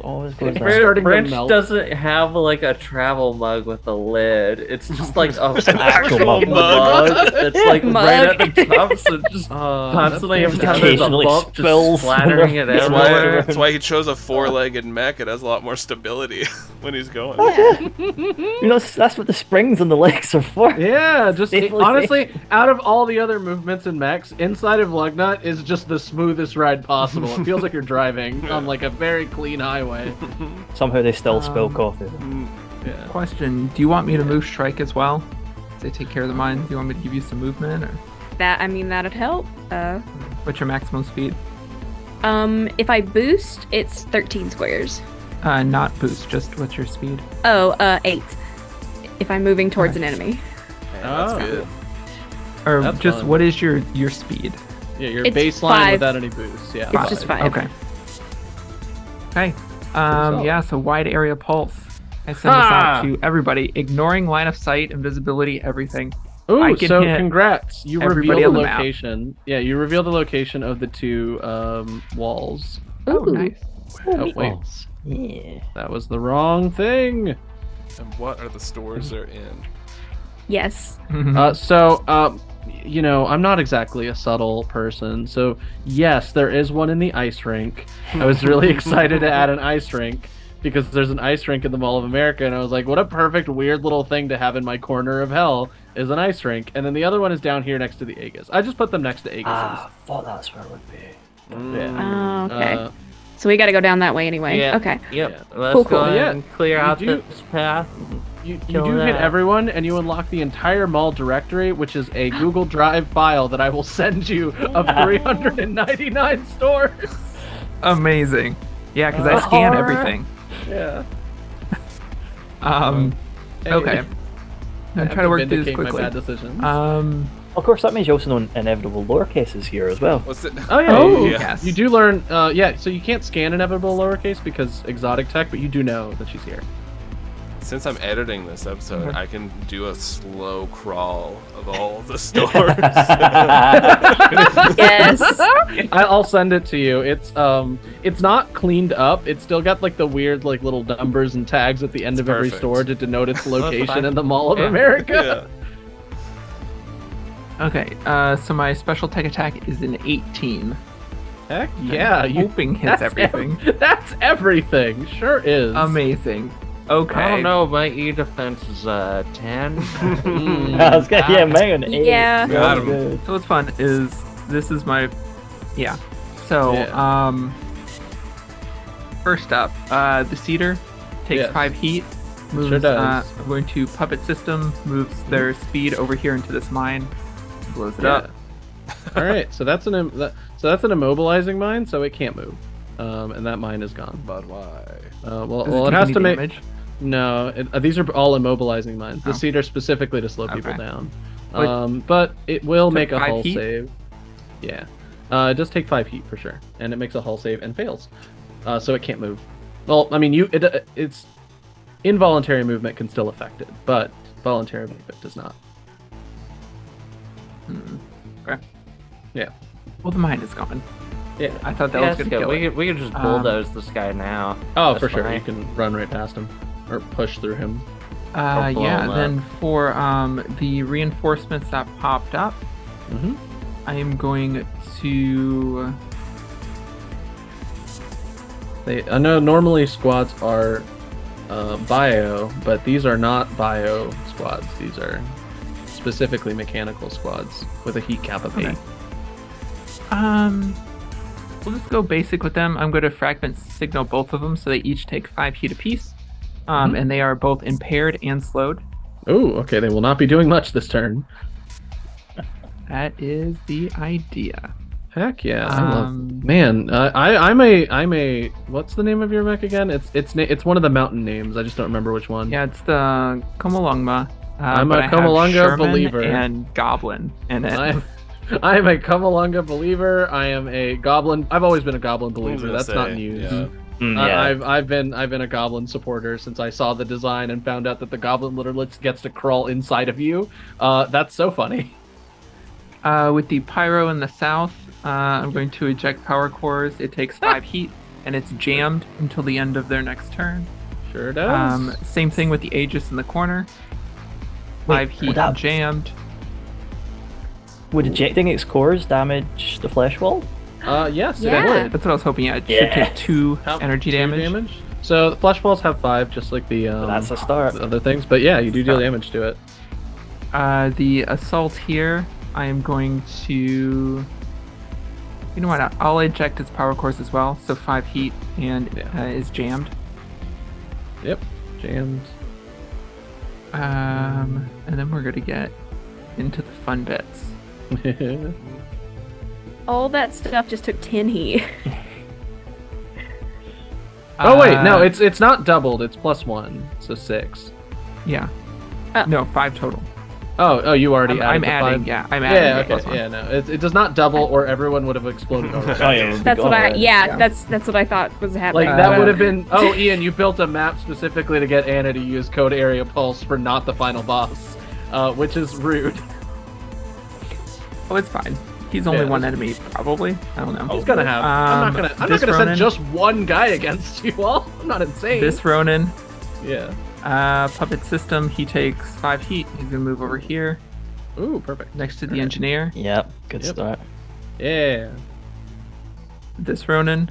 Always goes
It's
there.
starting to
Branch
melt.
doesn't have like a travel mug with a lid. It's just like a
Just an actual mug.
It's like
Mug.
right at the top, so just
That's
constantly every time
fantastic.
there's a
Occasionally
bump, just
spills
splattering it
from the-
everywhere.
That's why he chose a four-legged mech. It has a lot more stability when he's going.
You know, that's what the springs on the legs are for.
Yeah, just
Safely
honestly, out of all the other movements in mechs, inside of Lugnut is just the smoothest ride possible. It feels like you're driving on like a very clean highway.
Somehow they still spill coffee.
Yeah.
Question: do you want me to move strike as well? Does it take care of the mine? Do you want me to give you some movement, or
That'd help.
what's your maximum speed?
If I boost, it's 13 squares.
Not boost, just what's your speed?
Oh, 8. If I'm moving towards an enemy.
Yeah, that's
Oh.
good.
Or
That's
just
fun.
what is your speed?
Yeah, your
It's
baseline
5.
without any boosts. Yeah,
It's just 5.
Okay. Okay.
solid.
Yeah, so wide area pulse. I send this out to everybody, ignoring line of sight, invisibility, everything.
Ooh,
I can
so
hit
congrats! You
everybody
reveal the
on the map.
location. Yeah, you reveal the location of the two walls.
Oh,
Ooh.
nice.
Oh wait,
Yeah.
that was the wrong thing.
And what are the stores they're in?
Yes.
You know, I'm not exactly a subtle person. So, yes, there is one in the ice rink. I was really excited to add an ice rink because there's an ice rink in the Mall of America. And I was like, what a perfect, weird little thing to have in my corner of hell is an ice rink. And then the other one is down here next to the Aegis. I just put them next to Aegis.
I thought that's where it would be.
Yeah.
Oh, okay.
Uh,
So we got to go down that way anyway.
Yeah.
Okay.
Yep.
Yeah.
Let's
Cool,
go
cool.
ahead
Yeah,
and clear
you
out
do-
this path.
You
Kill
do hit
that.
everyone, and you unlock the entire mall directory, which is a Google Drive file that I will send you of 399 stores.
Amazing. Yeah, because I scan everything.
Yeah. Hey,
Okay.
I
I'm
have
trying to work through this
vindicate my
quickly.
bad decisions.
Of course, that means you also know inevitable lowercases here as well.
What's it?
Oh yeah,
Oh,
you,
yes.
you do learn. Yeah, so you can't scan inevitable lowercase because exotic tech, but you do know that she's here.
Since I'm editing this episode,
Okay.
I can do a slow crawl of all the stores.
Yes.
I'll send it to you. It's not cleaned up. It's still got like the weird like little numbers and tags at the end
It's
of every
perfect.
store to denote its location
fine.
in the Mall of
Yeah.
America.
Okay, so my special tech attack is an 18.
Heck yeah,
I'm
you
hoping hits
that's
everything.
That's everything. Sure is.
Amazing. Okay.
I don't know. My E defense is 10.
I was gonna, yeah, man.
Yeah.
Got him.
Good.
So what's fun is this is my So
Yeah.
first up, the cedar takes
Yes.
5 heat. Moves,
Sure does.
I'm going to puppet system, moves their speed over here into this mine, blows it
Yeah.
up.
All right, so that's an immobilizing mine, so it can't move, and that mine is gone.
But why?
Well,
Does
it
take
has
any
to make.
damage?
No, these are all immobilizing mines. The
Oh.
cedar specifically to slow people
Okay.
down.
But-
But it will
Took
make a
5
hull
heat?
save. Yeah, it does take 5 heat for sure, and it makes a hull save and fails, so it can't move. Well, I mean, it's involuntary movement can still affect it, but voluntary movement does not.
Okay.
Yeah.
Well, the mine is gone.
Yeah.
I thought that
Yeah,
was
it's
going to
good.
kill it.
We can just bulldoze this guy now.
Oh,
That's
for sure.
fine.
You can run right past him or push through him.
Or blow
Yeah,
him up.
then for the reinforcements that popped up,
Mm-hmm.
I am going to...
I know normally squads are bio, but these are not bio squads. These are specifically mechanical squads with a heat cap of 8.
Okay. We'll just go basic with them. I'm going to fragment signal both of them so they each take 5 heat apiece. And they are both impaired and slowed.
Oh, okay. They will not be doing much this turn.
That is the idea.
Heck yeah! I love.
Um,
Man, I'm a. What's the name of your mech again? It's one of the mountain names. I just don't remember which one.
Yeah, it's the Komolongma.
I'm
but
a
I have
Komolonga
Sherman
believer.
and Goblin in it.
I am a Kamalunga believer. I am a goblin. I've always been a goblin believer.
gonna
That's
say,
not news.
yeah.
Yeah.
I've been a goblin supporter since I saw the design and found out that the goblin literally gets to crawl inside of you. That's so funny.
With the Pyro in the south, I'm going to eject power cores. It takes 5 heat. and it's jammed until the end of their next turn.
Sure does.
Same thing with the Aegis in the corner. 5 heat and jammed.
Would ejecting its cores damage the flesh wall?
Yes,
Yeah.
it would.
That's what I was hoping. It should
Yeah.
take 2 energy
2
damage.
So the flesh balls have 5, just like the
That's a start.
other things. But yeah, you do deal damage to it.
The assault here, I am going to... You know what? I'll eject its power cores as well. So 5 heat and is jammed.
Yep, jammed.
And then we're gonna get into the fun bits.
All that stuff just took 10 heat.
Oh wait, no, it's not doubled. It's +1, so 6.
Yeah.
Oh.
No, 5 total.
Oh, you already
I'm
added the
adding.
5?
Yeah, I'm adding.
Yeah,
the
okay, yeah, no, it does not double, or everyone would have exploded already.
Oh, yeah,
That's what
already.
that's what I thought was happening.
Like that would have been. Oh, Ian, you built a map specifically to get Anna to use Code Area Pulse for not the final boss, which is rude.
Oh, it's fine. He's only
Yeah,
one
this-
enemy, probably. I don't know.
He's gonna have. I'm not gonna
this
send
Ronin-
just one guy against you all. I'm not insane.
This Ronin,
Yeah.
puppet system. He takes 5 heat. He's gonna move over here
Ooh, perfect.
next to the engineer.
Yep, good
Yep.
start.
Yeah.
This Ronin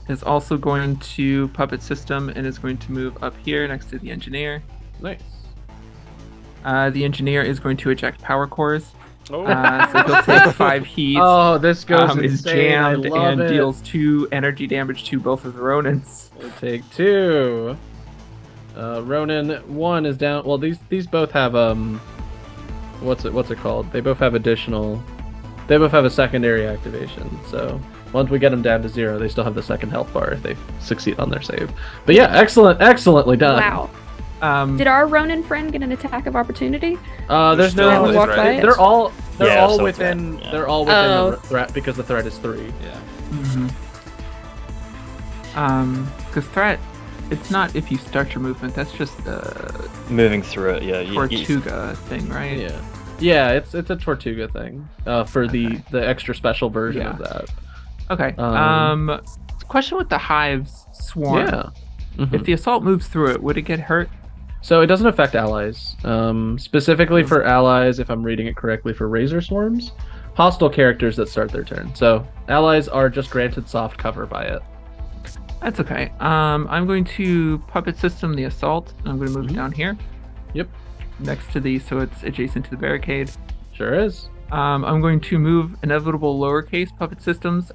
is also going to puppet system and is going to move up here next to the engineer.
Nice.
The engineer is going to eject power cores.
Oh.
So he'll take 5 heat.
Oh, this goes
Is
insane. I
jammed
love
and
it.
deals 2 energy damage to both of the Ronins.
We'll take 2. Ronin 1 is down. Well, these both have what's it called? They both have additional. They both have a secondary activation. So once we get them down to 0, they still have the second health bar if they succeed on their save. But yeah, excellently done.
Wow. Did our Ronin friend get an attack of opportunity?
There's
still
no.
in
walk by it?
They're all
Yeah, so
within.
yeah.
They're all within
Oh.
the threat because the threat is 3.
Yeah.
Because threat, it's not if you start your movement. That's just the
Moving through it, yeah.
Tortuga thing, right?
Yeah. Yeah, it's a Tortuga thing. For the extra special version of that.
Okay. Question with the hives swarm.
Yeah.
If the assault moves through it, would it get hurt?
So it doesn't affect allies. Specifically for allies, if I'm reading it correctly, for Razor Swarms, hostile characters that start their turn. So allies are just granted soft cover by it.
That's okay. I'm going to puppet system the assault. I'm going to move it down here.
Yep.
Next to the, so it's adjacent to the barricade.
Sure is.
I'm going to move inevitable lowercase puppet systems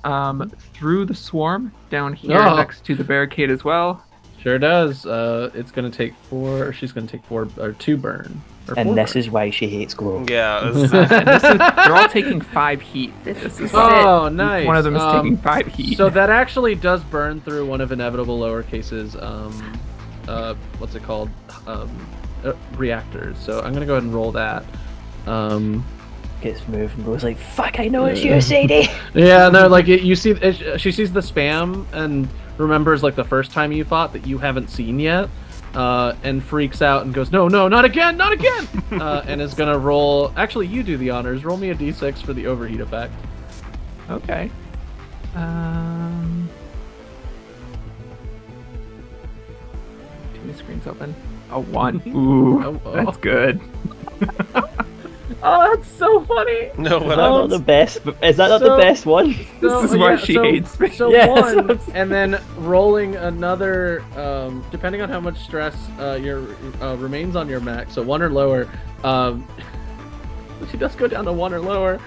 through the swarm down here
Oh.
next to the barricade as well.
Sure does. It's gonna take 4. Or she's gonna take 4 or 2 burn. Or 4
And this
burn.
is why she hates glow.
Yeah.
And they're all taking 5 heat.
This is
Oh, nice.
One of them is taking 5 heat.
So that actually does burn through one of inevitable lowercase's what's it called? Reactors. So I'm gonna go ahead and roll that.
Gets moved and goes like, fuck, I know it's you, Sadie!
Yeah, no, like you see, she sees the spam and remembers like the first time you fought that you haven't seen yet, and freaks out and goes, no, not again, and is gonna roll. Actually, you do the honors. Roll me a d6 for the overheat effect.
Okay. Too many screens open. A 1. Ooh,
Oh.
that's good. Oh, that's so funny.
No,
Is
what
that not the best? Is that not the
So-
best one?
This is why she hates me.
So
Yeah, that's what
one,
I'm saying.
and then rolling another, depending on how much stress your remains on your max, so 1 or lower. She does go down to 1 or lower.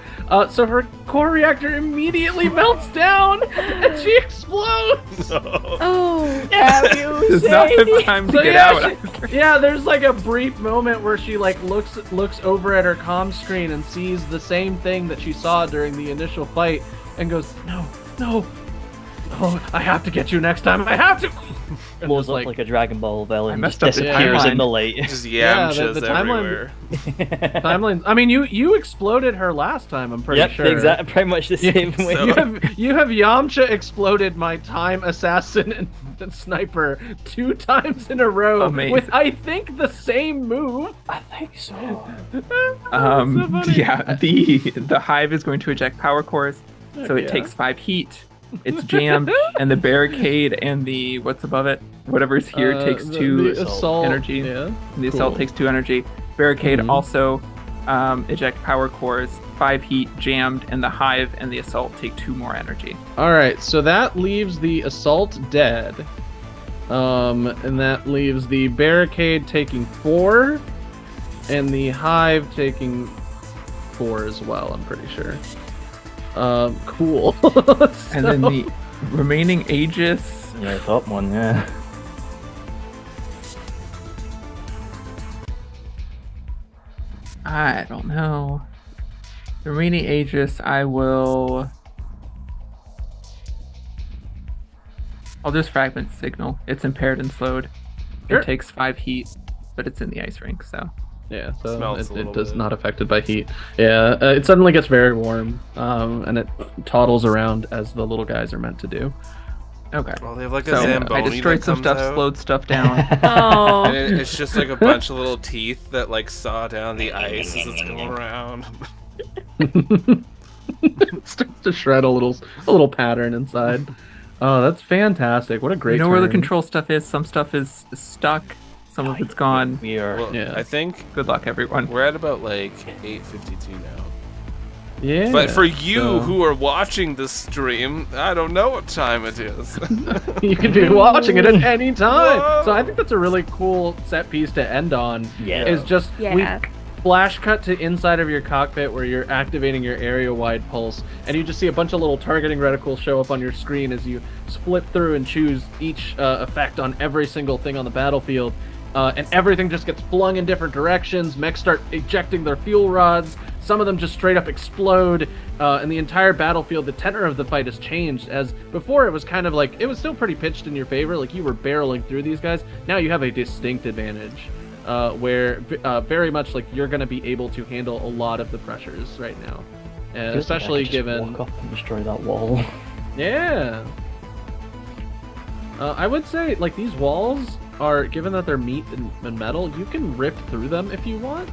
So her core reactor immediately melts down, and she explodes.
Oh.
Does not have time to
So
get
yeah,
out.
yeah, there's like a brief moment where she like looks over at her comm screen and sees the same thing that she saw during the initial fight, and goes, no, I have to get you next time. I have to. And
Blows
just,
up like a Dragon Ball villain,
I messed
just
up the
disappears in
timeline.
the light.
Just
Yeah,
Yamchas
the timeline-
everywhere.
timelines. I mean, you exploded her last time. I'm pretty
Yep,
sure.
exactly, pretty much the same way.
so-
You have Yamcha exploded my time assassin and sniper 2 times in a row
Amazing.
with I think the same move.
I think so.
So funny.
Yeah, the hive is going to eject power cores. So it takes 5 heat. It's jammed, and the barricade and the what's above it, whatever's here, takes 2
assault
energy.
Yeah.
The assault takes 2 energy. Barricade also eject power cores, 5 heat, jammed, and the hive and the assault take 2 more energy.
All right, so that leaves the assault dead, and that leaves the barricade taking 4, and the hive taking 4 as well. I'm pretty sure. Cool.
And then the remaining Aegis.
Yeah, top one, yeah.
I don't know. The remaining Aegis, I'll just fragment signal. It's impaired and slowed.
Sure.
It takes 5 heat, but it's in the ice rink, so.
Yeah, so
Smells a
it
little
does
bit.
not affected by heat. Yeah, it suddenly gets very warm, and it toddles around as the little guys are meant to do.
Okay.
Well, they have like a
So
Zamboni
I destroyed
that
some
comes
stuff,
out.
slowed stuff down.
Oh.
And it's just like a bunch of little teeth that like saw down the ice as it's going around.
Starts to shred a little pattern inside. Oh, that's fantastic! What a great.
You know where the
turn.
control stuff is. Some stuff is stuck. Some of it's gone.
We are.
Well,
Yeah.
I think
Good luck, everyone.
we're at about like 8:52 now.
Yeah.
But for you
so-
who are watching this stream, I don't know what time it is.
you can be watching it at any time.
Whoa.
So I think that's a really cool set piece to end on.
Yeah.
Is just
Yeah.
we flash cut to inside of your cockpit where you're activating your area-wide pulse, and you just see a bunch of little targeting reticles show up on your screen as you split through and choose each effect on every single thing on the battlefield. And everything just gets flung in different directions. Mechs start ejecting their fuel rods. Some of them just straight up explode. And the entire battlefield, the tenor of the fight has changed. As before, it was kind of like, it was still pretty pitched in your favor. Like, you were barreling through these guys. Now you have a distinct advantage. Where very much like you're going to be able to handle a lot of the pressures right now. Especially
Just
given...
walk up and destroy that wall.
Yeah. I would say, like, these walls are, given that they're meat and metal, you can rip through them if you want.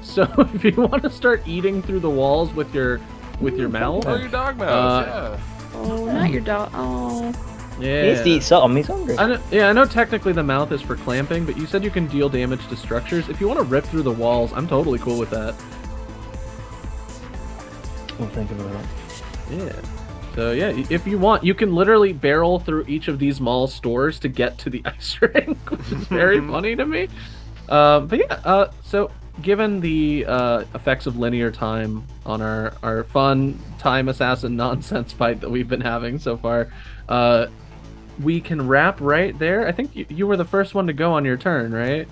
So if you want to start eating through the walls with your mouth,
Oh, your dog mouth, yeah.
Oh, not your dog. Oh.
He needs to eat something. He's hungry.
I know technically the mouth is for clamping, but you said you can deal damage to structures. If you want to rip through the walls, I'm totally cool with that.
We'll think about it.
Yeah. So yeah, if you want, you can literally barrel through each of these mall stores to get to the ice rink, which is very funny to me. But yeah, so given the effects of linear time on our fun time assassin nonsense fight that we've been having so far, we can wrap right there. I think you were the first one to go on your turn, right?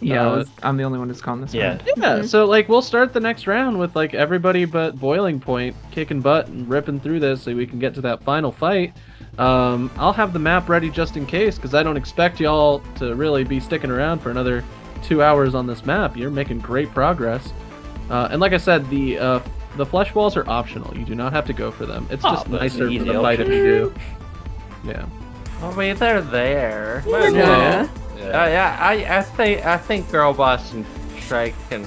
Yeah, I'm the only one who's gone this
Yeah.
round.
Yeah, so like we'll start the next round with like everybody but Boiling Point kicking butt and ripping through this so we can get to that final fight. I'll have the map ready just in case because I don't expect y'all to really be sticking around for another 2 hours on this map. You're making great progress. And like I said, the flesh walls are optional. You do not have to go for them. It's just
that's
nicer
an
for
easy
the fight if you do. Yeah.
I mean, they're there.
Yeah.
I think Girl Boss and Shrike can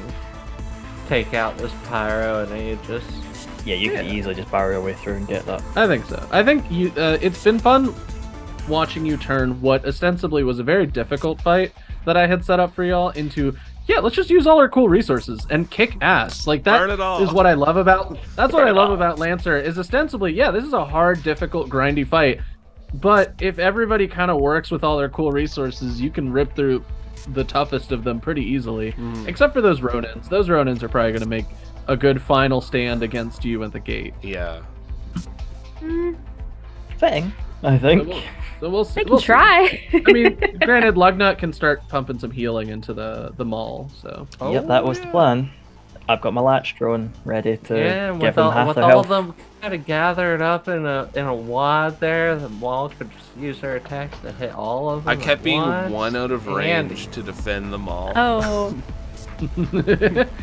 take out this Pyro and Aegis.
Yeah, you can easily just barrel your way through and get that.
I think so. I think you. It's been fun watching you turn what ostensibly was a very difficult fight that I had set up for y'all into. Yeah, let's just use all our cool resources and kick ass. Like
Burn
that
it all.
is what I love about. That's what I love about Lancer. Is ostensibly, yeah, this is a hard, difficult, grindy fight. But if everybody kind of works with all their cool resources, you can rip through the toughest of them pretty easily. Except for those Ronins. Those Ronins are probably going to make a good final stand against you at the gate.
Yeah.
Fitting, I think.
So we'll see.
They can
We'll see.
try.
I mean, granted, Lugnut can start pumping some healing into the mall. So
Yep, that was the plan. I've got my latch drone ready to
Yeah,
give
with
them
all,
half
with
their
all
health.
of them kind of gathered up in a wad there, the wall could just use their attacks to hit all of them.
I kept
at
being
once.
one out of
Handy.
range to defend them all.
Oh.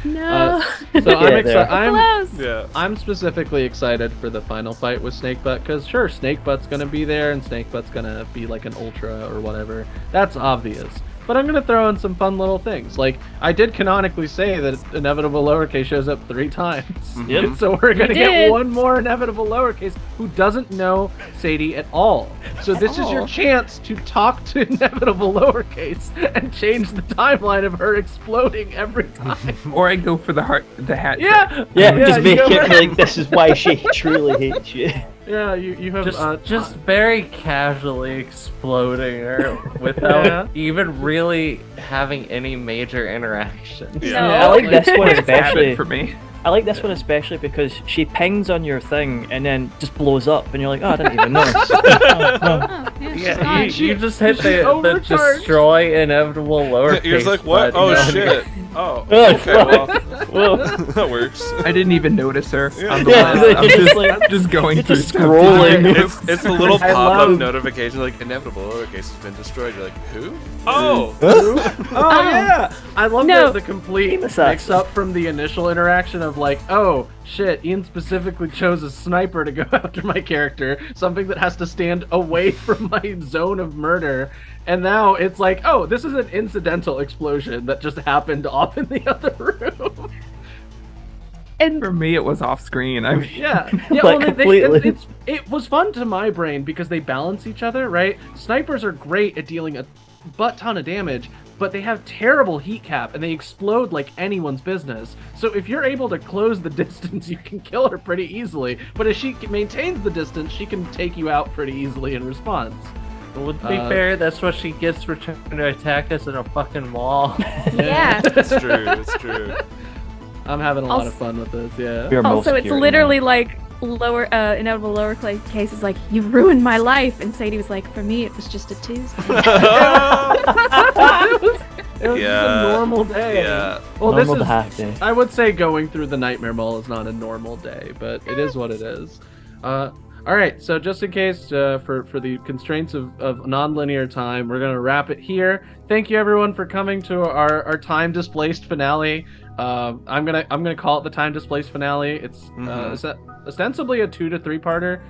No.
so I'm
Yeah,
excited.
Close.
Yeah.
I'm specifically excited for the final fight with Snakebutt because sure, Snakebutt's gonna be there and Snakebutt's gonna be like an ultra or whatever. That's obvious. but I'm gonna throw in some fun little things. Like I did canonically say that inevitable lowercase shows up 3 times.
Yep.
So we're gonna get
did.
one more inevitable lowercase who doesn't know Sadie at all. So this is your chance to talk to inevitable lowercase and change the timeline of her exploding every time.
Or I go for the hat.
Yeah.
Yeah, just
you
make
go
it
for-
like this is why she truly hates you.
Yeah, you have
Just very casually exploding her without
Yeah.
even really having any major interaction.
Yeah.
No.
I like this one
It's habit
especially.
for me.
I like this one especially because she pings on your thing and then just blows up, and you're like, oh, I didn't even notice.
Oh, yeah, she's
Yeah,
gone.
you just hit
she's
the
overcharged.
destroy inevitable lowercase.
You're just like, what?
button
Oh
on
shit. Oh,
Oh,
okay, well,
Whoa.
that works.
I didn't even notice her. On the
Yeah,
list. I'm
you're
just,
just like-
I'm just going
you're
through
just
stuff.
scrolling.
It's the little
I
pop-up
love-
notification like inevitable lowercase has been destroyed. You're like, who? Oh,
Oh yeah, I love
No.
the complete
Team assassin.
mix up from the initial interaction of like, oh shit, Ian specifically chose a sniper to go after my character, something that has to stand away from my zone of murder, and now it's like, oh, this is an incidental explosion that just happened off in the other room.
And
For me, it was off screen. I mean,
Yeah,
Like, completely.
it was fun to my brain because they balance each other, right? Snipers are great at dealing a butt ton of damage, but they have terrible heat cap and they explode like anyone's business. So if you're able to close the distance, you can kill her pretty easily. But if she maintains the distance, she can take you out pretty easily in response.
Well, to be
Uh,
fair, that's what she gets for trying to attack us in a fucking wall.
yeah.
it's true. It's true.
I'm having a lot of
Also-
fun with this, yeah.
You're most
Also, it's
secure,
literally like inevitable lowercase is like, you've ruined my life, and Sadie was like, for me, it was just a Tuesday.
It was just
Yeah.
a normal day.
Yeah.
Well,
Normal
this
to
is.
hack day.
I would say going through the Nightmare Mall is not a normal day, but it is what it is. All right, so just in case for the constraints of non-linear time, we're gonna wrap it here. Thank you everyone for coming to our time displaced finale. I'm gonna call it the time displaced finale. It's ostensibly a 2 to 3 parter,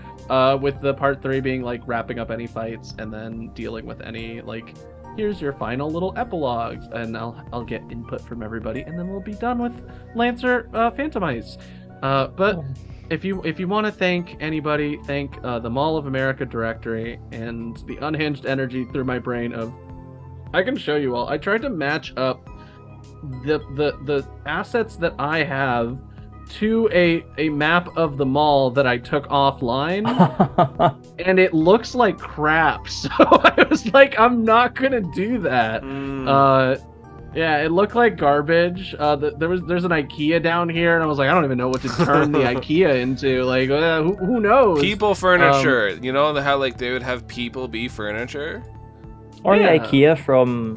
with the part 3 being like wrapping up any fights and then dealing with any like. Here's your final little epilogues, and I'll get input from everybody, and then we'll be done with Lancer Phantom Ice. But if you want to thank anybody, thank the Mall of America directory and the unhinged energy through my brain of. I can show you all. I tried to match up the assets that I have to a map of the mall that I took offline. And it looks like crap, so I was like, I'm not gonna do that. Yeah, it looked like garbage. There's an IKEA down here, and I was like, I don't even know what to turn the IKEA into. Like, who knows?
People furniture. You know how like they would have people be furniture?
Or
Yeah.
the IKEA from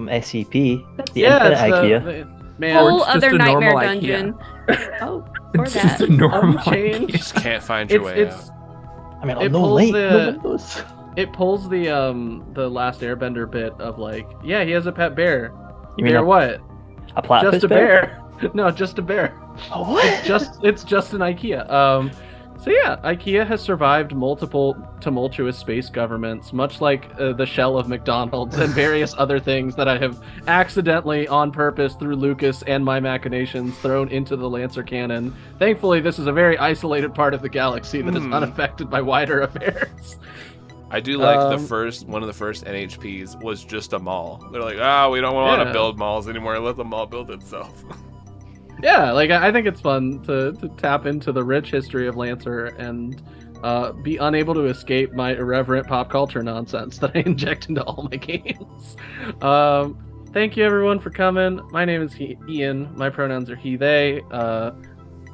SCP. The
Yeah,
Infinite
it's
IKEA.
man.
Or
Whole
it's just
other
a normal
nightmare
IKEA.
dungeon. Oh, or
It's just
that.
a normal
Unchanged.
You just can't find your way
It's
out.
I mean,
It
no
pulls
light,
the-
no windows.
it pulls the Last Airbender bit of like, yeah, he has a pet bear.
You mean
Bear
a
what?
platypus
Just a bear. No, just a bear.
Oh, what?
It's just an IKEA. So yeah, IKEA has survived multiple tumultuous space governments, much like the shell of McDonald's and various other things that I have accidentally, on purpose, through Lucas and my machinations, thrown into the Lancer canon. Thankfully, this is a very isolated part of the galaxy that is unaffected by wider affairs.
I do like
Um,
one of the first NHPs was just a mall. They're like, we don't want to
Yeah.
build malls anymore. Let the mall build itself.
Yeah, like I think it's fun to tap into the rich history of Lancer and be unable to escape my irreverent pop culture nonsense that I inject into all my games. Thank you everyone for coming. My name is Ian. My pronouns are he, they.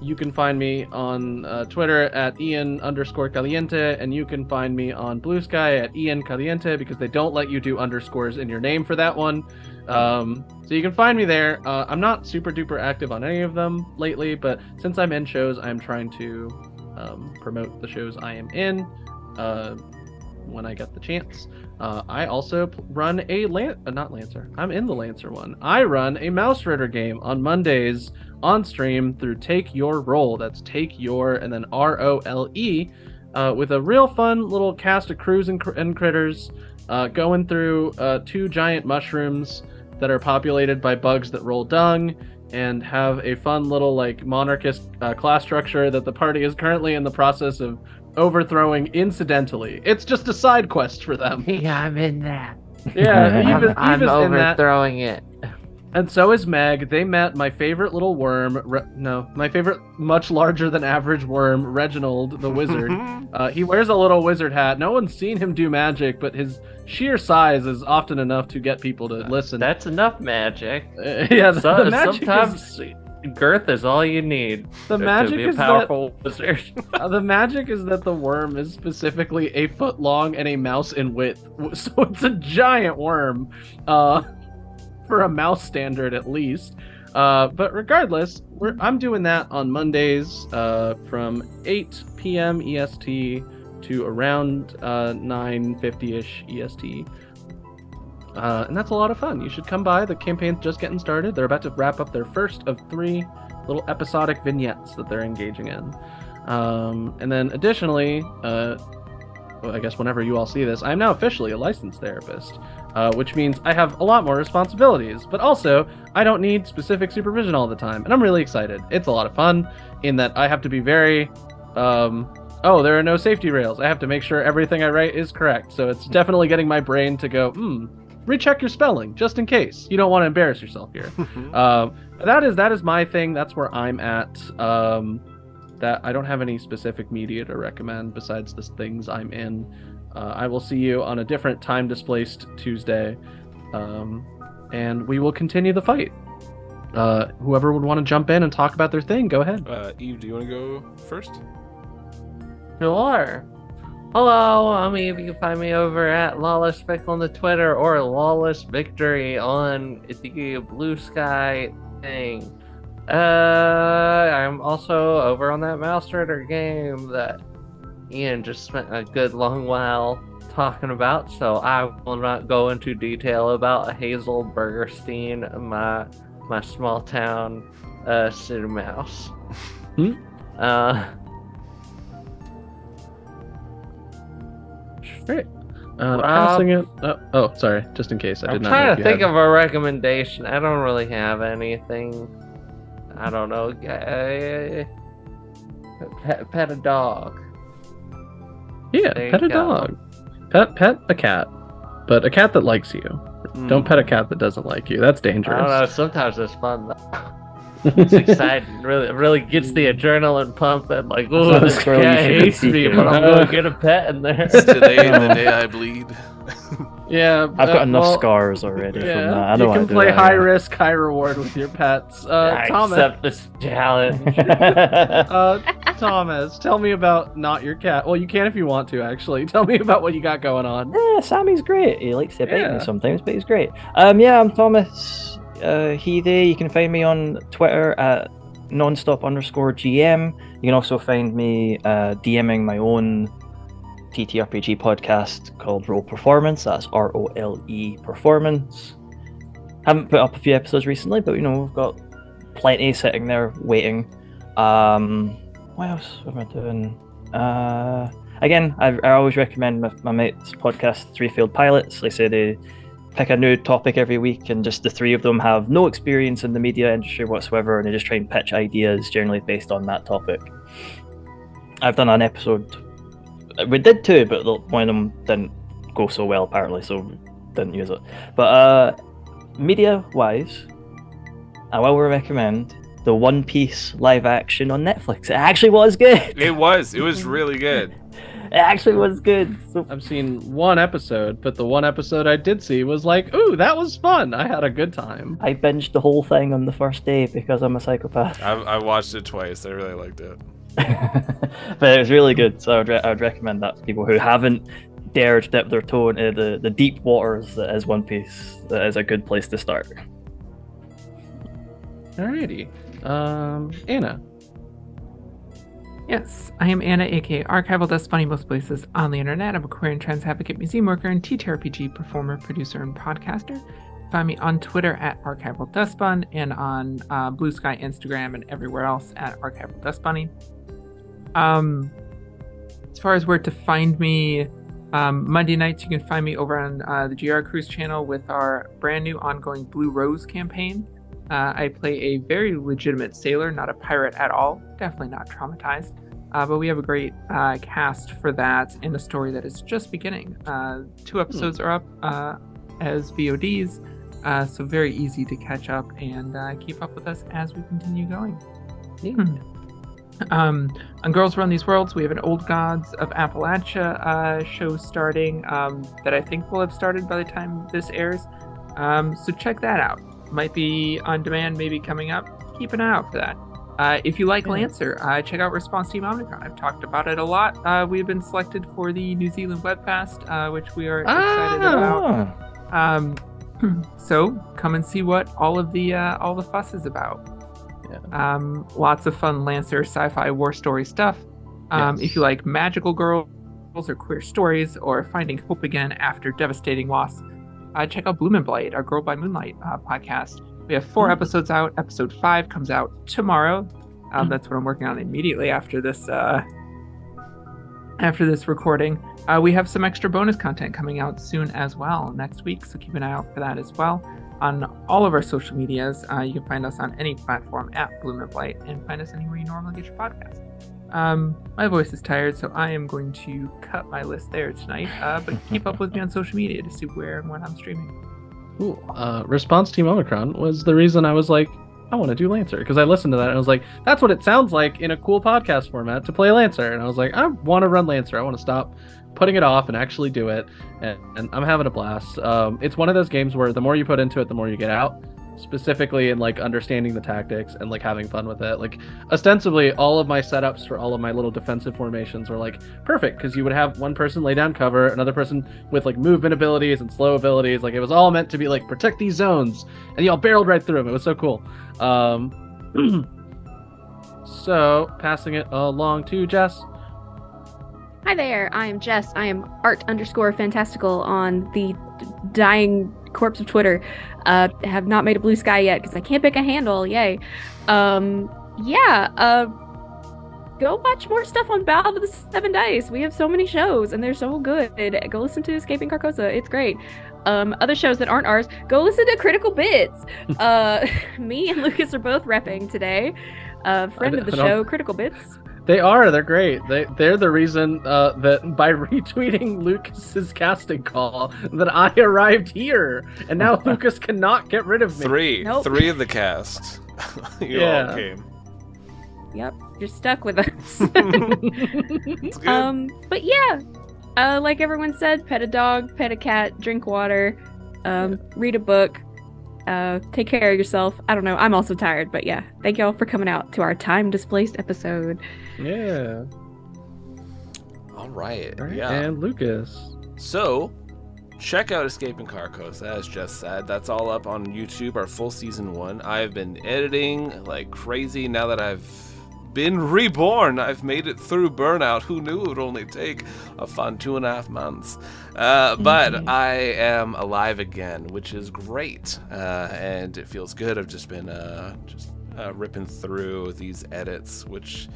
You can find me on Twitter at Ian_Caliente, and you can find me on Blue Sky at Ian Caliente because they don't let you do underscores in your name for that one. So you can find me there. I'm not super duper active on any of them lately, but since I'm in shows, I'm trying to promote the shows I am in when I get the chance. I also run a not Lancer. I'm in the Lancer one. I run a Mouse Ritter game on Mondays on stream through Take Your Roll. That's Take Your and then ROLE, with a real fun little cast of crews and critters. going through 2 giant mushrooms that are populated by bugs that roll dung, and have a fun little like monarchist class structure that the party is currently in the process of overthrowing incidentally. It's just a side quest for them.
Yeah, I'm in that.
Yeah,
I'm
Eva's in that.
overthrowing it.
And so is Meg. They met my favorite little worm. My favorite much larger than average worm, Reginald the wizard. He wears a little wizard hat. No one's seen him do magic, but his sheer size is often enough to get people to listen.
That's enough magic.
Yeah, the magic
sometimes girth is all you need.
The magic
to be a
is
powerful wizard.
The magic is that the worm is specifically a foot long and a mouse in width, so it's a giant worm. For a mouse standard at least. But regardless, I'm doing that on Mondays from 8 p.m. EST to around 9:50ish EST. And that's a lot of fun. You should come by. The campaign's just getting started. They're about to wrap up their first of 3 little episodic vignettes that they're engaging in. And then additionally, well, I guess whenever you all see this, I'm now officially a licensed therapist, which means I have a lot more responsibilities, but also I don't need specific supervision all the time, and I'm really excited. It's a lot of fun in that I have to be very, oh, there are no safety rails. I have to make sure everything I write is correct, so it's definitely getting my brain to go, recheck your spelling, just in case. You don't want to embarrass yourself here. That is my thing. That's where I'm at. That I don't have any specific media to recommend besides the things I'm in. I will see you on a different time-displaced Tuesday, and we will continue the fight. Whoever would want to jump in and talk about their thing, go ahead.
Eve, do you want to go first?
Sure. Hello, I'm Eve. You can find me over at Lawless Vic on the Twitter or Lawless Victory on the Blue Sky thing. I'm also over on that Mouse Rider game that Ian just spent a good long while talking about, so I will not go into detail about Hazel Burgerstein, my small town city mouse.
Great. Passing it. Oh, sorry. Just in case I did not.
I'm trying to think of a recommendation. I don't really have anything. I don't know. Pet a dog.
Yeah, pet a dog. Pet a cat, but a cat that likes you. Don't pet a cat that doesn't like you. That's dangerous.
I don't know. Sometimes it's fun though. It's exciting. Really gets the adrenaline pumping. Like, oh, this cat hates me, but I'm gonna get a pet in there.
It's today the day I bleed.
Yeah,
I've got enough scars already from that. I don't
you can
want to
play
do that.
high risk, high reward with your pets.
I
Thomas,
accept this challenge.
Thomas, tell me about not your cat. Well, you can if you want to. Actually, tell me about what you got going on.
Yeah, Sammy's great. He likes to bite me sometimes, but he's great. Yeah, I'm Thomas. They. You can find me on Twitter at nonstop_GM. You can also find me DMing my own TTRPG podcast called Role Performance. That's ROLE Performance. Haven't put up a few episodes recently, but we've got plenty sitting there waiting. What else am I doing? Again, I always recommend my mate's podcast, Three Failed Pilots. They say they pick a new topic every week, and just the 3 of them have no experience in the media industry whatsoever, and they just try and pitch ideas generally based on that topic. I've done an episode. We did 2, but one of them didn't go so well apparently, so didn't use it. But media-wise, I will recommend the One Piece live action on Netflix. It actually was good.
It was really good.
It actually was good. So...
I've seen 1 episode, but the 1 episode I did see was like, ooh, that was fun. I had a good time.
I binged the whole thing on the first day because I'm a psychopath.
I watched it twice. I really liked it.
But it was really good, so I would recommend that to people who haven't dared dip their toe into the deep waters that is One Piece. That is a good place to start.
Alrighty. Anna.
Yes, I am Anna, aka Archival Dust Bunny most places on the internet. I'm a queer and trans advocate, museum worker, and TTRPG performer, producer, and podcaster. Find me on Twitter at Archival Dust Bun and on Blue Sky, Instagram, and everywhere else at Archival Dust Bunny. As far as where to find me, Monday nights, you can find me over on the GR Cruise channel with our brand new ongoing Blue Rose campaign. I play a very legitimate sailor, not a pirate at all, definitely not traumatized. But we have a great cast for that and a story that is just beginning. 2 episodes are up as VODs, so very easy to catch up and keep up with us as we continue going. On Girls Run These Worlds, we have an Old Gods of Appalachia show starting that I think will have started by the time this airs. So check that out. Might be on demand, maybe coming up. Keep an eye out for that. If you like Lancer, check out Response Team Omnicron. I've talked about it a lot. We've been selected for the New Zealand Webfest, which we are excited about. So come and see what all the fuss is about. Lots of fun Lancer sci-fi war story stuff. If you like magical girls or queer stories or finding hope again after devastating loss, check out Bloom and Blight, our Girl by Moonlight podcast. We have 4 episodes out. Episode 5 comes out tomorrow. That's what I'm working on immediately after this recording. We have some extra bonus content coming out soon as well next week, so keep an eye out for that as well. On all of our social medias, you can find us on any platform at Bloom and Blight, and find us anywhere you normally get your podcast. My voice is tired, so I am going to cut my list there tonight, but keep up with me on social media to see where and when I'm streaming.
Cool. Response Team Omicron was the reason I was like, I want to do Lancer, because I listened to that and I was like, that's what it sounds like in a cool podcast format to play Lancer. And I was like, I want to run Lancer. I want to stop putting it off and actually do it. And I'm having a blast. It's one of those games where the more you put into it, the more you get out, specifically in like understanding the tactics and like having fun with it. Like ostensibly all of my setups for all of my little defensive formations were like perfect, because you would have one person lay down cover, another person with like movement abilities and slow abilities. Like it was all meant to be like protect these zones, and y'all barreled right through them. It was so cool. So passing it along to Jess.
Hi there, I am Jess. I am art_fantastical on the dying corpse of Twitter. Have not made a blue sky yet because I can't pick a handle. Yay. Go watch more stuff on Ballad of the Seven Dice. We have so many shows and they're so good. Go listen to Escaping Carcosa. It's great. Other shows that aren't ours, go listen to Critical Bits. Me and Lucas are both repping today. Friend of the show, Critical Bits.
They're great. They're the reason that by retweeting Lucas's casting call that I arrived here, and now Lucas cannot get rid of me.
Three of the cast. You all came.
Yep, you're stuck with us.
It's good.
But yeah, like everyone said, pet a dog, pet a cat, drink water, read a book, take care of yourself. I don't know, I'm also tired, but yeah, thank y'all for coming out to our time displaced episode.
Yeah.
All right.
Yeah. And Lucas.
So, check out Escaping Carcosa, as Jess said. That's all up on YouTube, our full season 1. I've been editing like crazy now that I've been reborn. I've made it through burnout. Who knew it would only take a fun 2.5 months? But I am alive again, which is great. And it feels good. I've just been ripping through these edits, which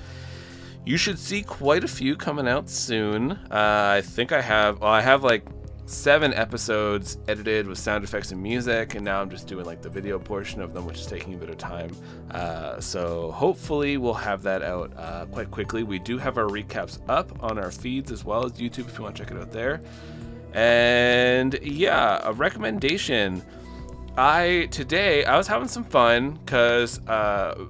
you should see quite a few coming out soon. I think I have like 7 episodes edited with sound effects and music, and now I'm just doing like the video portion of them, which is taking a bit of time. So hopefully we'll have that out quite quickly. We do have our recaps up on our feeds as well as YouTube if you want to check it out there. And yeah, a recommendation. Today I was having some fun because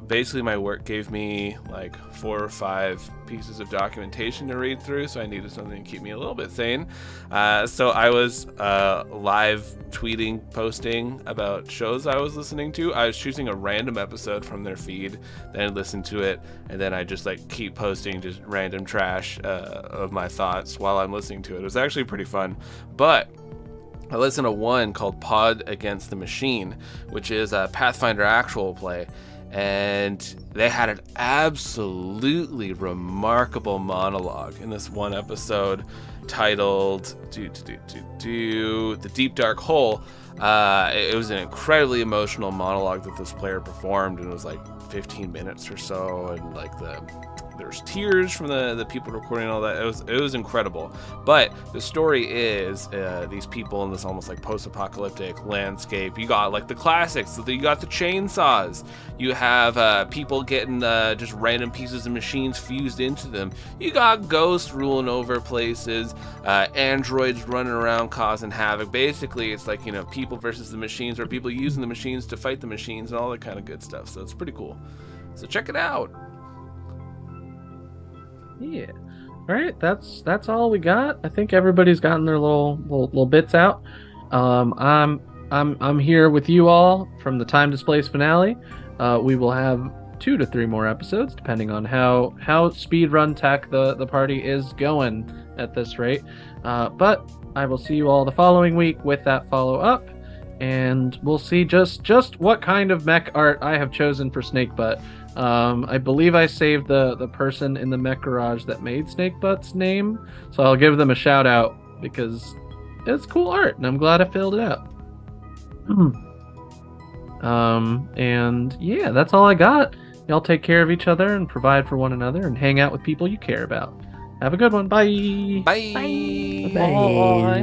basically my work gave me like 4 or 5 pieces of documentation to read through, so I needed something to keep me a little bit sane. So I was live tweeting, posting about shows I was listening to. I was choosing a random episode from their feed, then listen to it, and then I just like keep posting just random trash of my thoughts while I'm listening to it. It was actually pretty fun, but I listened to one called Pod Against the Machine, which is a Pathfinder actual play, and they had an absolutely remarkable monologue in this one episode titled The Deep Dark Hole. It was an incredibly emotional monologue that this player performed, and it was like 15 minutes or so, and like there's tears from the people recording all that. It was incredible. But the story is these people in this almost like post-apocalyptic landscape. You got like the classics. You got the chainsaws. You have people getting just random pieces of machines fused into them. You got ghosts ruling over places. Androids running around causing havoc. Basically, it's like, you know, people versus the machines, or people using the machines to fight the machines and all that kind of good stuff. So it's pretty cool. So check it out.
Yeah. All right, that's all we got. I think everybody's gotten their little bits out. I'm here with you all from the Time Displays finale. We will have 2 to 3 more episodes, depending on how speedrun tech the party is going at this rate. But I will see you all the following week with that follow-up, and we'll see just what kind of mech art I have chosen for Snakebutt. I believe I saved the person in the mech garage that made Snakebutt's name, so I'll give them a shout out because it's cool art, and I'm glad I filled it out. And yeah, that's all I got. Y'all take care of each other and provide for one another and hang out with people you care about. Have a good one. Bye.
Bye.
Bye.